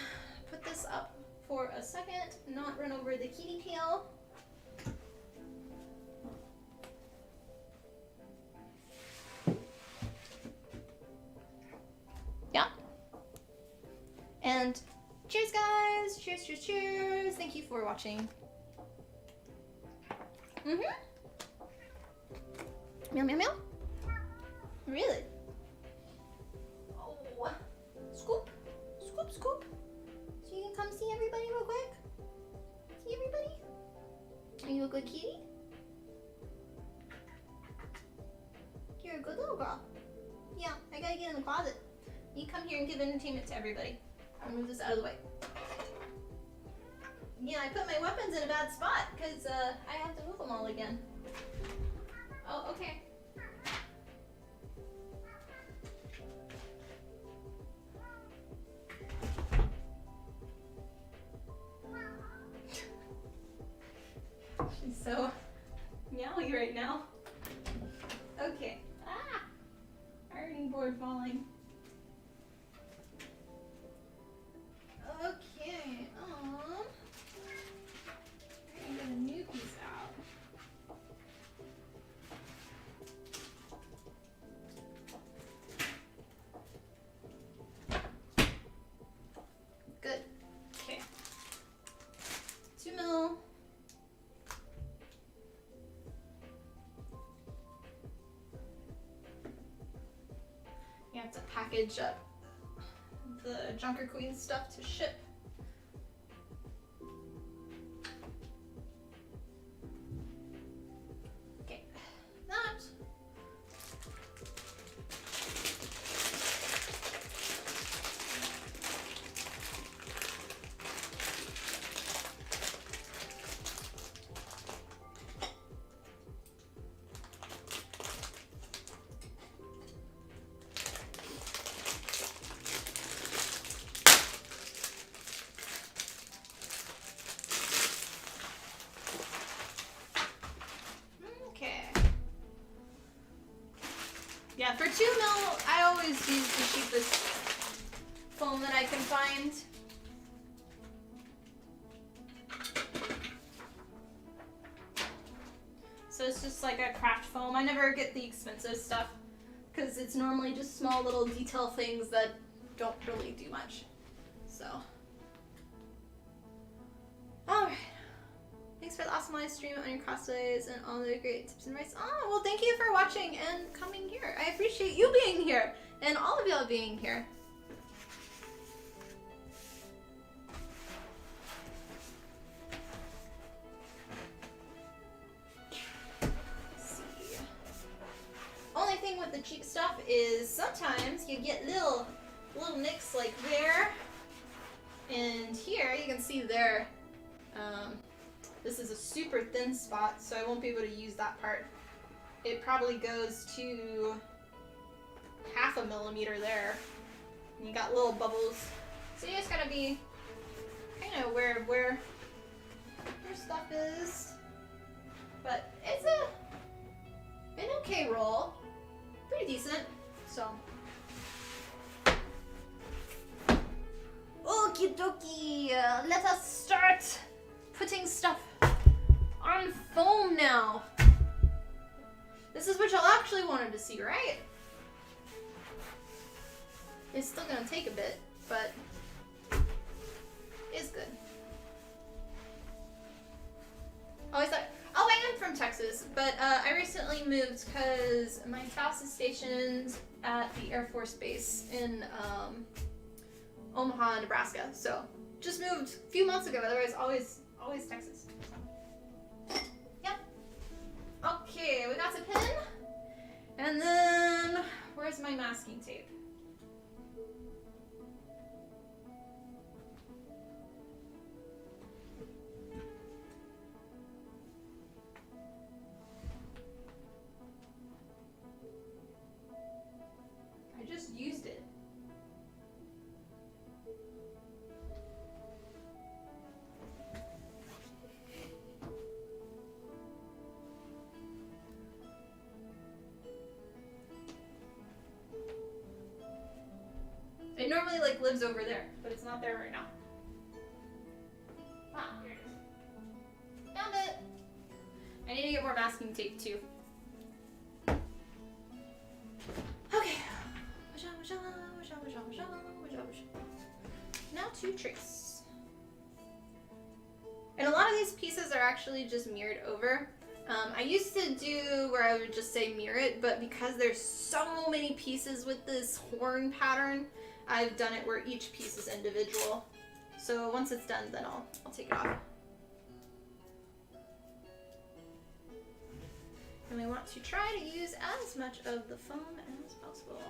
put this up for a second, not run over the kitty tail. Yeah. And cheers, guys. Cheers, cheers, cheers. Thank you for watching. Meow, meow, meow. Really? Oh. Scoop. Scoop, scoop. So you can come see everybody real quick? See everybody? Are you a good kitty? You're a good little girl. Yeah, I gotta get in the closet. You come here and give entertainment to everybody. I'll move this out of the way. Yeah, I put my weapons in a bad spot because I have to move them all again. Oh, okay. She's so meowy right now. Okay. Ah! Ironing board falling. Okay. I'm gonna get a new piece out. Good. Okay. 2 mil. You have to package up the Junker Queen stuff to ship. Okay, that. Yeah, for 2 mil, I always use the cheapest foam that I can find. so it's just like a craft foam. I never get the expensive stuff because it's normally just small little detail things that don't really do much. So, alright. Thanks for the awesome live stream on your cosplays and all the great tips and advice. Oh, well, thank you for watching and coming here. I appreciate you being here and all of y'all being here. Let's see. Only thing with the cheap stuff is sometimes you get little nicks like there and here. You can see there. This is a super thin spot, so I won't be able to use that part. It probably goes to 0.5 millimeter there. And you got little bubbles. So you just gotta be kind of aware of where your stuff is. But it's an okay roll. Pretty decent. So. Okie dokie. Let us start putting stuff on foam now. This is what y'all actually wanted to see, right? It's still gonna take a bit, but it's good. Oh, I thought, oh, I am from Texas, but I recently moved because my spouse is stationed at the Air Force Base in Omaha, Nebraska. So just moved a few months ago. Otherwise, always Texas. Yep. Okay, we got the pin. And then, where's my masking tape? I just used it. It normally like lives over there, but it's not there right now. Ah, here it is. Found it! I need to get more masking tape too. Okay. Now to trace. And a lot of these pieces are actually just mirrored over. I used to do where I would just say mirror it, but because there's so many pieces with this horn pattern, I've done it where each piece is individual. So once it's done, then I'll take it off. And we want to try to use as much of the foam as possible.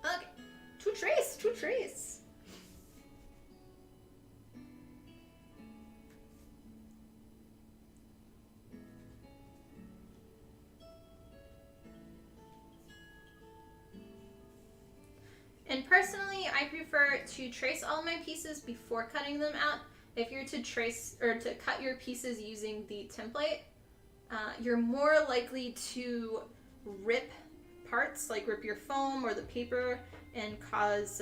Okay, to trace. And personally, I prefer to trace all my pieces before cutting them out. If you're to trace or to cut your pieces using the template, you're more likely to rip parts, like rip your foam or the paper, and cause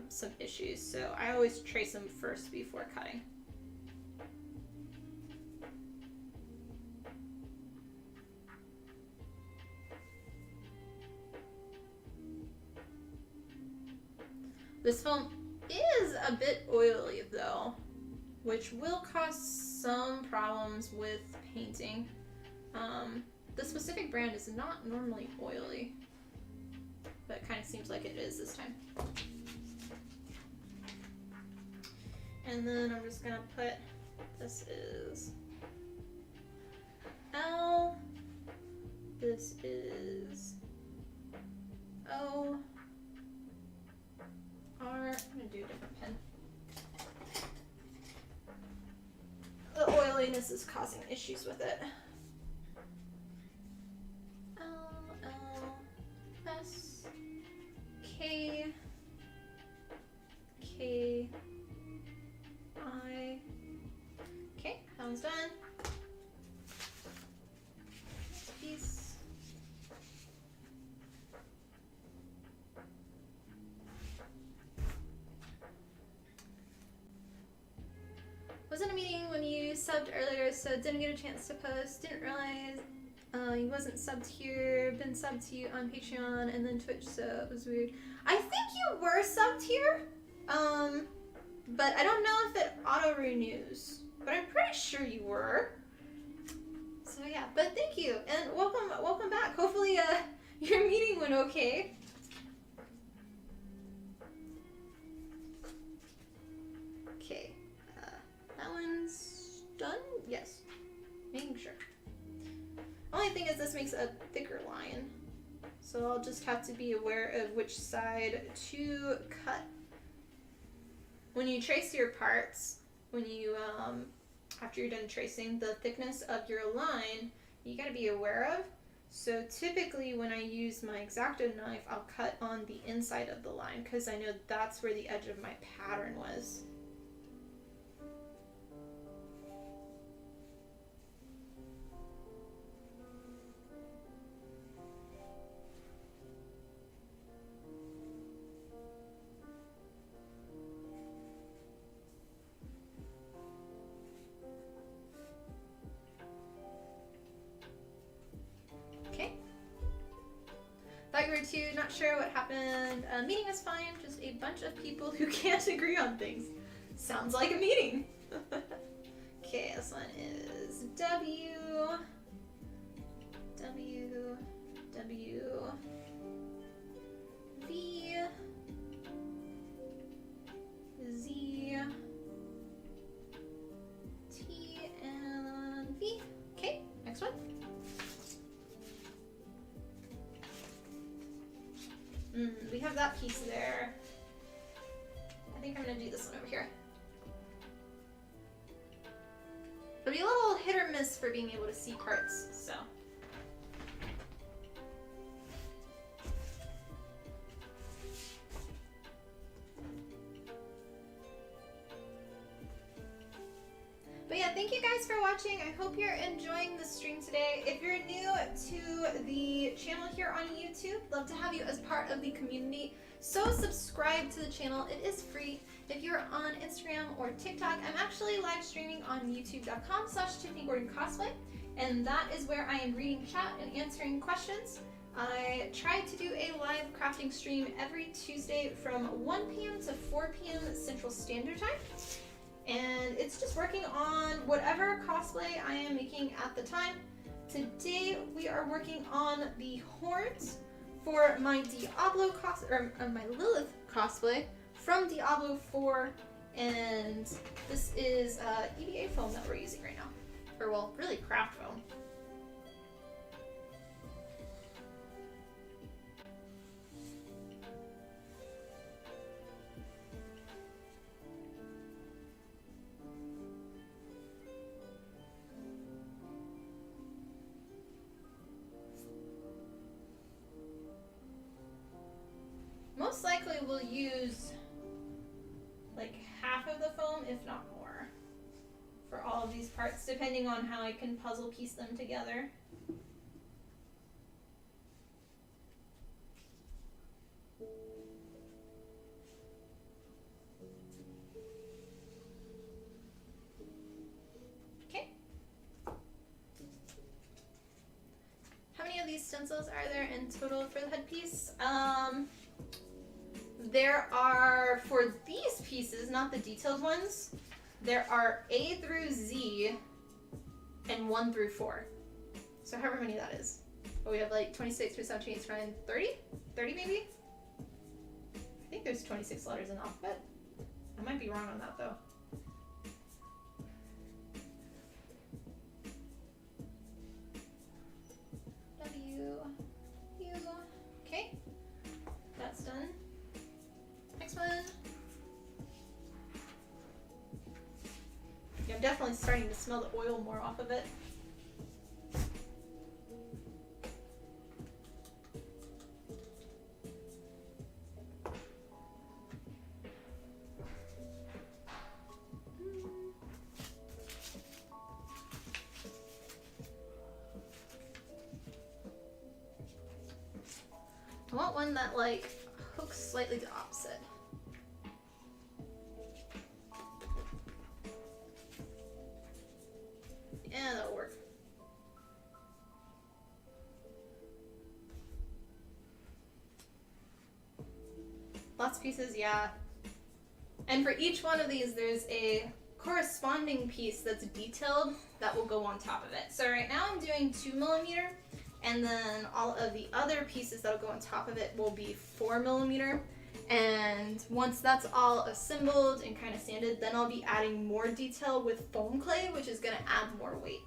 some issues. So I always trace them first before cutting. This foam is a bit oily though, which will cause some problems with painting. The specific brand is not normally oily, but it kind of seems like it is this time. And then I'm just gonna put, this is L, this is O, R. I'm gonna do a different pen. The oiliness is causing issues with it. S, K, K, I. Okay, that one's done. subbed earlier, so didn't get a chance to post. Didn't realize he wasn't subbed here. Been subbed to you on Patreon and then Twitch, so it was weird. I think you were subbed here, but I don't know if it auto renews. But I'm pretty sure you were. So yeah, but thank you and welcome back. Hopefully your meeting went okay. Okay, that one's done. Yes, making sure. Only thing is this makes a thicker line, so I'll just have to be aware of which side to cut. When you trace your parts, when you after you're done tracing, the thickness of your line you got to be aware of. So typically when I use my X-Acto knife, I'll cut on the inside of the line because I know that's where the edge of my pattern was. Thought you were too, not sure what happened. Meeting was fine, just a bunch of people who can't agree on things. Sounds like a meeting. Okay, this one is W, W, W, V, Z, T, and V. Okay, next one. We have that piece there. I think I'm gonna do this one over here. It'll be a little hit or miss for being able to see parts, so. But yeah, thank you guys for watching. I hope you're enjoying the stream today. If you're new to the channel here on YouTube, love to have you as part of the community. So subscribe to the channel. It is free. If you're on Instagram or TikTok, I'm actually live streaming on youtube.com/TiffanyGordonCosplay, and that is where I am reading chat and answering questions. I try to do a live crafting stream every Tuesday from 1 p.m. to 4 p.m. Central Standard Time. And it's just working on whatever cosplay I am making at the time. Today we are working on the horns for my Diablo my Lilith cosplay from Diablo 4, and this is EVA foam that we're using right now, or well, really craft foam. Most likely we'll use like half of the foam, if not more, for all of these parts, depending on how I can puzzle piece them together. Okay. How many of these stencils are there in total for the headpiece? There are, for these pieces, not the detailed ones, there are A through Z and 1 through 4. So however many that is. But we have like 26 through 17, 18, 19, 30? 30 maybe? I think there's 26 letters in the alphabet. I might be wrong on that though. W, U, okay. That's done. Next one. Yeah, I'm definitely starting to smell the oil more off of it. I want one that like hooks slightly the opposite. lots of pieces, yeah. And for each one of these, there's a corresponding piece that's detailed that will go on top of it. So right now I'm doing 2mm, and then all of the other pieces that'll go on top of it will be 4mm. And once that's all assembled and kind of sanded, then I'll be adding more detail with foam clay, which is going to add more weight.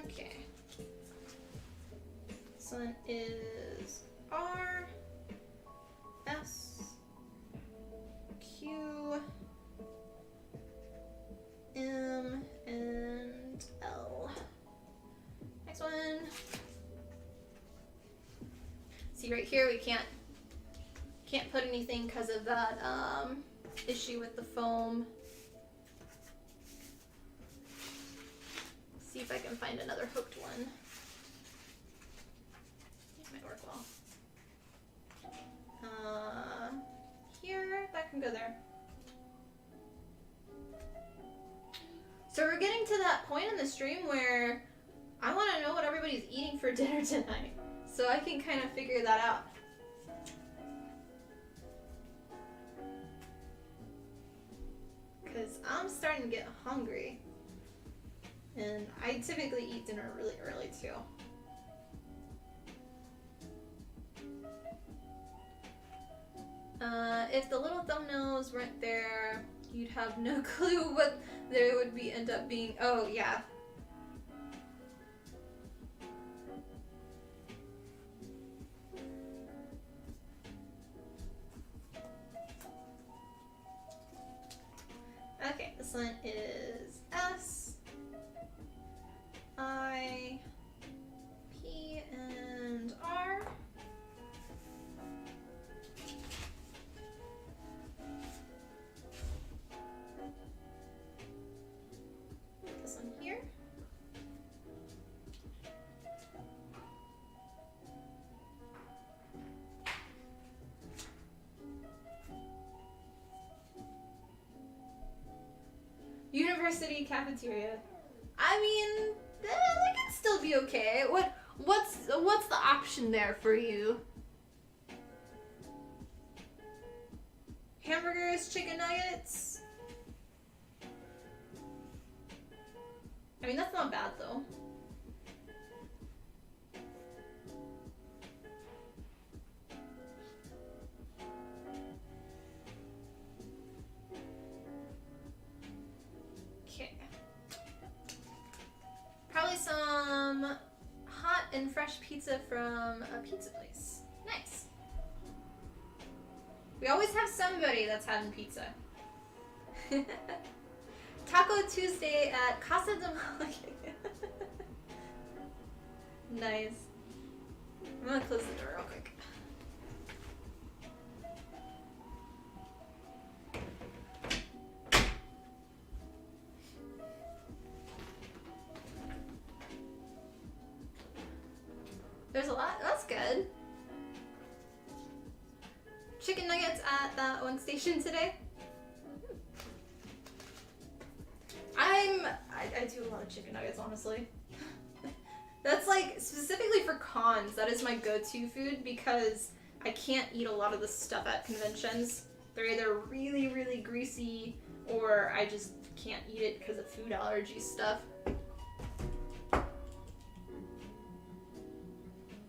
Okay. This one is R, S, Q, M, and L. Next one. See right here, we can't put anything because of that issue with the foam. See if I can find another hooked one. This might work well. Here, that can go there. So we're getting to that point in the stream where I want to know what everybody's eating for dinner tonight, so I can kind of figure that out. Because I'm starting to get hungry. And I typically eat dinner really early too. If the little thumbnails weren't there, you'd have no clue what they would end up being. Oh yeah. Okay, this one is S, I, P, and R. This one here. University cafeteria. I mean, that can still be okay. What's the option there for you? Hamburgers, chicken nuggets. I mean, that's not bad though. Probably some hot and fresh pizza from a pizza place. Nice. We always have somebody that's having pizza. Taco Tuesday at Casa de Malaga. Nice. I'm gonna close the door real quick. There's a lot. That's good. Chicken nuggets at that one station today. I do a lot of chicken nuggets, honestly. That's like specifically for cons. That is my go-to food because I can't eat a lot of the stuff at conventions. They're either really, really greasy or I just can't eat it because of food allergy stuff.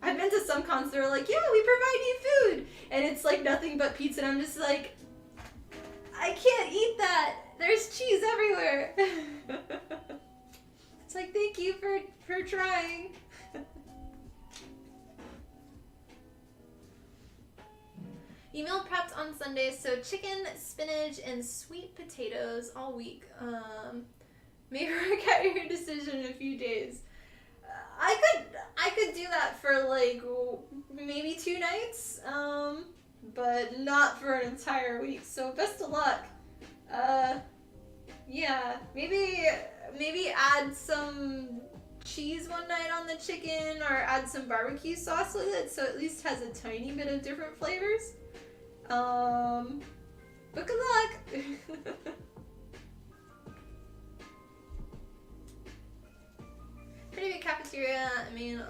I've been to some cons that are like, yeah, we provide you food. And it's like nothing but pizza. And I'm just like, I can't eat that. There's cheese everywhere. It's like, thank you for trying. Email prepped on Sunday, so chicken, spinach, and sweet potatoes all week. May work out your decision in a few days. I could do that for like maybe 2 nights, but not for an entire week. So best of luck. Yeah, maybe add some cheese one night on the chicken or add some barbecue sauce with it so at least has a tiny bit of different flavors. But good luck! Pretty big cafeteria, I mean,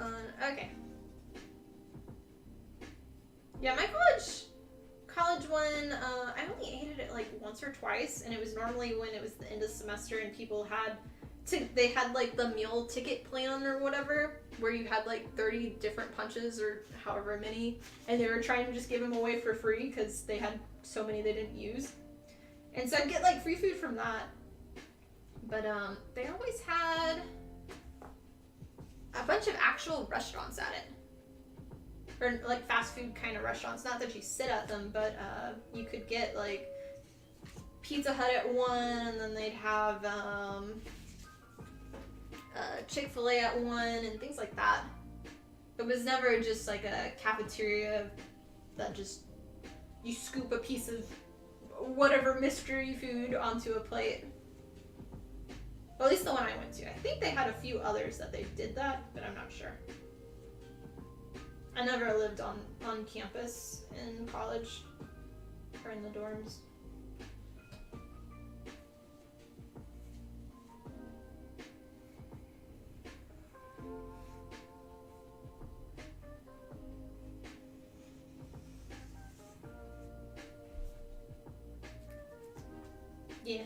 okay. Yeah, my college one, I only ate it like once or twice, and it was normally when it was the end of semester and people had they had like the meal ticket plan or whatever, where you had like 30 different punches or however many, and they were trying to just give them away for free because they had so many they didn't use. And so I'd get like free food from that. But they always had a bunch of actual restaurants at it. Or like fast food kind of restaurants. Not that you sit at them, but you could get like Pizza Hut at one, and then they'd have Chick-fil-A at one, and things like that. It was never just like a cafeteria that just you scoop a piece of whatever mystery food onto a plate. Well, at least the one I went to. I think they had a few others that they did that, but I'm not sure. I never lived on campus in college or in the dorms. Yeah.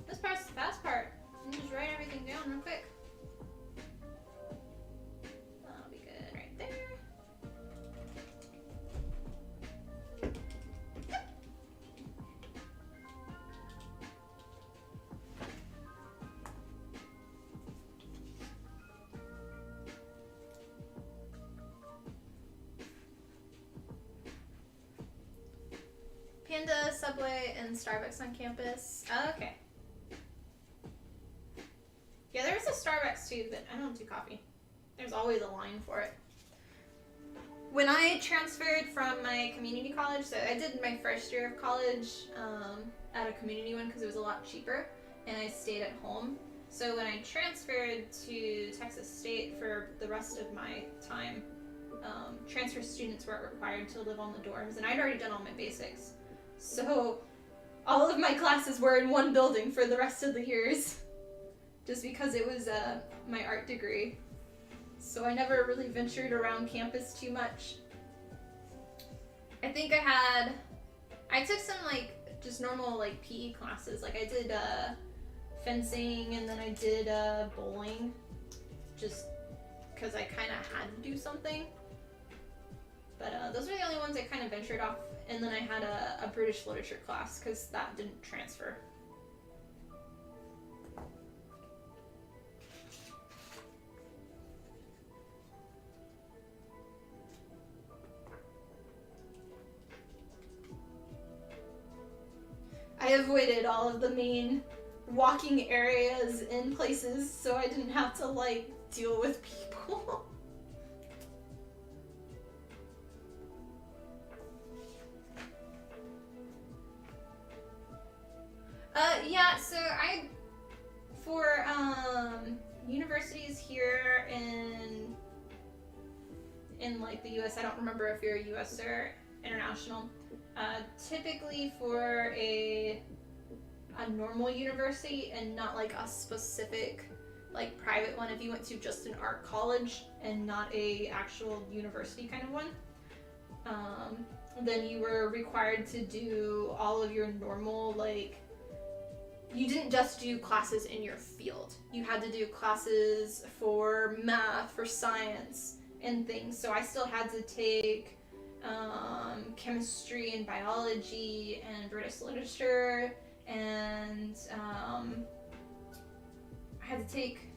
This part's the fast part. You can just write everything down real quick. That'll be good right there. Panda, Subway, and Starbucks on campus. Okay. Yeah, there's a Starbucks too, but I don't do coffee. There's always a line for it. When I transferred from my community college, so I did my first year of college at a community one because it was a lot cheaper, and I stayed at home. So when I transferred to Texas State for the rest of my time, transfer students weren't required to live on the dorms, and I'd already done all my basics. So all of my classes were in one building for the rest of the years, just because it was my art degree. So I never really ventured around campus too much. I think I took some like just normal like PE classes. Like I did fencing, and then I did bowling, just because I kind of had to do something. But those were the only ones I kind of ventured off. And then I had a British literature class because that didn't transfer. I avoided all of the main walking areas in places so I didn't have to like deal with people. Yeah, so for universities here in like the US, I don't remember if you're a US or international, typically for a normal university and not like a specific like private one, if you went to just an art college and not a actual university kind of one, then you were required to do all of your normal, like, you didn't just do classes in your field. You had to do classes for math, for science, and things. So I still had to take chemistry and biology and British literature, and I had to take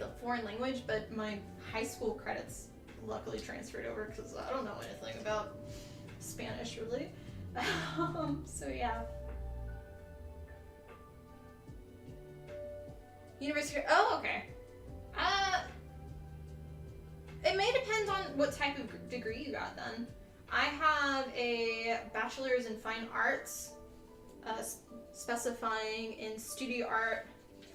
a foreign language, but my high school credits luckily transferred over because I don't know anything about Spanish really. So yeah. University. Oh, okay. It may say it depends on what type of degree you got then. I have a bachelor's in fine arts, specifying in studio art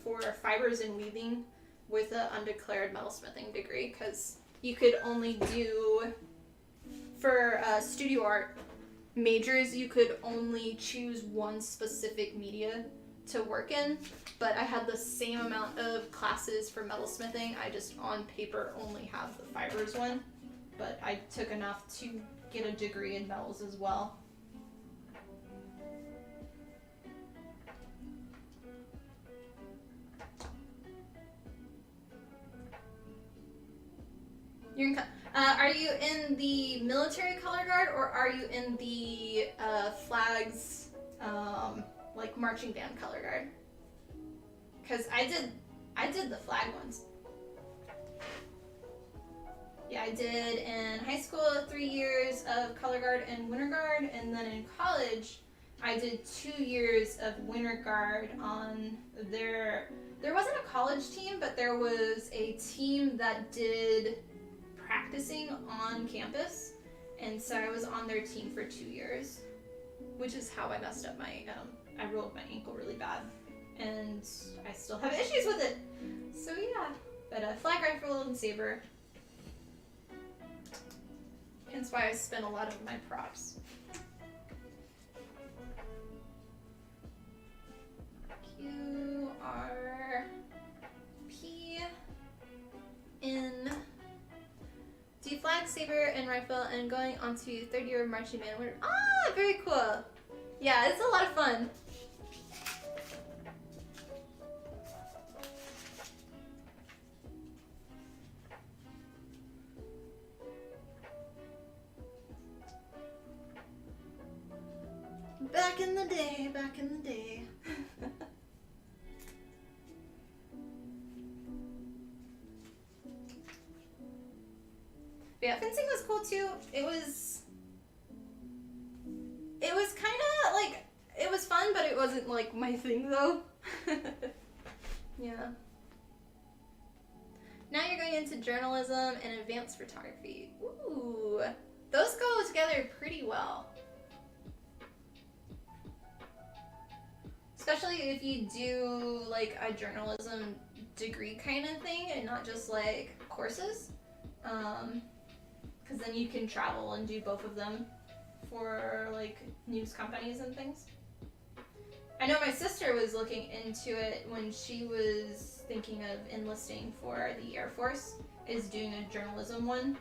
for fibers and weaving with an undeclared metalsmithing degree, because you could only do, for studio art majors, you could only choose one specific media to work in, but I had the same amount of classes for metalsmithing. I just on paper only have the fibers one, but I took enough to get a degree in metals as well. You're in, are you in the military color guard, or are you in the flags, like marching band color guard? Because I did the flag ones. Yeah, I did in high school 3 years of color guard and winter guard, and then in college I did 2 years of winter guard on there wasn't a college team, but there was a team that did practicing on campus, and so I was on their team for 2 years, which is how I messed up my, I rolled my ankle really bad, and I still have issues with it. So yeah, but flag rifle and saber. Hence why I spent a lot of my props. Q, R, P, N. Do flag, saber, and rifle, and going on to third year of marching band. Ah, very cool. Yeah, it's a lot of fun. Back in the day, back in the day. Yeah, fencing was cool too. It was kind of like, it was fun, but it wasn't like my thing though. Yeah. Now you're going into journalism and advanced photography. Ooh, those go together pretty well. Especially if you do like a journalism degree kind of thing and not just like courses. Because then you can travel and do both of them for like news companies and things. I know my sister was looking into it when she was thinking of enlisting for the Air Force, is doing a journalism one.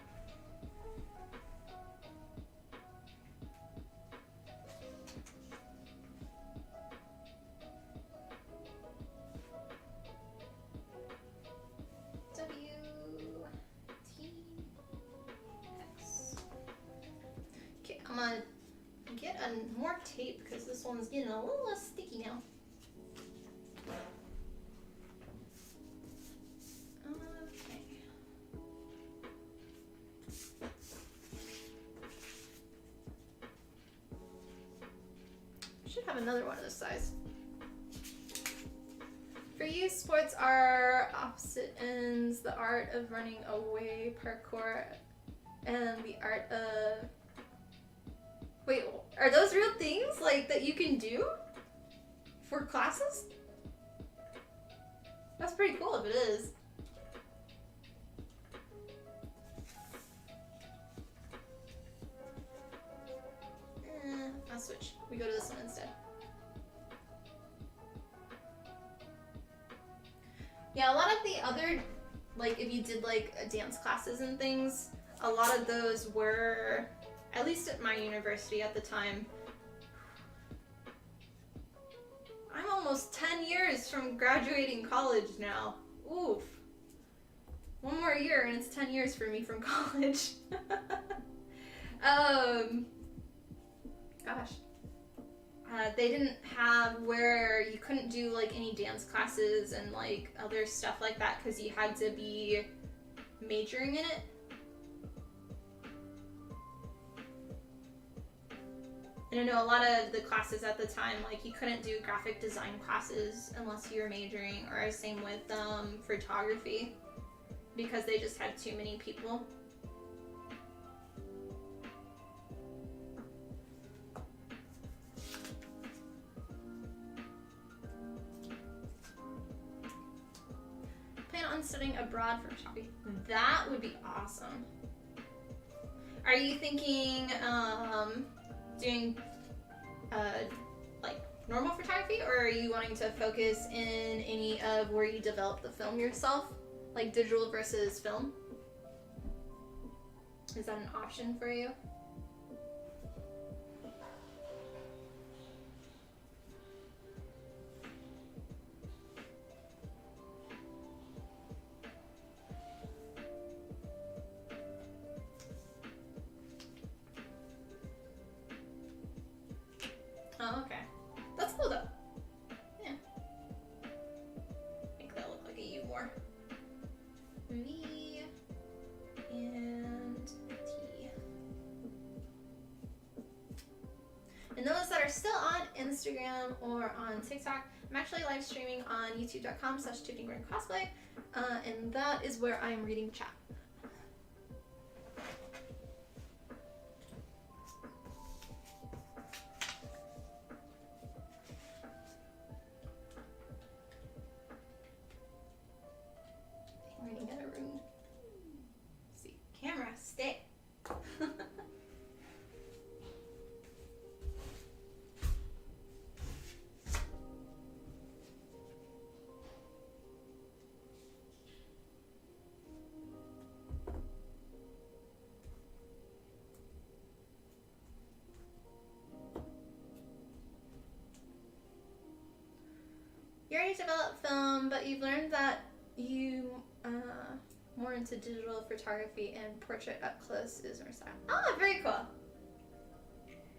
I'm gonna get more tape because this one's getting a little less sticky now. Okay. Should have another one of this size. For you, sports are opposite ends: the art of running away, parkour, and the art of... Wait, are those real things like that you can do for classes? That's pretty cool if it is. I'll switch. We go to this one instead. Yeah, a lot of the other, like if you did like dance classes and things, a lot of those were, at least at my university at the time, I'm almost 10 years from graduating college now. Oof. One more year and it's 10 years for me from college. Gosh. They didn't have where you couldn't do like any dance classes and like other stuff like that because you had to be majoring in it. And I know a lot of the classes at the time, like you couldn't do graphic design classes unless you were majoring, or same with photography, because they just had too many people. on studying abroad for photography. That would be awesome. Are you thinking doing like normal photography, or are you wanting to focus in any of where you develop the film yourself, like digital versus film? Is that an option for you? Oh, okay. That's cool though. Yeah. Make that look like a U more. V and T. And those that are still on Instagram or on TikTok, I'm actually live streaming on youtube.com/TiffanyCosplay, and that is where I'm reading chat. Camera, stay. You already developed film, but you've learned that you more into digital photography and portrait up close is more style. Oh, very cool.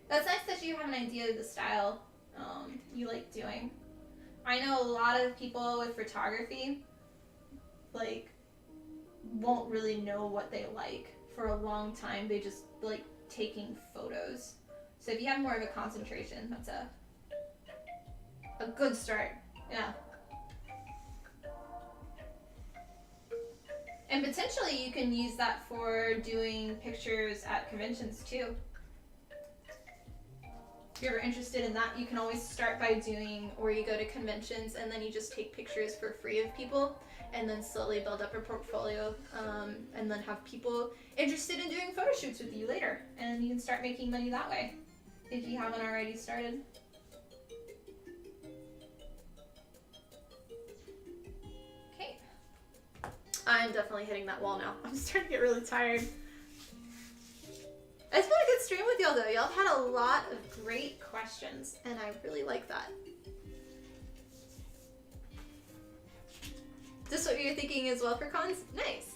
That's nice that you have an idea of the style you like doing. I know a lot of people with photography like won't really know what they like for a long time. They just like taking photos. So if you have more of a concentration, that's a good start. Yeah. And potentially you can use that for doing pictures at conventions too. If you're interested in that, you can always start by doing where you go to conventions and then you just take pictures for free of people and then slowly build up a portfolio and then have people interested in doing photo shoots with you later. And you can start making money that way if you haven't already started. I'm definitely hitting that wall now. I'm starting to get really tired. It's been a good stream with y'all though. Y'all have had a lot of great questions and I really like that. Is this what you're thinking as well for cons? Nice.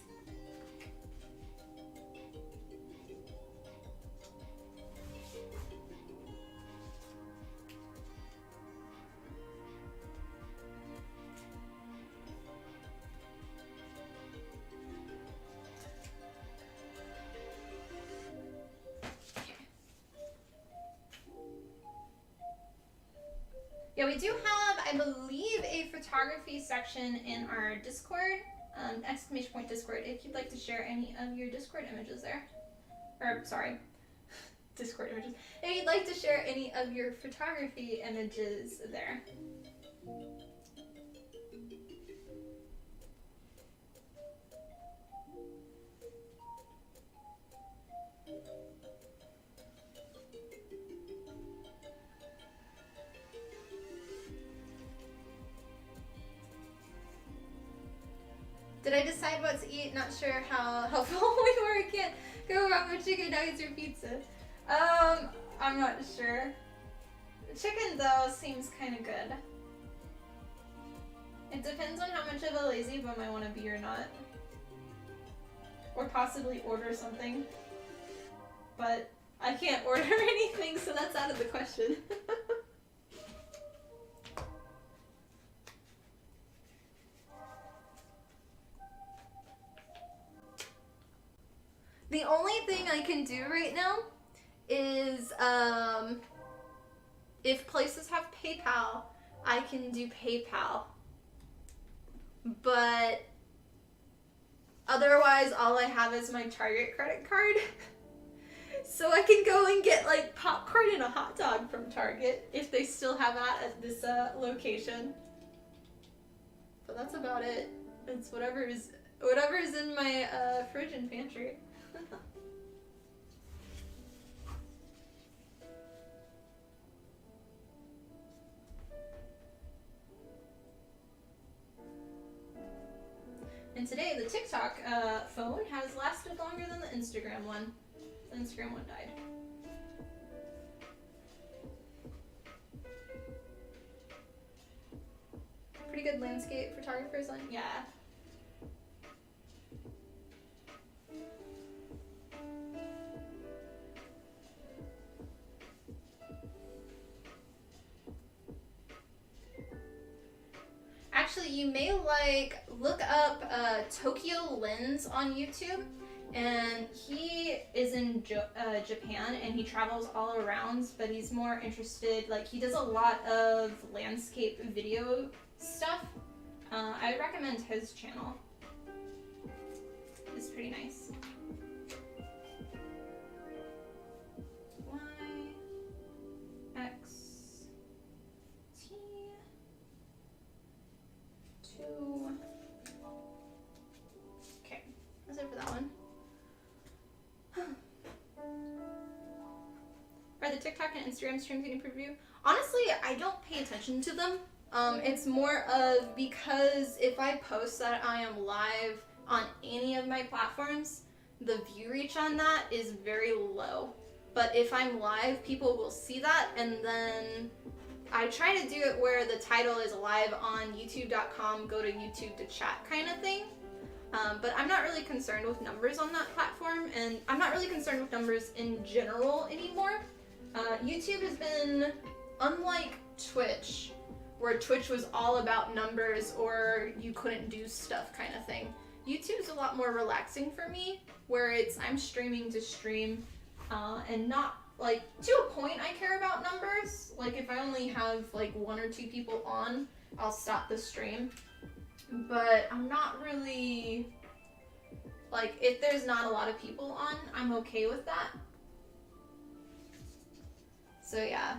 Yeah, we do have, I believe, a photography section in our Discord, ! Discord, if you'd like to share any of your Discord images there. Or, sorry, Discord images. If you'd like to share any of your photography images there. Did I decide what to eat? Not sure how helpful we were. I can't go wrong with chicken nuggets or pizza. I'm not sure. Chicken though seems kind of good. It depends on how much of a lazy bum I want to be or not. Or possibly order something. But I can't order anything, so that's out of the question. The only thing I can do right now is, if places have PayPal, I can do PayPal. But otherwise, all I have is my Target credit card. So I can go and get like popcorn and a hot dog from Target if they still have that at this location. But that's about it. It's whatever's in my fridge and pantry. And today the TikTok phone has lasted longer than the Instagram one. The Instagram one died. Pretty good landscape photographers on, yeah. Actually, you may look up Tokyo Lens on YouTube, and he is in Japan, and he travels all around, but he's more interested, he does a lot of landscape video stuff. I would recommend his channel. It's pretty nice. Y, X, T, 2. Okay, that's it for that one. Are the TikTok and Instagram streams getting preview? Honestly, I don't pay attention to them. It's more of because if I post that I am live on any of my platforms, the view reach on that is very low. But if I'm live, people will see that, and then I try to do it where the title is live on youtube.com, go to YouTube to chat kind of thing. But I'm not really concerned with numbers on that platform, and I'm not really concerned with numbers in general anymore. YouTube has been, unlike Twitch, where Twitch was all about numbers or you couldn't do stuff kind of thing. YouTube's a lot more relaxing for me, where I'm streaming to stream, and not, to a point I care about numbers. If I only have, 1 or 2 people on, I'll stop the stream. But I'm not really, if there's not a lot of people on, I'm okay with that. So yeah.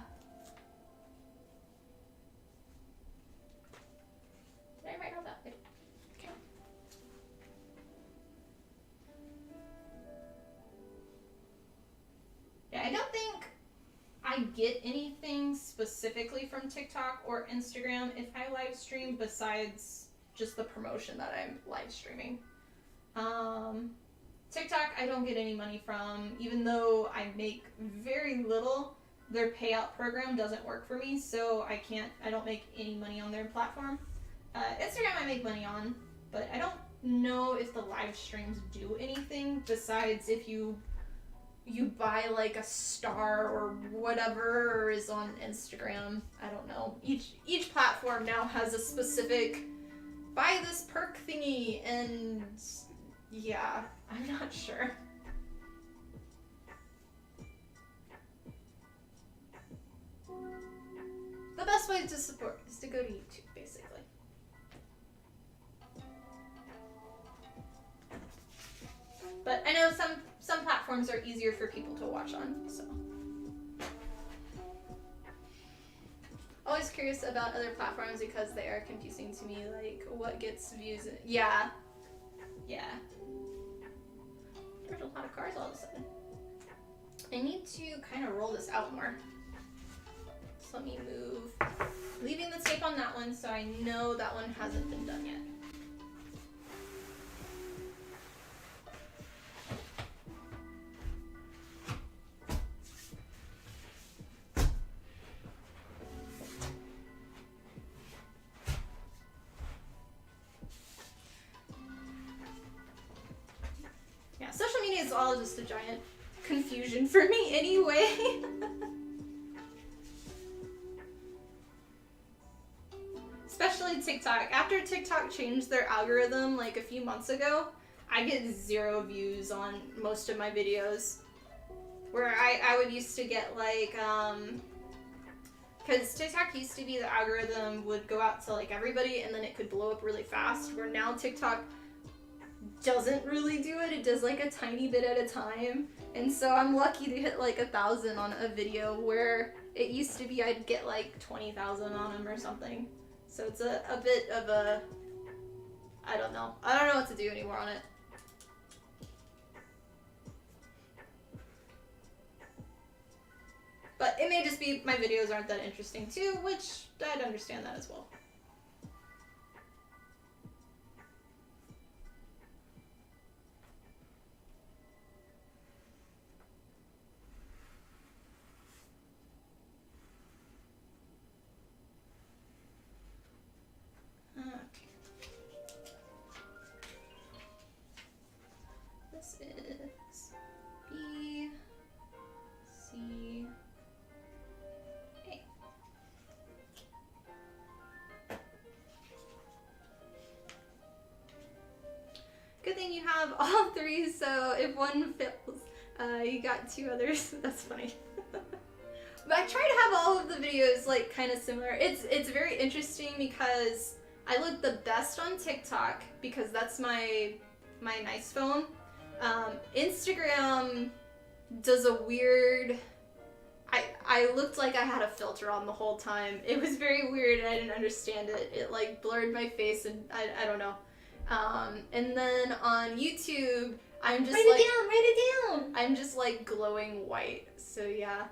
Did I write all that? Okay. Yeah, I don't think I get anything specifically from TikTok or Instagram if I live stream besides just the promotion that I'm live streaming. TikTok I don't get any money from, even though I make very little. Their payout program doesn't work for me, so I don't make any money on their platform. Instagram I make money on, but I don't know if the live streams do anything besides if you buy a star or whatever is on Instagram. I don't know. Each platform now has a specific buy this perk thingy, and yeah, I'm not sure. The best way to support is to go to YouTube, basically. But I know some platforms are easier for people to watch on, so. Always curious about other platforms because they are confusing to me, what gets views. Yeah. Yeah. There's a lot of cars all of a sudden. I need to kind of roll this out more. So let me move. Leaving the tape on that one so I know that one hasn't been done yet. Yeah, social media is all just a giant confusion for me anyway. Especially TikTok. After TikTok changed their algorithm a few months ago, I get 0 views on most of my videos. Where I would used to get because TikTok used to be the algorithm would go out to everybody and then it could blow up really fast, where now TikTok doesn't really do it. It does a tiny bit at a time. And so I'm lucky to hit 1,000 on a video, where it used to be I'd get 20,000 on them or something. So it's a bit of a I don't know. I don't know what to do anymore on it. But it may just be my videos aren't that interesting too, which I'd understand that as well. This is B, C, A. Good thing you have all three, so if one fails, you got two others. That's funny. But I try to have all of the videos like kind of similar. It's very interesting because I look the best on TikTok because that's my nice phone. Instagram does a weird. I looked like I had a filter on the whole time. It was very weird and I didn't understand it. It like blurred my face and I don't know. And then on YouTube, I'm just write it down. I'm just like glowing white. So yeah.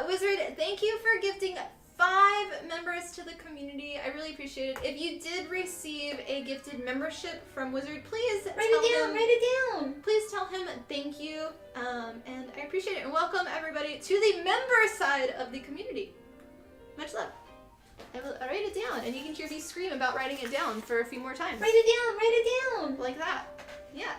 Wizard, thank you for gifting 5 members to the community. I really appreciate it. If you did receive a gifted membership from Wizard, please write it down. Please tell him thank you. And I appreciate it. And welcome everybody to the member side of the community. Much love. I will write it down, and you can hear me scream about writing it down for a few more times. Write it down. Like that. Yeah.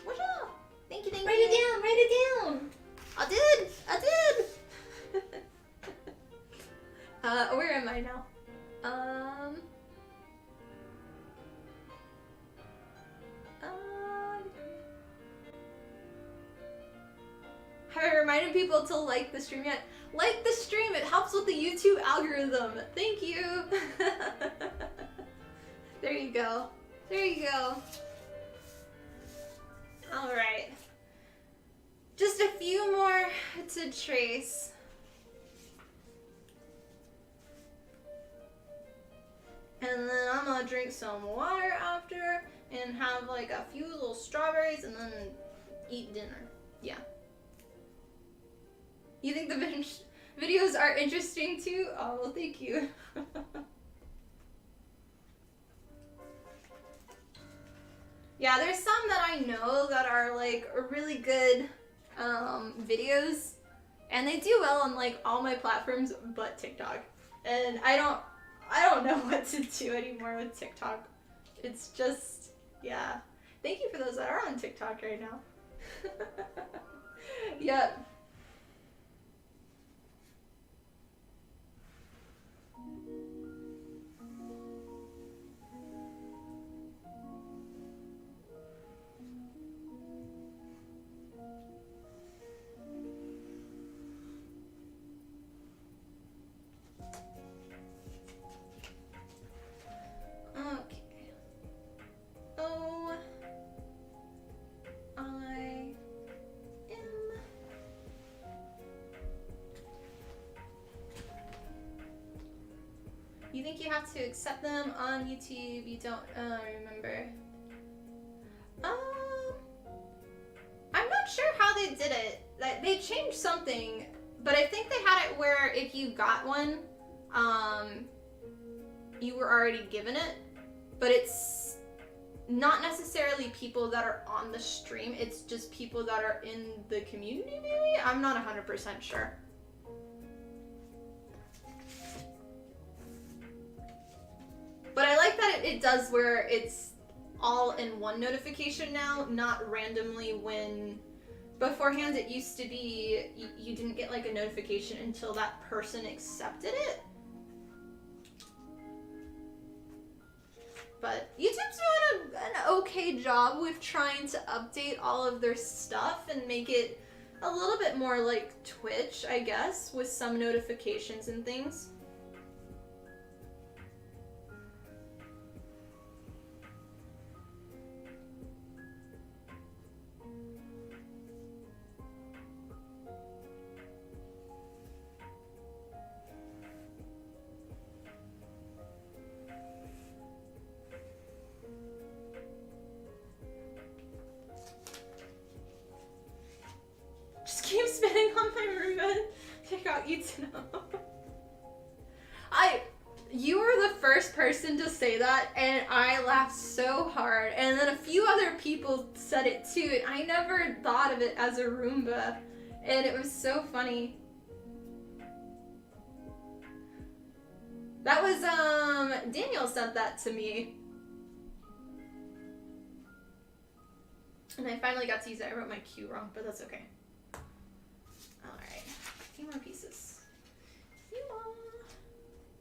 What's up? Thank you. Write it down. I did. Where am I now? Have I reminded people to like the stream yet? Like the stream, it helps with the YouTube algorithm. Thank you. There you go. Alright. Just a few more to trace. And then I'm gonna drink some water after and have like a few little strawberries and then eat dinner. Yeah. You think the videos are interesting too? Oh, well, thank you. Yeah, there's some that I know that are like really good videos, and they do well on like all my platforms but TikTok. And I don't know what to do anymore with TikTok. It's just, yeah. Thank you for those that are on TikTok right now. Yep. Okay. Oh, I am. You think you have to accept them on YouTube? You don't remember. I'm not sure how they did it. Like, they changed something, but I think they had it where if you got one, you were already given it. But it's not necessarily people that are on the stream. It's just people that are in the community, maybe? I'm not 100% sure. But I like that it does where it's all in one notification now, not randomly when... Beforehand, it used to be you didn't get like a notification until that person accepted it. But YouTube's doing an okay job with trying to update all of their stuff and make it a little bit more like Twitch, I guess, with some notifications and things. eats it up. You were the first person to say that, and I laughed so hard. And then a few other people said it too, and I never thought of it as a Roomba, and it was so funny. That was, Daniel sent that to me. And I finally got to use it. I wrote my Q wrong, but that's okay. Alright, a few more pieces.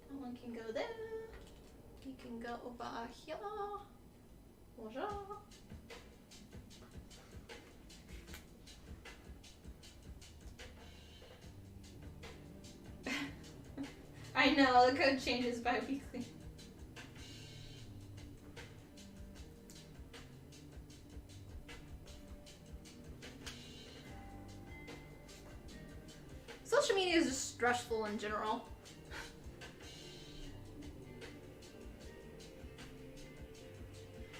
That one can go there. You can go over here. Bonjour. I know, the code changes bi-weekly. Social media is just stressful in general.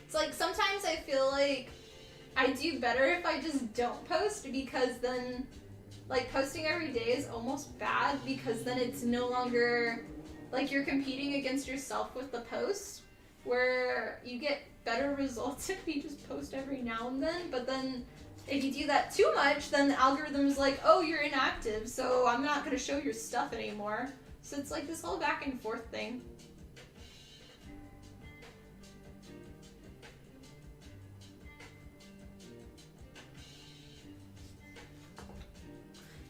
It's like sometimes I feel like I do better if I just don't post, because then like posting every day is almost bad, because then it's no longer like you're competing against yourself with the post, where you get better results if you just post every now and then. But then if you do that too much, then the algorithm's like, oh, you're inactive, so I'm not going to show your stuff anymore. So it's like this whole back and forth thing.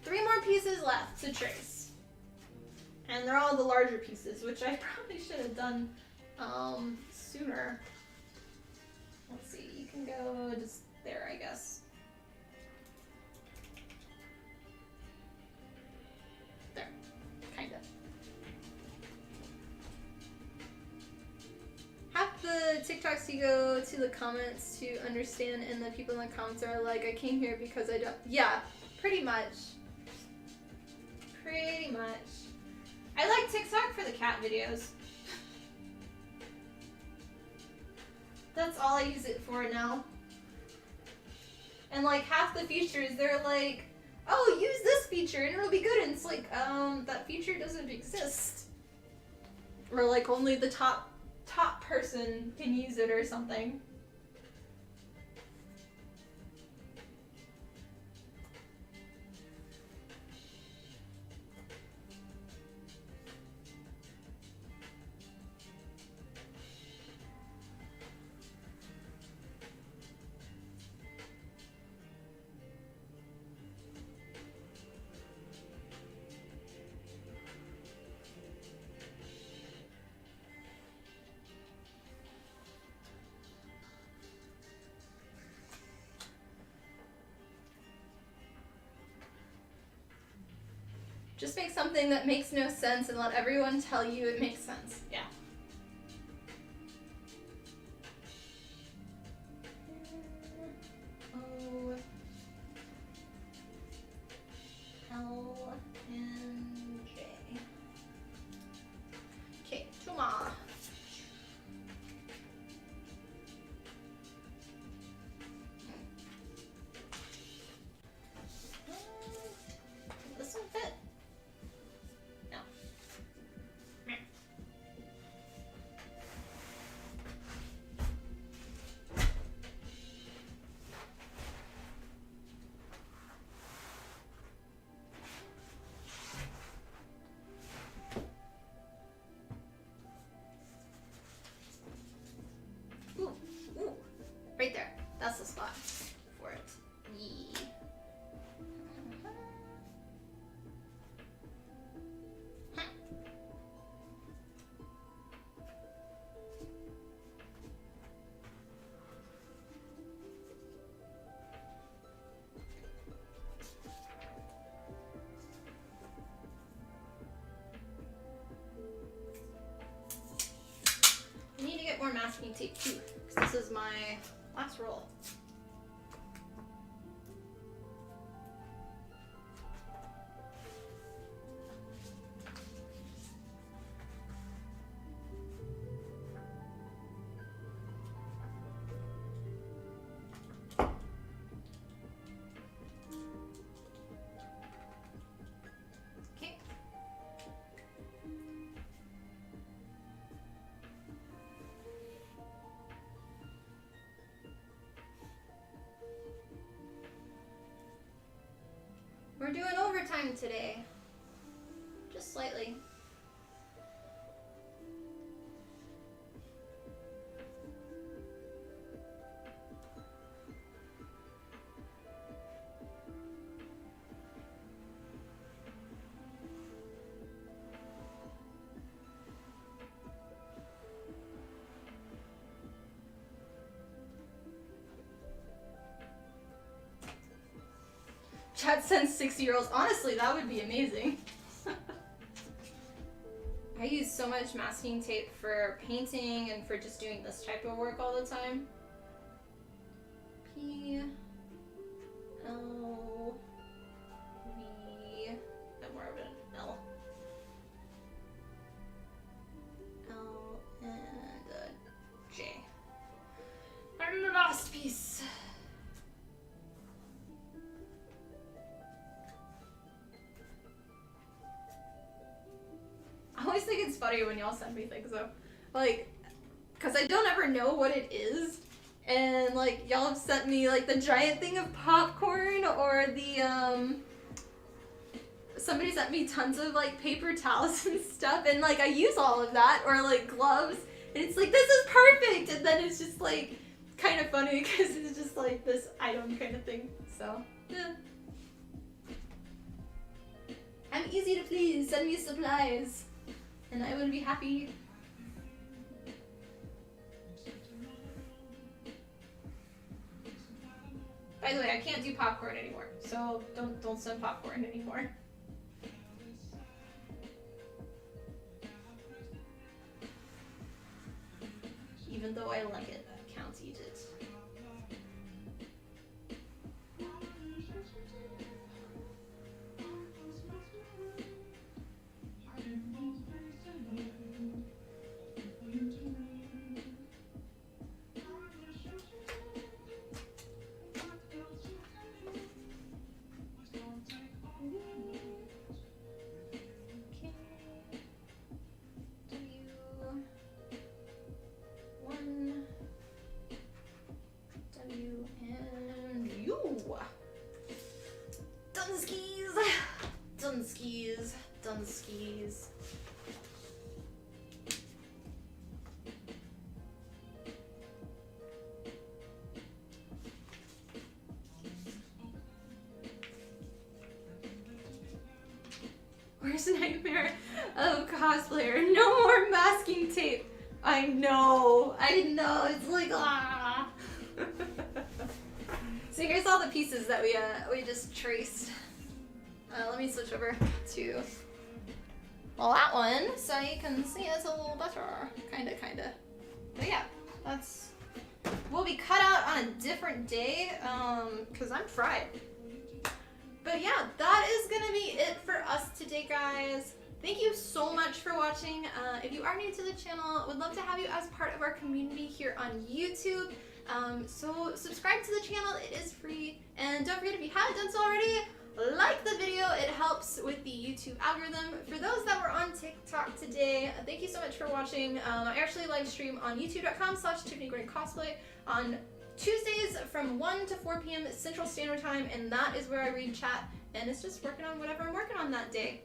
Three more pieces left to trace. And they're all the larger pieces, which I probably should have done sooner. Let's see, you can go just there, I guess. There, kind of. Half the TikToks you go to the comments to understand, and the people in the comments are like, I came here because I don't. Yeah, pretty much. Pretty much. I like TikTok for the cat videos. That's all I use it for now. And like half the features, they're like, oh, use this feature and it'll be good. And it's like, that feature doesn't exist. Or like only the top person can use it or something. Just make something that makes no sense and let everyone tell you it makes sense. Yeah. O L N J. Okay, Tuma. This one fit? No. Ooh, ooh, right there. That's the spot for it. Yee. I need to get more masking tape too, because this is my last roll. Okay. time today. Just slightly. Chat sends 6-year-olds. Honestly, that would be amazing. I use so much masking tape for painting and for just doing this type of work all the time. P L V. No more of an L. L and a J. And the last piece. I always think it's funny when y'all send me things though. Like, cause I don't ever know what it is. And like, y'all have sent me like the giant thing of popcorn or the, somebody sent me tons of like paper towels and stuff. And like, I use all of that or like gloves. And it's like, this is perfect. And then it's just like kind of funny because it's just like this item kind of thing. So, yeah. I'm easy to please. Send me supplies. And I would be happy. By the way, I can't do popcorn anymore, so don't send popcorn anymore. Even though I like it, I can't eat it. Dunskies. Worst nightmare of cosplayer. No more masking tape. I know. It's like ah. So here's all the pieces that we just traced. Let me switch over to that one so you can see it a little better. Kinda. But yeah, we'll be cut out on a different day, cause I'm fried. But yeah, that is gonna be it for us today, guys. Thank you so much for watching. If you are new to the channel, would love to have you as part of our community here on YouTube. So subscribe to the channel, it is free. And don't forget, if you haven't done so already, like the video, it helps with the YouTube algorithm. For those that were on TikTok today, thank you so much for watching. I actually live stream on youtube.com/TiffanyGordonCosplay on Tuesdays from 1 to 4 p.m. Central Standard Time, and that is where I read chat, and it's just working on whatever I'm working on that day.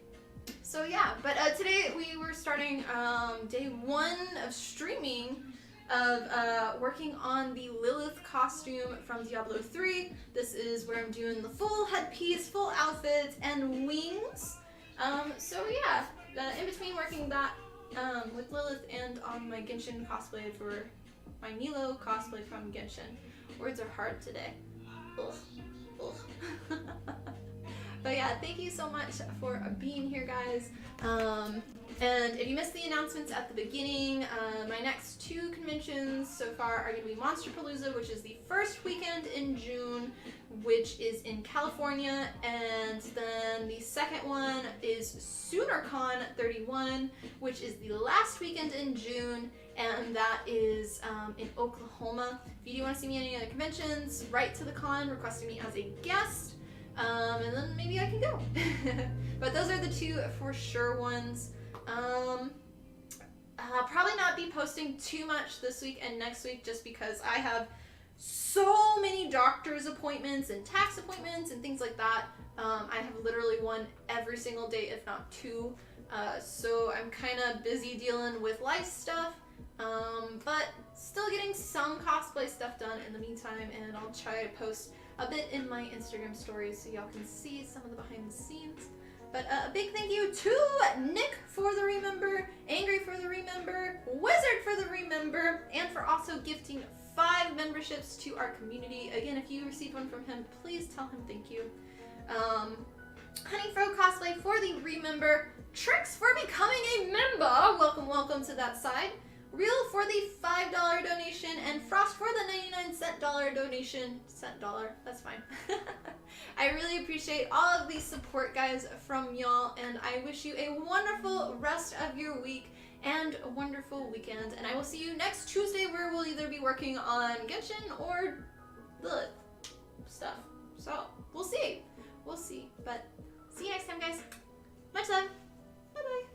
So yeah, but today we were starting day 1 of streaming of working on the Lilith costume from Diablo 3. This is where I'm doing the full headpiece, full outfit, and wings. So yeah, in between working that with Lilith and on my Genshin cosplay for my Nilo cosplay from Genshin. Words are hard today. Ugh. Ugh. But yeah, thank you so much for being here, guys. And if you missed the announcements at the beginning, my next 2 conventions so far are going to be Monsterpalooza, which is the first weekend in June, which is in California, and then the second one is SoonerCon 31, which is the last weekend in June, and that is in Oklahoma. If you do want to see me at any other conventions, write to the con requesting me as a guest, and then maybe I can go. But those are the 2 for sure ones. I'll probably not be posting too much this week and next week just because I have so many doctor's appointments and tax appointments and things like that. I have literally one every single day, if not two. So I'm kind of busy dealing with life stuff, but still getting some cosplay stuff done in the meantime, and I'll try to post a bit in my Instagram stories so y'all can see some of the behind the scenes. But a big thank you to Nick for the remember, Angry for the remember, Wizard for the remember, and for also gifting 5 memberships to our community. Again, if you received one from him, please tell him thank you. Honeyfro Cosplay for the remember, Tricks for becoming a member, welcome to that side, Real for the $5 donation, and Frost for the 99-cent donation. $, that's fine. I really appreciate all of the support, guys, from y'all, and I wish you a wonderful rest of your week and a wonderful weekend. And I will see you next Tuesday, where we'll either be working on Genshin or Lilith stuff. So we'll see. But see you next time, guys. Much love. Bye bye.